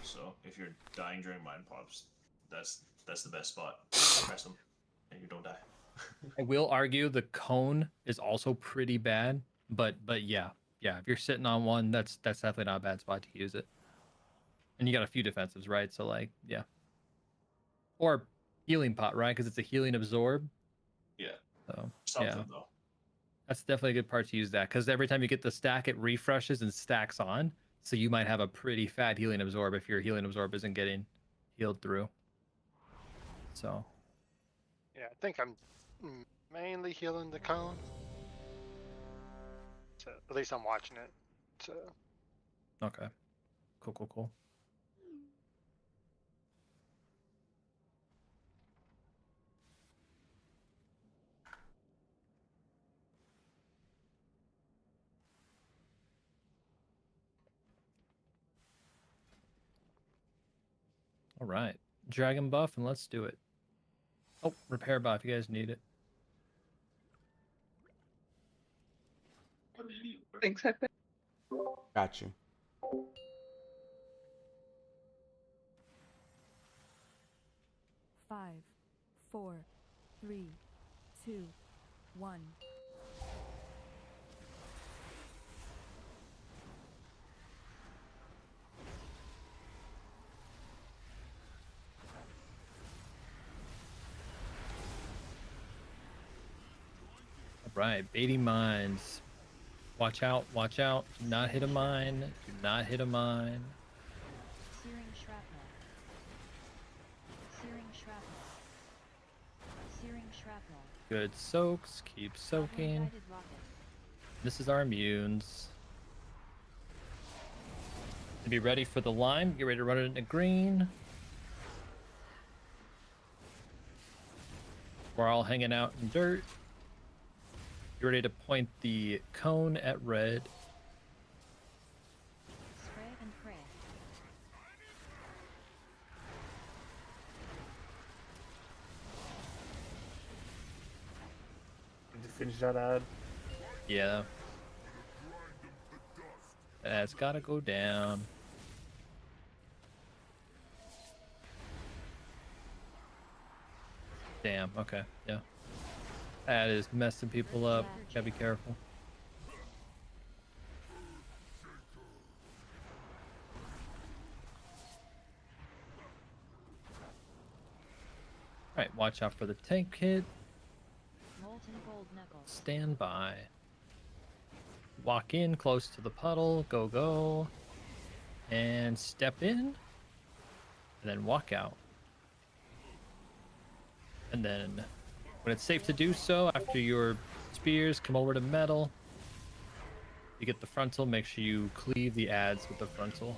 So if you're dying during mine pops, that's That's the best spot. Press them, and you don't die. I will argue the cone is also pretty bad, but yeah, if you're sitting on one, that's definitely not a bad spot to use it. And you got a few defensives, right? So like, yeah. Or healing pot, right? Because it's a healing absorb. Yeah. So Something yeah, though. that's definitely a good part to use that because every time you get the stack, it refreshes and stacks on. So you might have a pretty fat healing absorb if your healing absorb isn't getting healed through. So Yeah, I think I'm mainly healing the cone. So at least I'm watching it. So okay, cool. All right, dragon buff, and let's do it. Oh, repair buff. You guys need it. Thanks, Epic. Got you. Five, 4, 3, 2, 1. All right, baiting mines. Watch out, watch out. Do not hit a mine. Do not hit a mine. Searing shrapnel. Searing shrapnel. Searing shrapnel. Good soaks. Keep soaking. Goblin-guided rocket. This is our immunes. To be ready for the lime. Get ready to run it into green. We're all hanging out in dirt. Get ready to point the cone at red. Spray and pray. Did you finish that ad? Yeah. That's gotta go down. Damn, okay, yeah. That is messing people up. Gotta be careful. Alright, watch out for the tank hit. Molten gold knuckles. Stand by. Walk in close to the puddle. Go. And step in. And then walk out. And then when it's safe to do so, after your spears, come over to metal. You get the frontal, make sure you cleave the adds with the frontal.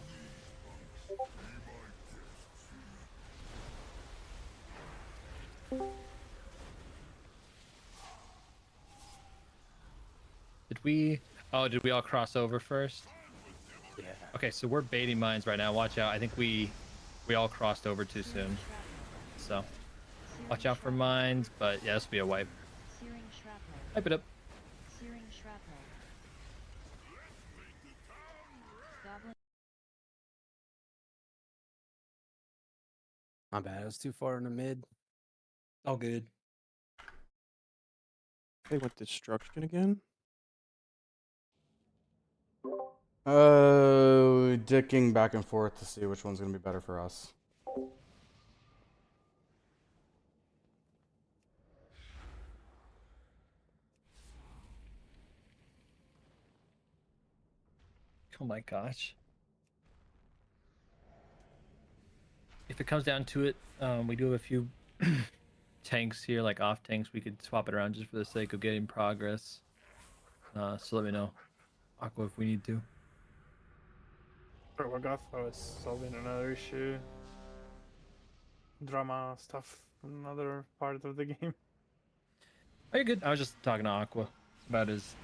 Did we all cross over first? Yeah. Okay, so we're baiting mines right now. Watch out. I think we all crossed over too soon. So watch out for mines, but yeah, this will be a wipe. Searing shrapnel. Wipe it up. Searing shrapnel. Goblin. My bad. I was too far in the mid. All good. They went destruction again. Dicking back and forth to see which one's gonna be better for us. Oh my gosh. If it comes down to it, we do have a few tanks here, like off tanks. We could swap it around just for the sake of getting progress. So let me know, Aqua, if we need to. For Warcraft, I was solving another issue. Drama stuff, another part of the game. Oh, you're good. I was just talking to Aqua about his,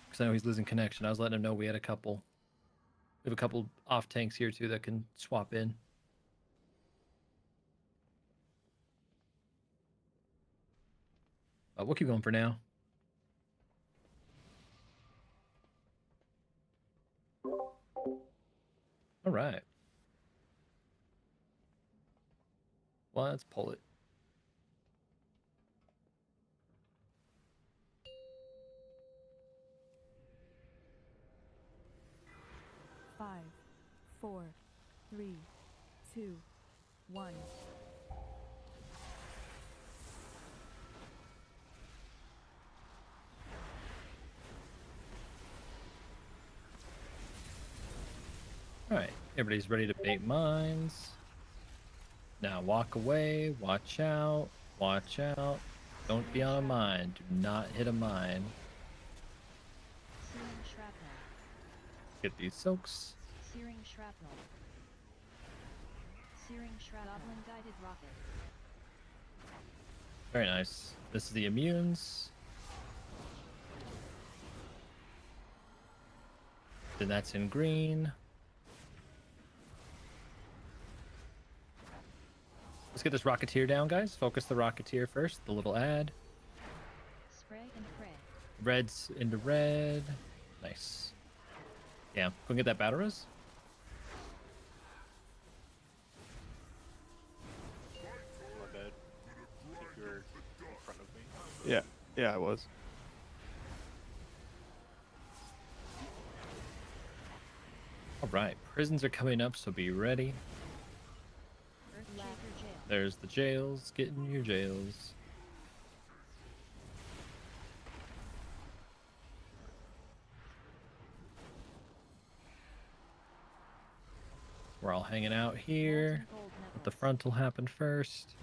because I know he's losing connection. I was letting him know we had a couple. We have a couple off tanks here too that can swap in. We'll keep going for now. All right. Well, let's pull it. Five, 4, 3, 2, 1. All right, everybody's ready to bait mines. Now walk away, watch out, watch out. Don't be on a mine. Do not hit a mine. Searing shrapnel. Get these soaks. Searing shrapnel. Searing shrapnel. Goblin guided rocket. Very nice. This is the immunes. Then that's in green. Let's get this Rocketeer down, guys. Focus the Rocketeer first. The little ad. Spray and pray. Red's into red. Nice. Yeah, go and get that battle res. My bad. I think you were in front of me. Yeah, I was. All right, prisons are coming up, so be ready. Earthshaker jail. There's the jails. Get in your jails. We're all hanging out here. Let the frontal happen first.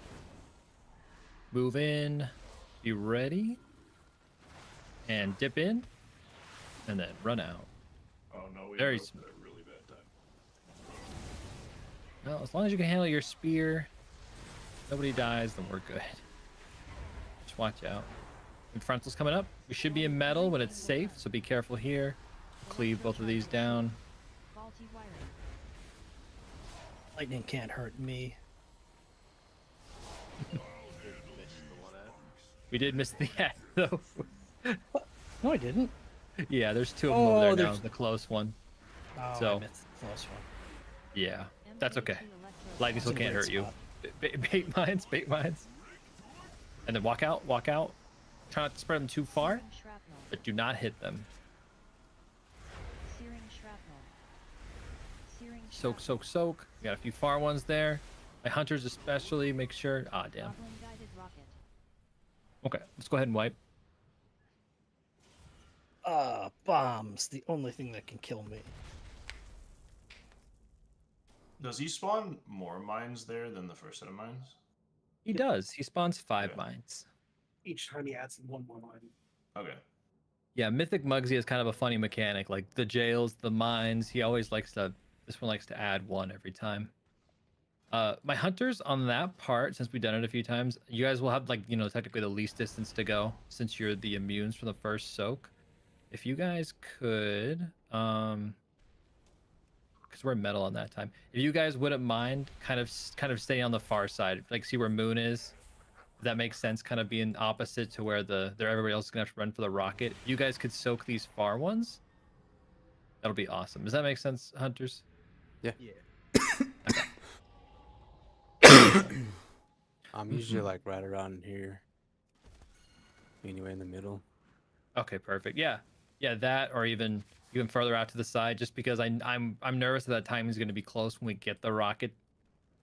Move in. Be ready. And dip in. And then run out. Oh no, we Very had a really bad time. Well, as long as you can handle your spear, nobody dies, then we're good. Just watch out. And frontal's coming up. We should be in metal when it's safe, so be careful here. Cleave both of these down. Faulty wiring. Lightning can't hurt me. We did miss the ad, though. No, I didn't. Yeah, there's two of them over there now. there's- The close one. Oh, So- I missed the close one. Yeah, that's okay. Lightning It's still in a can't great hurt you. spot. Bait mines, bait mines. And then walk out, walk out. Try not to spread them too far, Searing shrapnel. but do not hit them. Searing shrapnel. Searing Soak, shrapnel. soak, soak. We got a few far ones there. My hunters especially, make sure. Ah, damn. Goblin guided rocket. Okay, let's go ahead and wipe. Bombs. The only thing that can kill me. Does he spawn more mines there than the first set of mines? He does. He spawns 5 Okay. mines. Each time he adds one more line. Okay. Yeah, Mythic Muggsy is kind of a funny mechanic. Like the jails, the mines, he always likes to. This one likes to add one every time. My hunters on that part, since we've done it a few times, you guys will have like technically the least distance to go since you're the immunes for the first soak. If you guys could, because we're metal on that time. If you guys wouldn't mind, kind of stay on the far side, like see where Moon is. If that makes sense, kind of being opposite to where everybody else is gonna have to run for the rocket. If you guys could soak these far ones, that'll be awesome. Does that make sense, hunters? Yeah. I'm usually like right around here. Anyway, in the middle. Okay, perfect. Yeah, that or even further out to the side, just because I'm nervous that timing is going to be close when we get the rocket,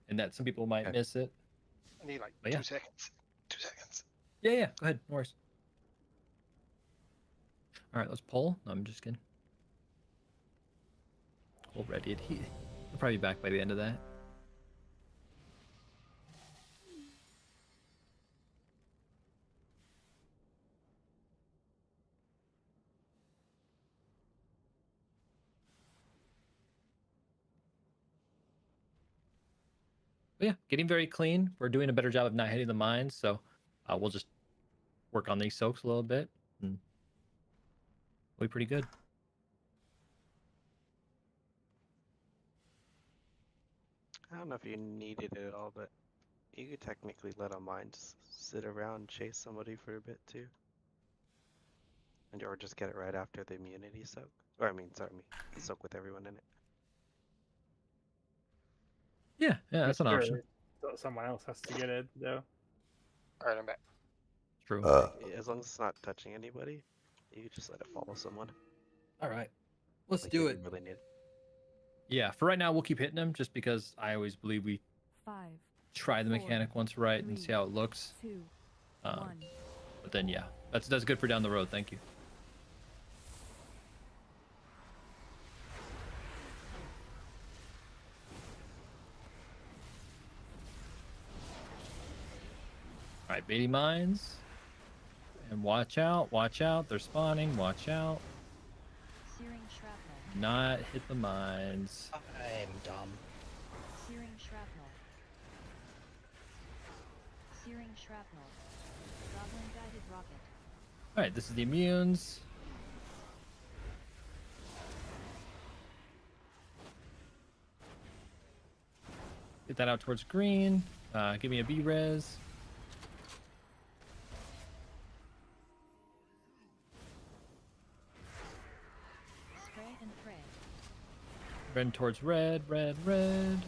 and that some people might miss it. I need like But yeah. 2 seconds. 2 seconds. Yeah. Go ahead. No worries. All right, let's pull. No, I'm just kidding. Already, he'll probably be back by the end of that. But yeah, getting very clean. We're doing a better job of not hitting the mines, so we'll just work on these soaks a little bit, and we'll be pretty good. I don't know if you needed it at all, but you could technically let a mine just sit around and chase somebody for a bit too. And or just get it right after the immunity soak. Or soak with everyone in it. Yeah, that's an option. So someone else has to get it though. All right, I'm back. True. As long as it's not touching anybody, you can just let it follow someone. All right. Let's Like do if it. you really need. Yeah, for right now, we'll keep hitting him just because I always believe we 5, try the 4, mechanic once right and see 3, how it looks. 2, Um, 1. But then, yeah, that's good for down the road. Thank you. All right, baiting mines. And watch out, they're spawning, watch out. Searing shrapnel. Not hit the mines. I'm dumb. Searing shrapnel. Searing shrapnel. Goblin guided rocket. Alright, this is the immunes. Get that out towards green. Give me a B-res. Spray and pray. Red towards red, red, red.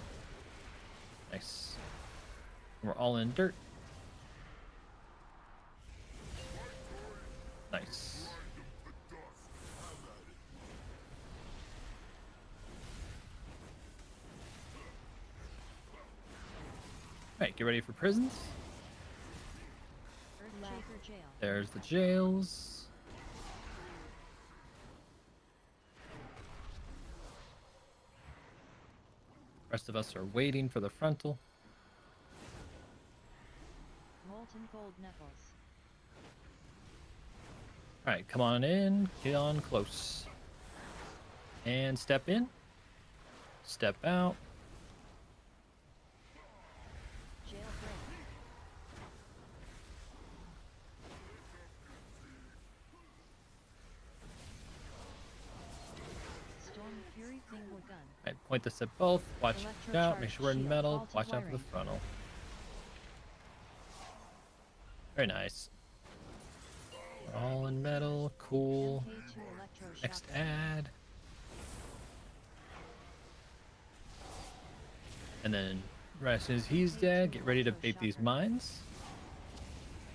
Nice. We're all in dirt. Nice. Alright, get ready for prisons. Earthshaker jail. There's the jails. Rest of us are waiting for the frontal. Molten gold knuckles. Alright, come on in. Get on close. And step in. Step out. Jailbreak. Storm Fury Finger gun. Alright, point this at both. Watch out. Make sure we're in shield, metal. vaulted Watch out for the wiring. frontal. Very nice. We're all in metal. Cool. MK2 electro Next shotgun. ad. And then right as soon as he's dead, get ready to bait these mines.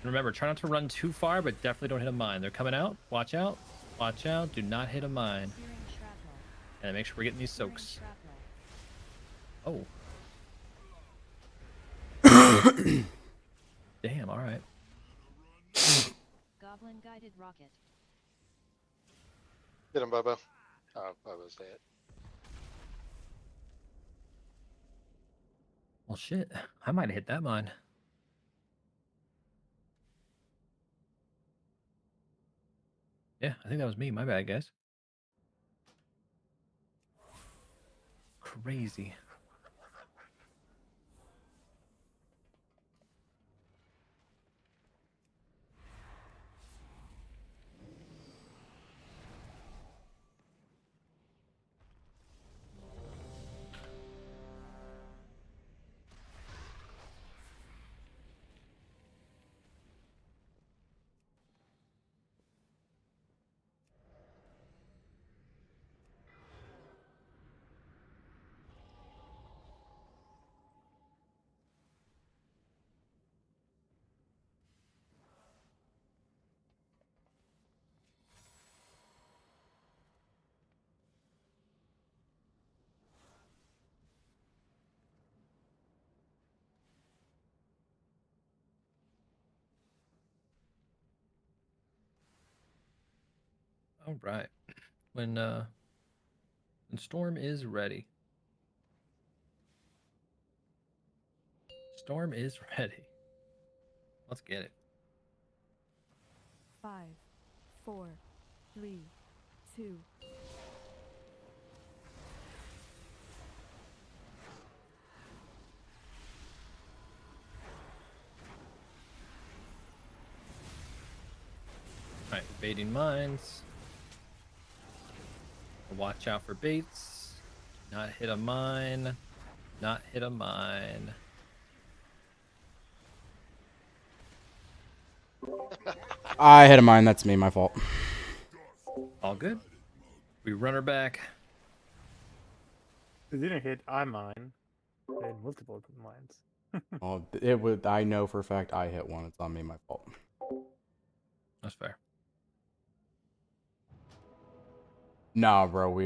And remember, try not to run too far, but definitely don't hit a mine. They're coming out. Watch out. Watch out. Do not hit a mine. Searing shrapnel. And make sure we're getting these Searing soaks. shrapnel. Oh. Damn, alright. Goblin guided rocket. Get him, Bubba. Oh, Bubba's dead. Well, shit. I might have hit that mine. Yeah, I think that was me. My bad, guys. Crazy. All right. When Storm is ready. Storm is ready. Let's get it. 5, 4, 3, 2. Alright, baiting mines. Watch out for baits. Not hit a mine. Not hit a mine. I hit a mine. That's me. My fault. All good. We run her back. It didn't hit I mine. It hit multiple mines. Oh, it would. I know for a fact I hit one. It's on me, my fault. That's fair. Nah, bro.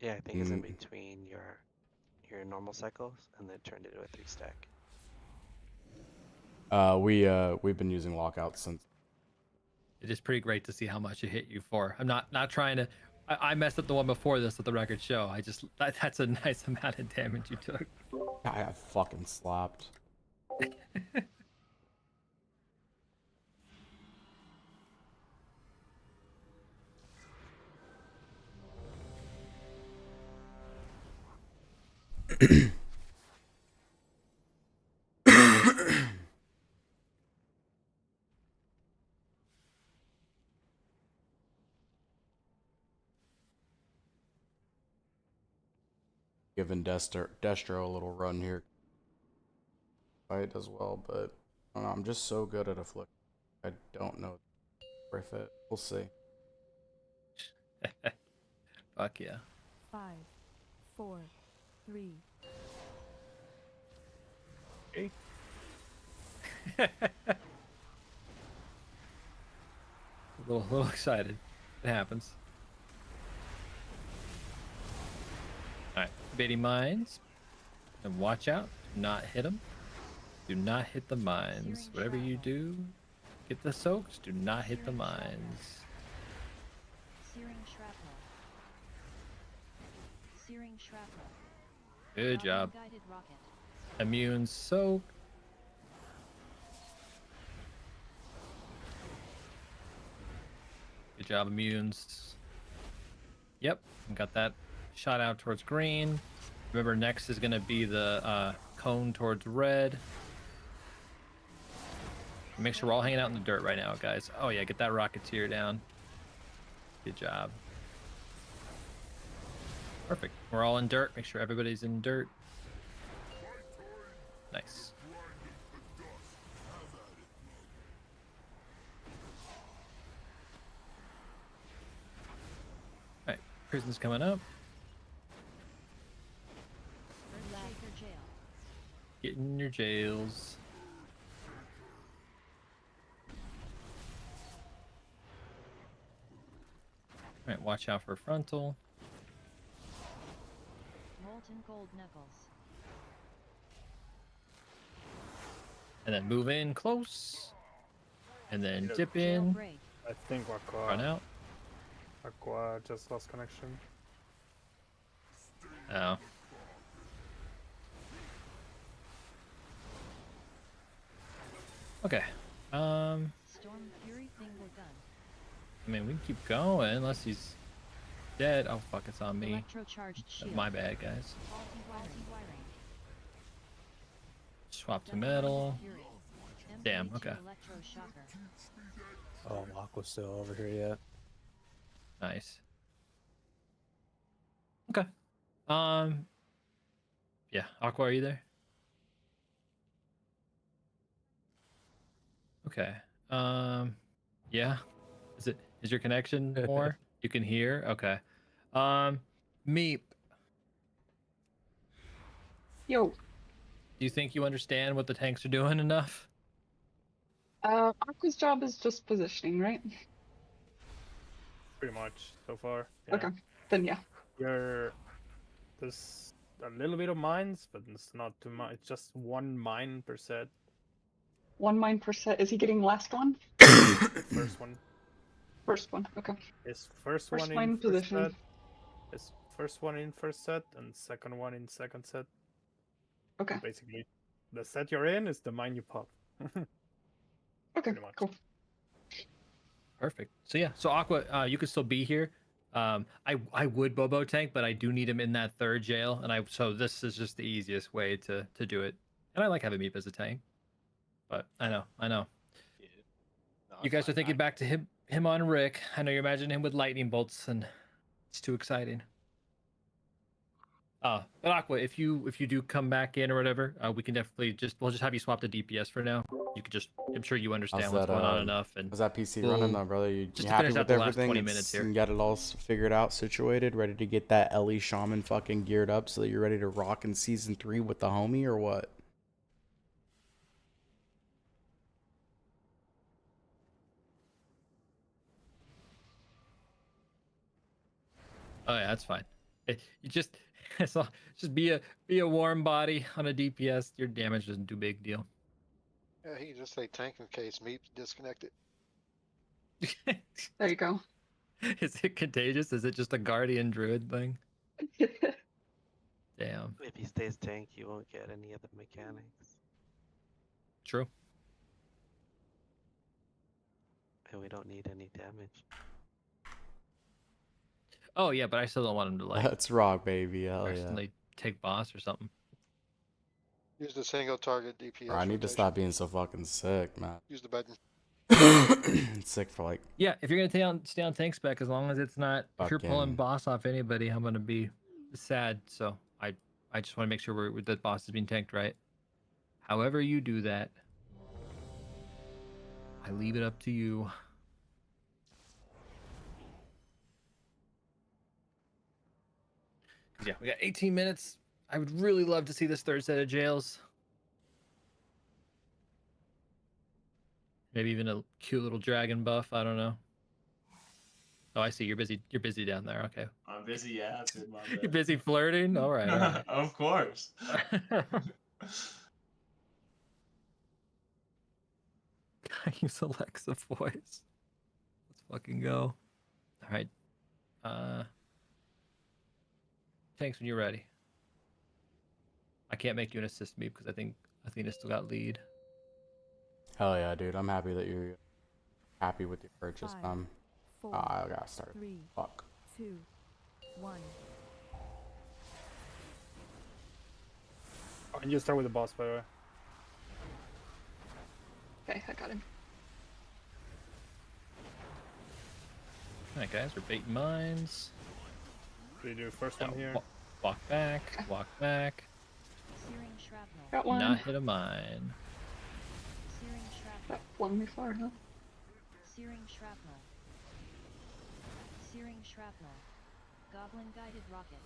Yeah, I think it's in between your normal cycles and then turned into a 3-stack. We've been using lockouts since. It is pretty great to see how much it hit you for. I'm not trying to. I messed up the one before this with the record show. That's a nice amount of damage you took. I got fucking slapped. Giving Destro a little run here. Fight as well, but I don't know, I'm just so good at a flick. I don't know if it's worth it. We'll see. Fuck yeah. 5, 4, 3. Hey. A little excited. It happens. All right, baiting mines. And watch out. Do not hit them. Do not hit the mines. Whatever you do, get the soaks. Do not hit the mines. Searing shrapnel. Searing shrapnel. Good job. Guided rocket. Immune soak. Good job, immunes. Yep, got that shot out towards green. Remember, next is going to be the cone towards red. Make sure we're all hanging out in the dirt right now, guys. Oh yeah, get that rocketeer down. Good job. Perfect. We're all in dirt. Make sure everybody's in dirt. Nice. Alright, prison's coming up. Get in your jails. Alright, watch out for frontal. Molten gold knuckles. And then move in close. And then dip in. I think Run out. Aqua just lost connection. Oh. Okay. Storm Fury finger gun. I mean, we can keep going unless he's dead. Oh fuck, it's on me. Electrocharged shield. My bad, guys. Faulty wiring. Swap to metal. Damn. Okay. Oh, Aqua's still over here yet. Nice. Okay. Yeah, Aqua, are you there? Okay. Yeah. Is your connection more? You can hear? Okay. Meep. Yo. Do you think you understand what the tanks are doing enough? Aqua's job is just positioning, right? Pretty much so far. Yeah. Okay. Then yeah. There's a little bit of mines, but it's not too much. It's just one mine per set. 1 mine per set. Is he getting last one? First one. First one. Okay. His first First one mine in first position. set. His first one in first set, and second one in second set. Okay. Basically, the set you're in is the mine you pop. Okay. Cool. Perfect. So yeah, so Aqua, you could still be here. I would Bobo tank, but I do need him in that third jail, and so this is just the easiest way to do it. And I like having Meep as a tank, but I know. No, You guys are thinking back to him on Rick. I know you're imagining him with lightning bolts, and it's too exciting. But Aqua, if you do come back in or whatever, we can definitely we'll just have you swap to DPS for now. You could just, I'm sure you understand How's what's that, going on enough. And how's that PC running though, brother? You just happy finish out with the last everything? 20 minutes here. You got it all figured out, situated, ready to get that Ellie Shaman fucking geared up so that you're ready to rock in season 3 with the homie, or what? Oh yeah, that's fine. You just just be a warm body on a DPS. Your damage isn't too big deal. Yeah, he can just say tank in case meat disconnected. There you go. Is it contagious? Is it just a guardian druid thing? Damn. If he stays tank, you won't get any of the mechanics. True. And we don't need any damage. Oh yeah, but I still don't want him to like That's rock, baby. Hell yeah. accidentally take boss or something. Use the single target DPS. Bro, I need to rotation. stop being so fucking sick, man. Use the button. Sick for like. Yeah, if you're gonna stay on tank spec, as long as it's not if you're pulling Fucking- boss off anybody, I'm gonna be sad. So I just want to make sure the boss is being tanked right. However you do that, I leave it up to you. Yeah, we got 18 minutes. I would really love to see this third set of jails. Maybe even a cute little dragon buff. I don't know. Oh, I see. You're busy. You're busy down there. Okay. I'm busy. Yeah, it's in my You're busy flirting. All right. All right. Of course. I use Alexa voice. Let's fucking go. All right. Thanks when you're ready. I can't make you an assist me because I think Athena still got lead. Hell yeah, dude. I'm happy that you're happy with your purchase, 5, man. 4, I gotta start. 3, Fuck. 2, 1. And you start with the boss, by the way. Okay, I got him. All right, guys. We're baiting mines. So you do the first one Now, here. Walk back. Walk back. Searing shrapnel. Got one. Not hit a mine. Searing shrapnel. That flung me far, huh? Searing shrapnel. Searing shrapnel. Goblin guided rocket.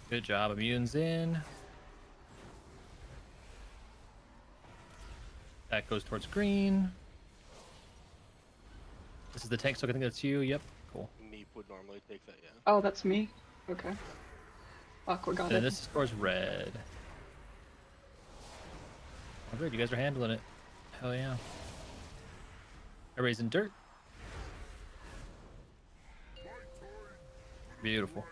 Good job. Immune's in. That goes towards green. This is the tank, so I think that's you. Yep. Cool. Meep would normally take that, yeah. Oh, that's me. Okay. Aqua got And then it. this scores red. Oh, good. You guys are handling it. Hell yeah. Everybody's in dirt. Beautiful.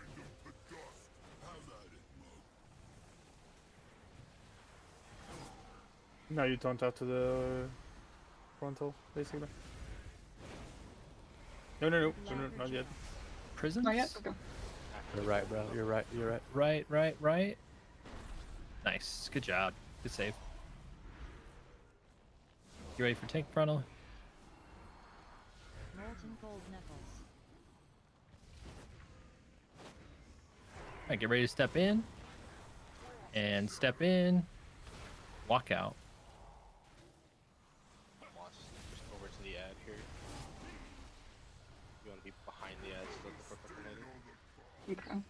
Now you taunt out to the frontal, basically. No, not yet. Prisons? Not yet? Okay. You're right, bro. You're right. You're right. Right. Nice. Good job. Good save. You ready for tank frontal? Molten gold knuckles. Alright, get ready to step in. And step in. Walk out. Moss, just over to the ad here. You want to be behind the ad so that the percolator. Okay.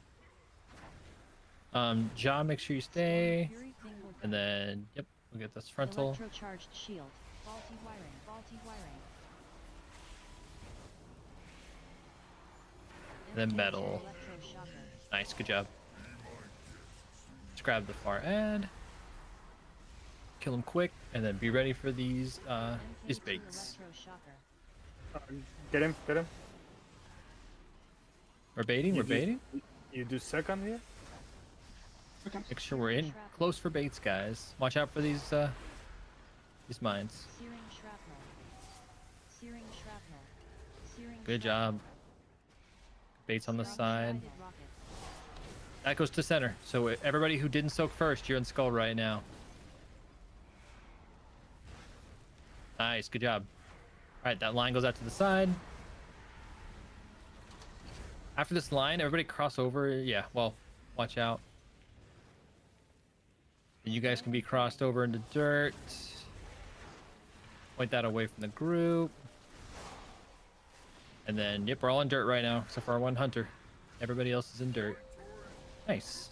John, make sure you stay. Fury single And then, yep, we'll get this frontal. Electrocharged shield. Faulty wiring. Faulty wiring. And then metal. Electroshocker. Nice, good job. Let's grab the far ad. Kill him quick, and then be ready for these MK2 baits. electroshocker. Get him. We're baiting, we're do- baiting. You do second here? Make sure we're in close for baits, guys. Watch out for these mines. Searing shrapnel. Searing shrapnel. Searing Good shrapnel. job. Baits on the Strong side. guided rocket. That goes to center. So everybody who didn't soak first, you're in skull right now. Nice, good job. All right, that line goes out to the side. After this line, everybody cross over. Yeah, well, watch out. And you guys can be crossed over into dirt. Point that away from the group. And then, yep, we're all in dirt right now, except for our one hunter. Everybody else is in dirt. Nice.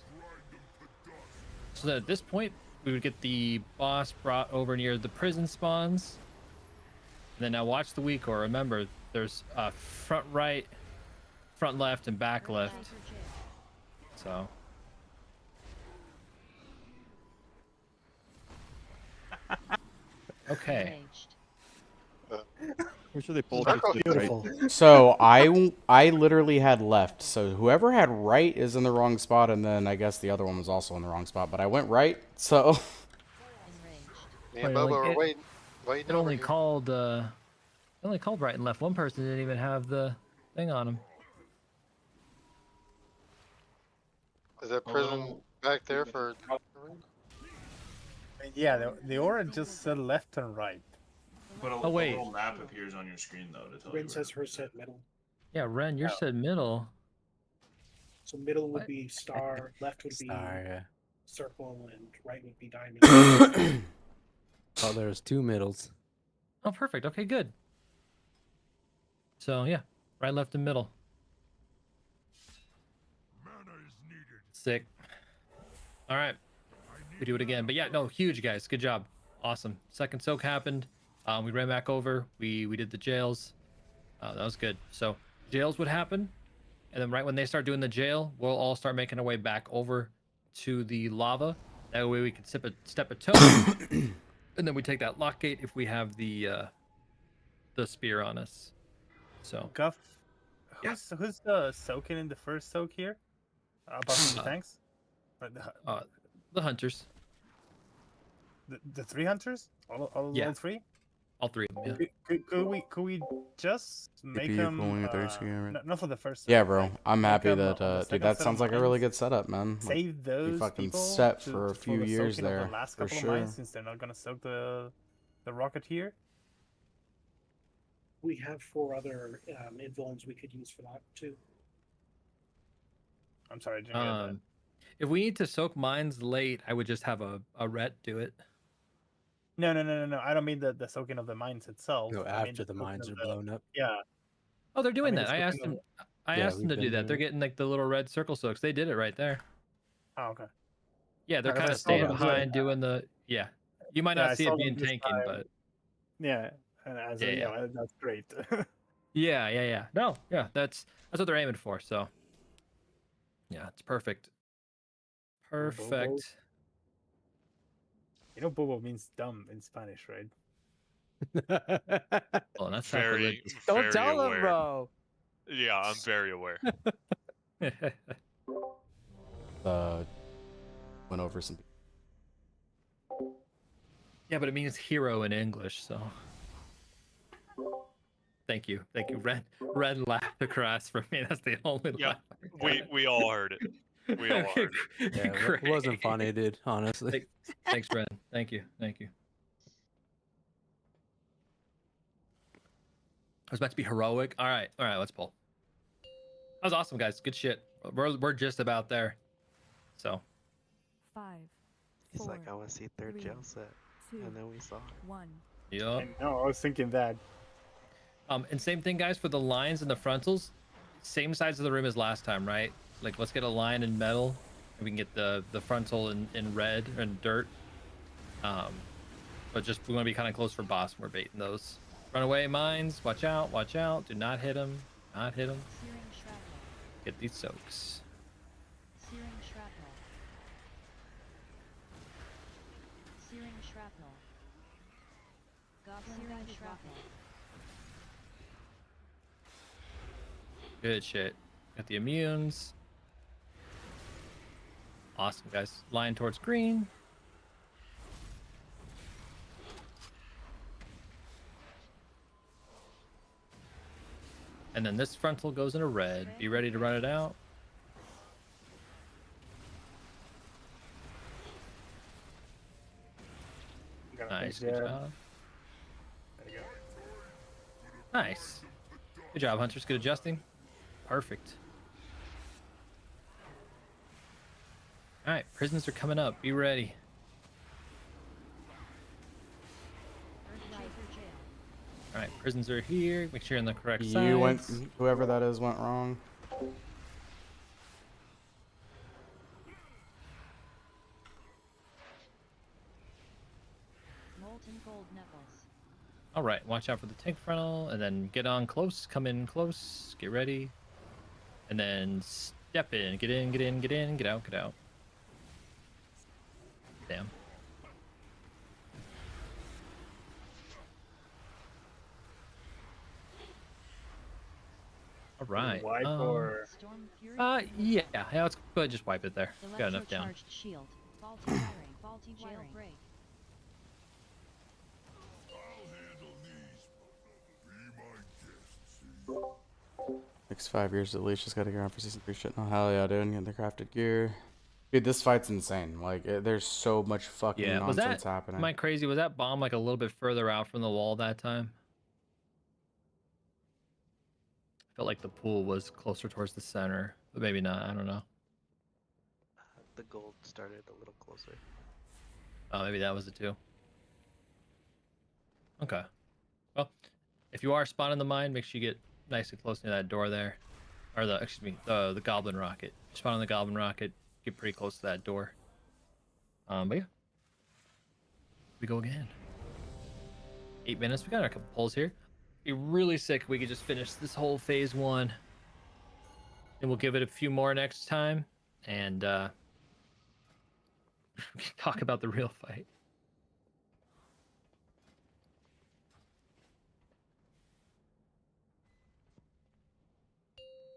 So that at this point, we would get the boss brought over near the prison spawns. And then now watch the weak, or remember, there's front right, front left, and back left. So. Okay. I'm sure they both Circle- just did right. Beautiful. So I literally had left. So whoever had right is in the wrong spot, and then I guess the other one was also in the wrong spot. But I went right, so Me and Well, Bubba like, are it- waiting It over only here. called right and left. One person didn't even have the thing on him. Is that prison Although- back there for? Yeah, the aura just said left and right. But a wait. little map appears on your screen though to tell Ren you. says her said middle. Yeah, Ren, you Oh. said middle. So middle would What? be star, left would be Sorry. circle, and right would be diamond. Oh, there's 2 middles. Oh, perfect. Okay, good. So yeah, right, left, and middle. Sick. All right, we do it again. But yeah, no, huge guys. Good job. Awesome. Second soak happened. We ran back over. We did the jails. That was good. So jails would happen, and then right when they start doing the jail, we'll all start making our way back over to the lava. That way we can step a toe, and then we take that lock gate if we have the spear on us. So Guff, who's soaking in the first soak here? Apart from the tanks? The hunters. The 3 hunters? All Yeah. 3? All 3 of them. Yeah. Could we just make you them calling it 30 not for the first yeah, soak, bro. like, I'm make happy 'em that on the dude. second That set of sounds like a really mines, good setup, man. Like, save be those fucking people set to- for a for few the years soaking of there, the last for couple sure. of mines, since they're not gonna soak the rocket here. We have 4 other invulns we could use for that too. I'm sorry, I didn't get that. If we need to soak mines late, I would just have a ret do it. No. I don't mean the soaking of the mines itself. No, I mean after the soaking mines of are the- blown up. Yeah. Oh, they're doing mean, that. the I asked soaking them. of- I Yeah, asked them we've to do been that. They're doing it. getting like the little red circle soaks. They did it right there. Oh, okay. Yeah, they're Yeah, 'cause kind I of saw staying them do it, behind doing the. Yeah, you might Yeah, not I see saw it being them this tanking, time. but Yeah, and I was like, Yeah, yeah, well, that's great. yeah. No, yeah, that's what they're aiming for. So, yeah, it's perfect. Perfect. You know, bobo means dumb in Spanish, right? Oh, that's Very, sacrilegious. Don't very tell them, aware. bro. Yeah, I'm very aware. Went over some. Yeah, but it means hero in English, so. Thank you. Red laughed across from me. That's the only Yeah, laugh. we all heard it. We all heard it. Yeah, it wasn't funny, dude. Honestly. Thanks, Red. Thank you. I was about to be heroic. All right, let's pull. That was awesome, guys. Good shit. We're just about there. So. 5. He's 4, like, I want to see 3rd jail set. 2, And then we saw it. 1. Yeah. No, I was thinking that. And same thing, guys, for the lines and the frontals. Same size of the room as last time, right? Like, let's get a line in metal, and we can get the frontal in red and dirt. But just we want to be kind of close for boss. We're baiting those. Runaway mines. Watch out! Do not hit them. Searing shrapnel. Get these soaks. Searing shrapnel. Searing shrapnel. Searing shrapnel. Good shit. Got the immunes. Awesome, guys. Line towards green. And then this frontal goes into red. Be ready to run it out. Nice. Good job. There you go. Nice. Good job, hunters. Good adjusting. Perfect. All right, prisons are coming up. Be ready. All right, prisons are here. Make sure you're on the correct side. You went. Whoever that is went wrong. Molten gold knuckles. All right, watch out for the tank frontal, and then get on close. Come in close. Get ready, and then step in. Get in. Get in. Get in. Get out. Get out. Damn. All right. Wipe or Storm Fury. Yeah. Let's go ahead and just wipe it there. Got enough down. Electrocharged shield. Faulty wiring. Faulty jailbreak. Next 5 years at least. Just gotta get around for season 3 shit. Oh hell yeah, dude! Getting the crafted gear. Dude, this fight's insane. Like, there's so much fucking Yeah. Was nonsense that? happening. Am I crazy? Was that bomb like a little bit further out from the wall that time? Felt like the pool was closer towards the center, but maybe not. I don't know. The gold started a little closer. Oh, maybe that was it too. Okay. Well, if you are spawning the mine, make sure you get nice and close near that door there, or the goblin rocket. Spawn on the goblin rocket. Get pretty close to that door. But yeah, we go again. 8 minutes. We got a couple pulls here. Be really sick if we could just finish this whole phase 1, and we'll give it a few more next time, and talk about the real fight.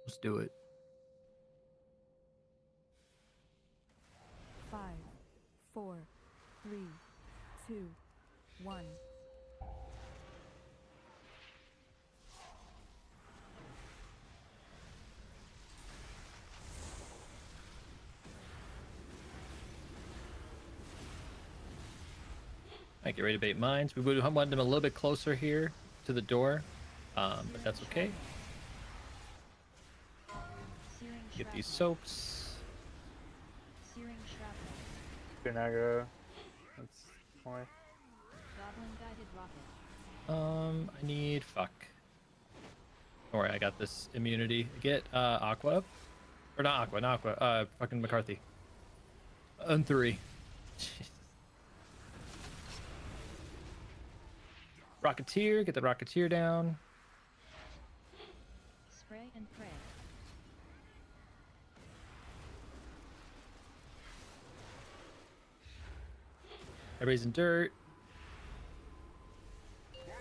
Let's do it. 5, 4, 3, 2, 1. Alright, get ready to bait mines. We would want them a little bit closer here to the door, but that's okay. Get these soaks. Searing shrapnel. Good aggro. That's why. Goblin guided rocket. I need fuck. Don't worry, I got this immunity. Get Aqua, or not Aqua, fucking McCarthy. On 3. Rocketeer, get the Rocketeer down. Spray and pray. Everybody's in dirt.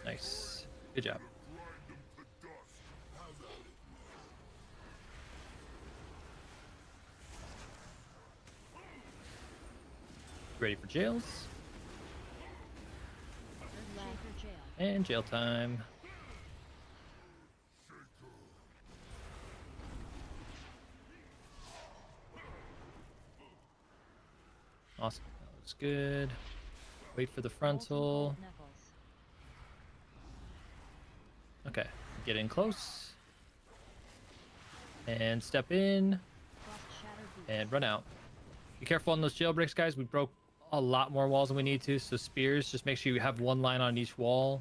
Nice. Good job. Ready for jails? Earthshaker jail. And jail time. Awesome. That looks good. Wait for the frontal. Okay. Get in close. And step in. And run out. Be careful on those jailbreaks, guys. We broke a lot more walls than we need to, so spears, just make sure you have one line on each wall.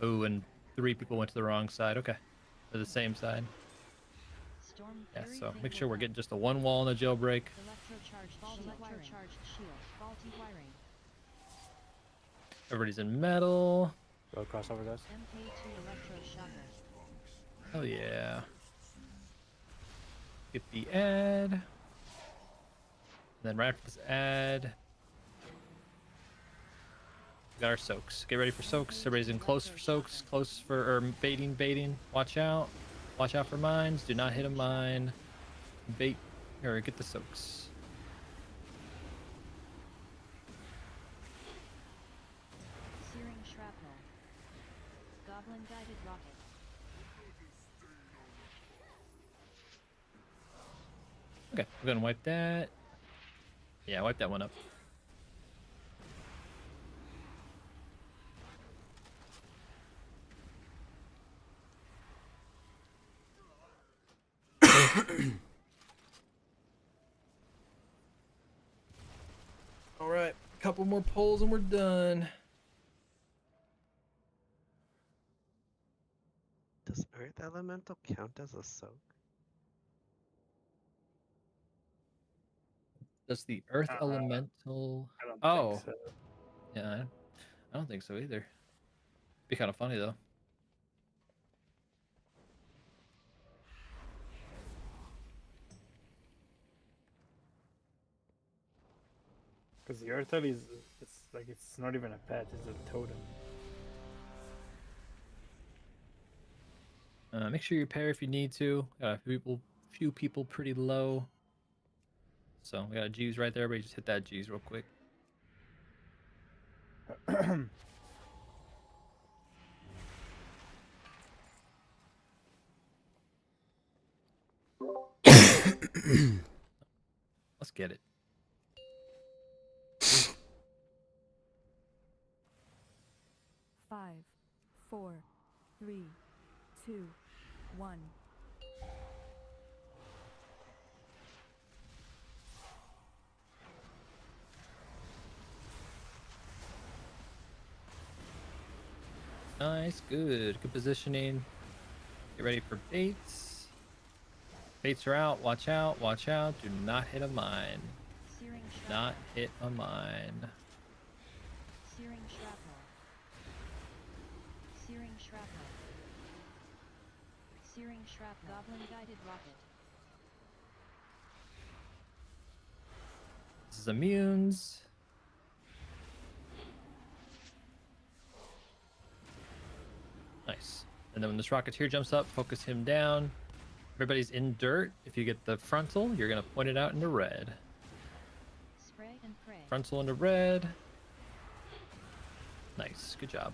Oh, and 3 people went to the wrong side. Okay. Or the same side. Yeah, so make sure we're getting just the one wall on the jailbreak. Electrocharged shield. Faulty wiring. Everybody's in metal. Go crossover, guys. MK2 electroshocker. Hell yeah. Get the ad. And then right after this ad, we got our soaks. Get ready for soaks. Everybody's in close for soaks. Close for, or baiting. Watch out. Watch out for mines. Do not hit a mine. Bait, or get the soaks. Searing shrapnel. Goblin guided rocket. Okay, we're gonna wipe that. Yeah, wipe that one up. All right, a couple more pulls and we're done. Does Earth Elemental count as a soak? Does the Earth Elemental? I don't Oh, think so. yeah, I don't think so either. Be kind of funny though. Because the Earthel is, it's like, it's not even a pet, it's a totem. Make sure you pair if you need to. Got a few people pretty low. So we got a G's right there, but you just hit that G's real quick. Let's get it. Five, 4, 3, 2, 1. Nice, good positioning. Get ready for baits. Baits are out. Watch out. Watch out. Do not hit a mine. Searing Not shrapnel. hit a mine. Searing shrapnel. Searing shrapnel. Searing shrapnel. Goblin guided rocket. This is immunes. Nice. And then when this Rocketeer jumps up, focus him down. Everybody's in dirt. If you get the frontal, you're going to point it out into red. Spray and pray. Frontal into red. Nice. Good job.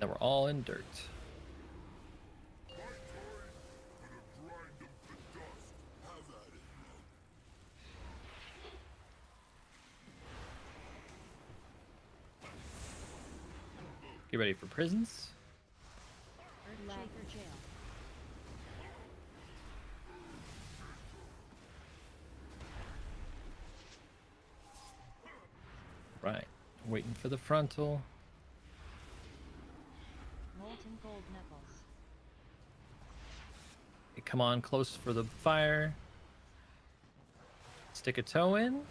Now we're all in dirt. Get ready for prisons. Earthshaker jail. Right. Waiting for the frontal. Molten gold knuckles. Okay, come on close for the fire. Stick a toe in.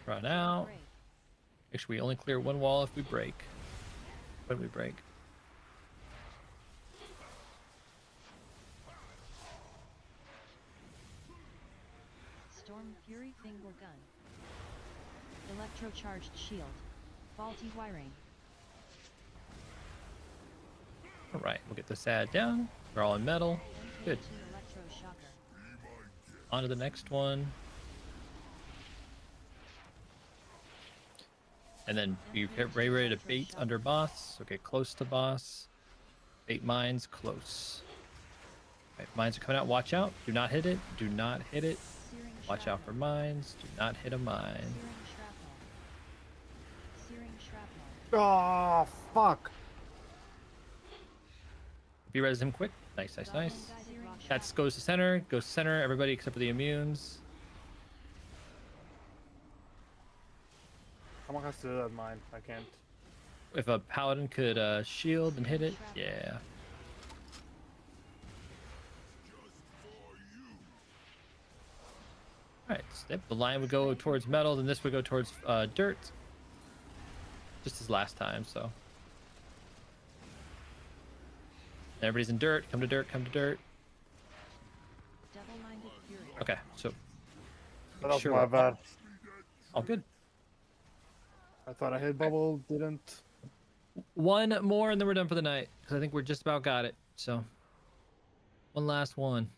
Run out. Break. Make sure we only clear one wall if we break. When we break. Storm Fury Fingal gun. Electrocharged shield. Faulty wiring. Alright, we'll get this ad down. We're all in metal. Good. Electroshocker. On to the next one. And then you get ready to bait under boss. So get close to boss. Bait mines close. Right, mines are coming out. Watch out. Do not hit it. Do not hit it. Searing Watch out for shrapnel. mines. Do not hit a mine. Searing shrapnel. Searing shrapnel. Oh, fuck! If you res him quick. Nice, nice, Goblin nice. guided rock That shot. goes to center. Goes to center. Everybody except for the immunes. Someone has to do that mine. I can't. If a paladin could shield and hit it. Yeah. Alright, step. The line would go towards metal, then this would go towards dirt. Just as last time, so. Everybody's in dirt. Come to dirt, come to dirt. Double-minded fury. Okay, so. That was sure my we're all- bad. All good. I thought I hit bubble, didn't. One more and then we're done for the night. Because I think we're just about got it. So. One last one.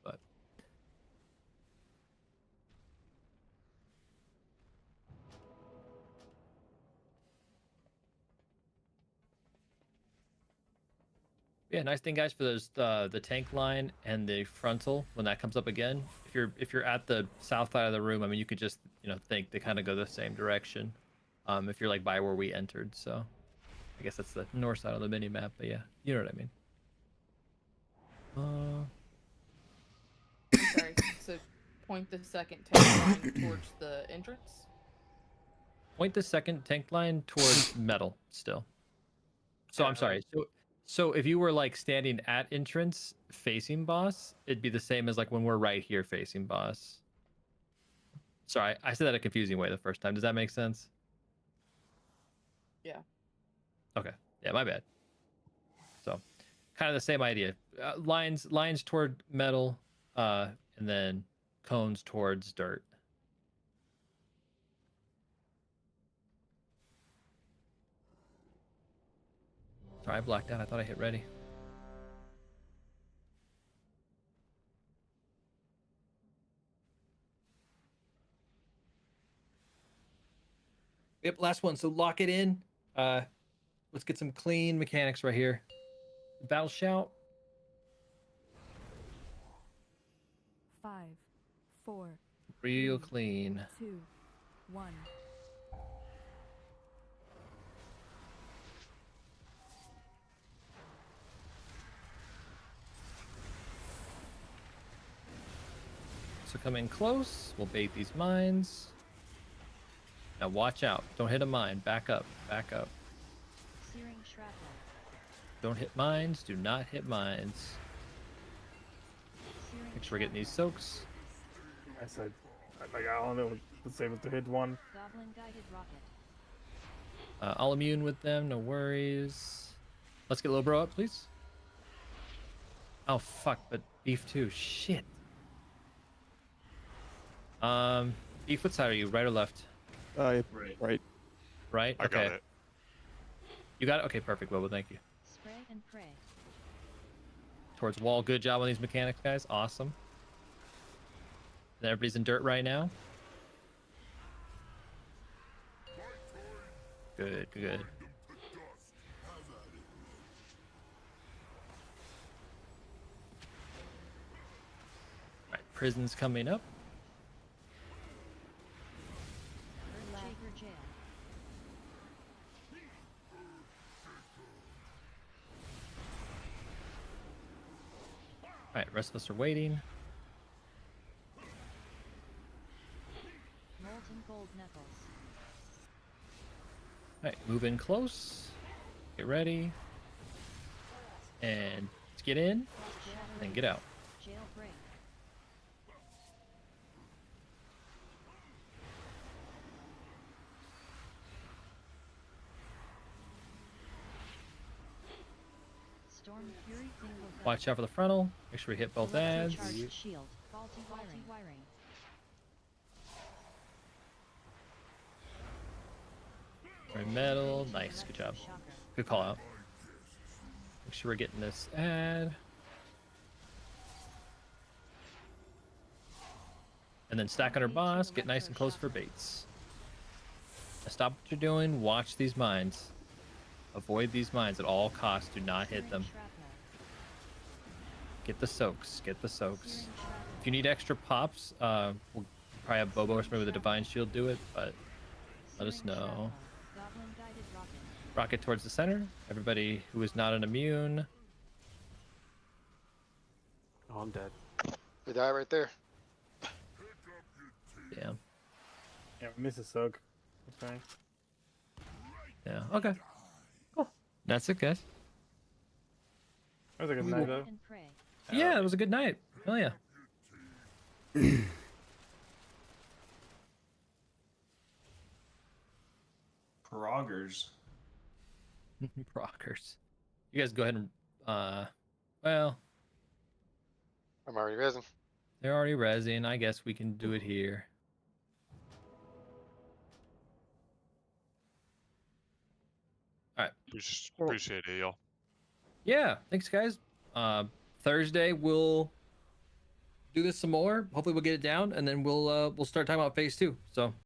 But. Yeah, nice thing, guys, for those the tank line and the frontal when that comes up again. If you're at the south side of the room, I mean, you could just think they kind of go the same direction. If you're like by where we entered, so I guess that's the north side of the mini map. But yeah, you know what I mean. I'm sorry. So point the second tank line towards the entrance. Point the second tank line towards metal still. So I'm sorry. So if you were like standing at entrance facing boss, it'd be the same as like when we're right here facing boss. Sorry, I said that a confusing way the first time. Does that make sense? Yeah. Okay. Yeah, my bad. So, kind of the same idea. Lines toward metal, and then cones towards dirt. Sorry, I blacked out. I thought I hit ready. Yep, last one. So lock it in. Let's get some clean mechanics right here. Battle shout. 5, 4, Real 3, clean. 2, 1. So come in close. We'll bait these mines. Now watch out. Don't hit a mine. Back up. Back up. Searing shrapnel. Don't hit mines. Do not hit mines. Searing Make sure we're getting these soaks. I said, like, I don't know, was able to hit one. Goblin guided rocket. I'll immune with them. No worries. Let's get Lobro up, please. Oh, fuck. But beef too. Shit. Beef, what side are you? Right or left? Right. Right? I Okay. got it. You got it? Okay, perfect, Bobo. Thank you. Spray and pray. Towards wall. Good job on these mechanics, guys. Awesome. And everybody's in dirt right now. Good, good. Alright, prison's coming up. Jaeger jail. Alright, rest of us are waiting. Molten gold knuckles. Alright, move in close. Get ready. And let's get in. And get out. Jailbreak. Storm Fury single gun. Watch out for the frontal. Make sure we hit both ads. Electrocharged shield. Faulty wiring. Very metal. Nice. Good job. Good call out. Make sure we're getting this ad. And then stack on our boss. Get nice and close for baits. Now stop what you're doing. Watch these mines. Avoid these mines at all costs. Do not hit them. Get the soaks. Get the soaks. If you need extra pops, we'll probably have Bobo or somebody with a Divine Shield do it, but let us know. Goblin guided rocket. Rocket towards the center. Everybody who is not an immune. Oh, I'm dead. They die right there. Yeah. Yeah, we missed a soak. Okay. Yeah. Okay. Cool. That's it, guys. That was a good night, though. And pray. Yeah, it was a good night. Hell yeah. Proggers. Proggers. You guys go ahead and well, I'm already resin. they're already resin. I guess we can do it here. All right. Appreciate it, y'all. Yeah, thanks guys. Thursday we'll do this some more. Hopefully we'll get it down and then we'll start talking about phase 2. So